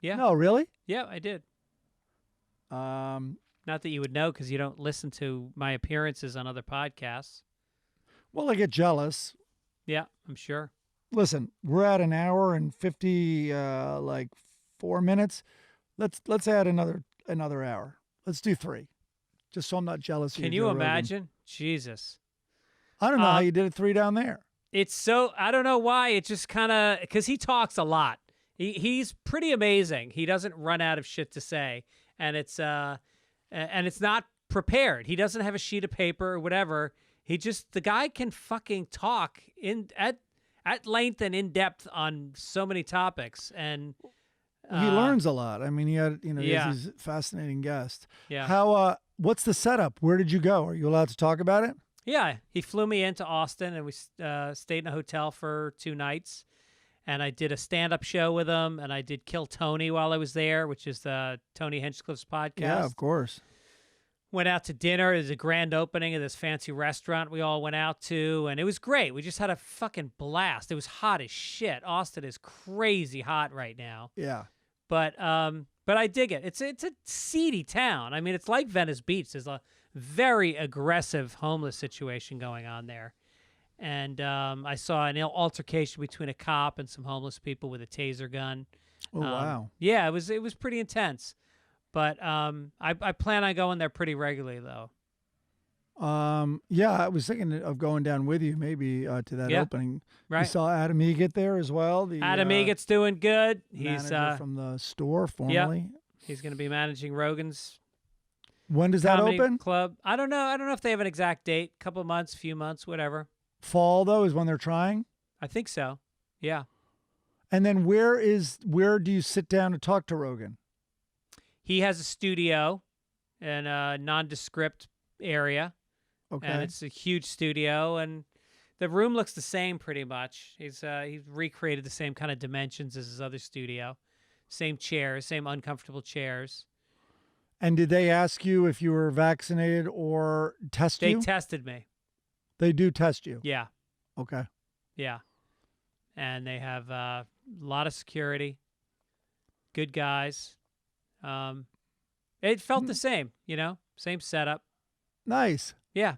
S3: Yeah.
S2: No, really?
S3: Yeah, I did.
S2: Um,
S3: Not that you would know because you don't listen to my appearances on other podcasts.
S2: well, I get jealous.
S3: Yeah, I'm sure.
S2: Listen, we're at an hour and 4 minutes. Let's add another hour. Let's do 3, just so I'm not jealous. of
S3: Can
S2: you,
S3: you
S2: Joe Rogan.
S3: imagine? Jesus.
S2: I don't know how you did it 3 down there.
S3: It's so, I don't know why. It just kind of, because he talks a lot. He's pretty amazing. He doesn't run out of shit to say. And it's not prepared. He doesn't have a sheet of paper or whatever. The guy can fucking talk at length and in depth on so many topics. And
S2: He learns a lot. I mean, he had, he
S3: Yeah.
S2: has these fascinating guests.
S3: Yeah.
S2: How, what's the setup? Where did you go? Are you allowed to talk about it?
S3: Yeah, he flew me into Austin, and we stayed in a hotel for 2 nights. And I did a stand-up show with him, and I did Kill Tony while I was there, which is the Tony Hinchcliffe's podcast.
S2: Yeah, of course.
S3: Went out to dinner. It was a grand opening of this fancy restaurant we all went out to, and it was great. We just had a fucking blast. It was hot as shit. Austin is crazy hot right now.
S2: Yeah.
S3: But I dig it. It's a seedy town. I mean, it's like Venice Beach. There's a very aggressive homeless situation going on there. And I saw an altercation between a cop and some homeless people with a taser gun.
S2: Oh, wow.
S3: Yeah, it was pretty intense. But I plan on going there pretty regularly, though.
S2: Yeah, I was thinking of going down with you maybe to that
S3: Yeah,
S2: opening.
S3: right.
S2: You saw Adam Egget there as well. The
S3: Adam Egget's doing good. He's
S2: manager from the store formerly.
S3: he's going to be managing Rogan's
S2: When does that
S3: comedy
S2: open?
S3: club. I don't know. I don't know if they have an exact date. Couple months, few months, whatever.
S2: Fall though is when they're trying.
S3: I think so. Yeah.
S2: And then where do you sit down to talk to Rogan?
S3: He has a studio in a nondescript area.
S2: Okay.
S3: And it's a huge studio, and the room looks the same pretty much. He's recreated the same kind of dimensions as his other studio. Same chairs, same uncomfortable chairs.
S2: And did they ask you if you were vaccinated or test
S3: They
S2: you?
S3: tested me.
S2: They do test you.
S3: Yeah.
S2: Okay.
S3: Yeah. And they have a lot of security. Good guys. It felt the same, same setup.
S2: Nice.
S3: Yeah.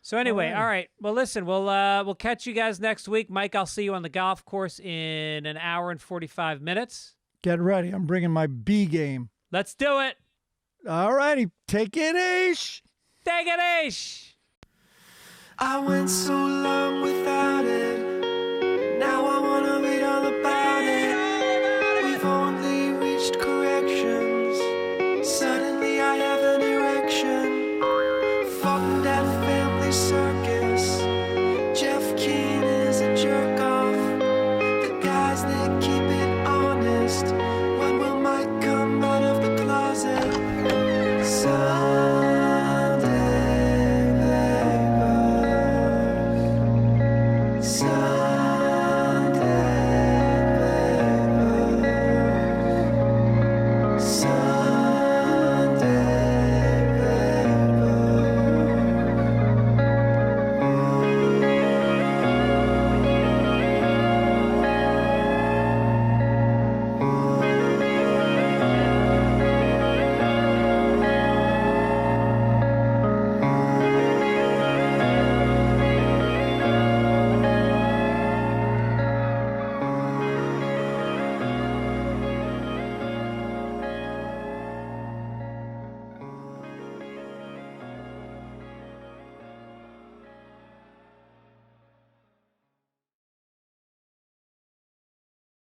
S3: So anyway,
S2: All right.
S3: all right. Well, listen, we'll catch you guys next week. Mike, I'll see you on the golf course in an hour and 45 minutes.
S2: Get ready. I'm bringing my B game.
S3: Let's do it.
S2: All righty. Take it, Ish.
S3: Take it, Ish.
S1: I went so long without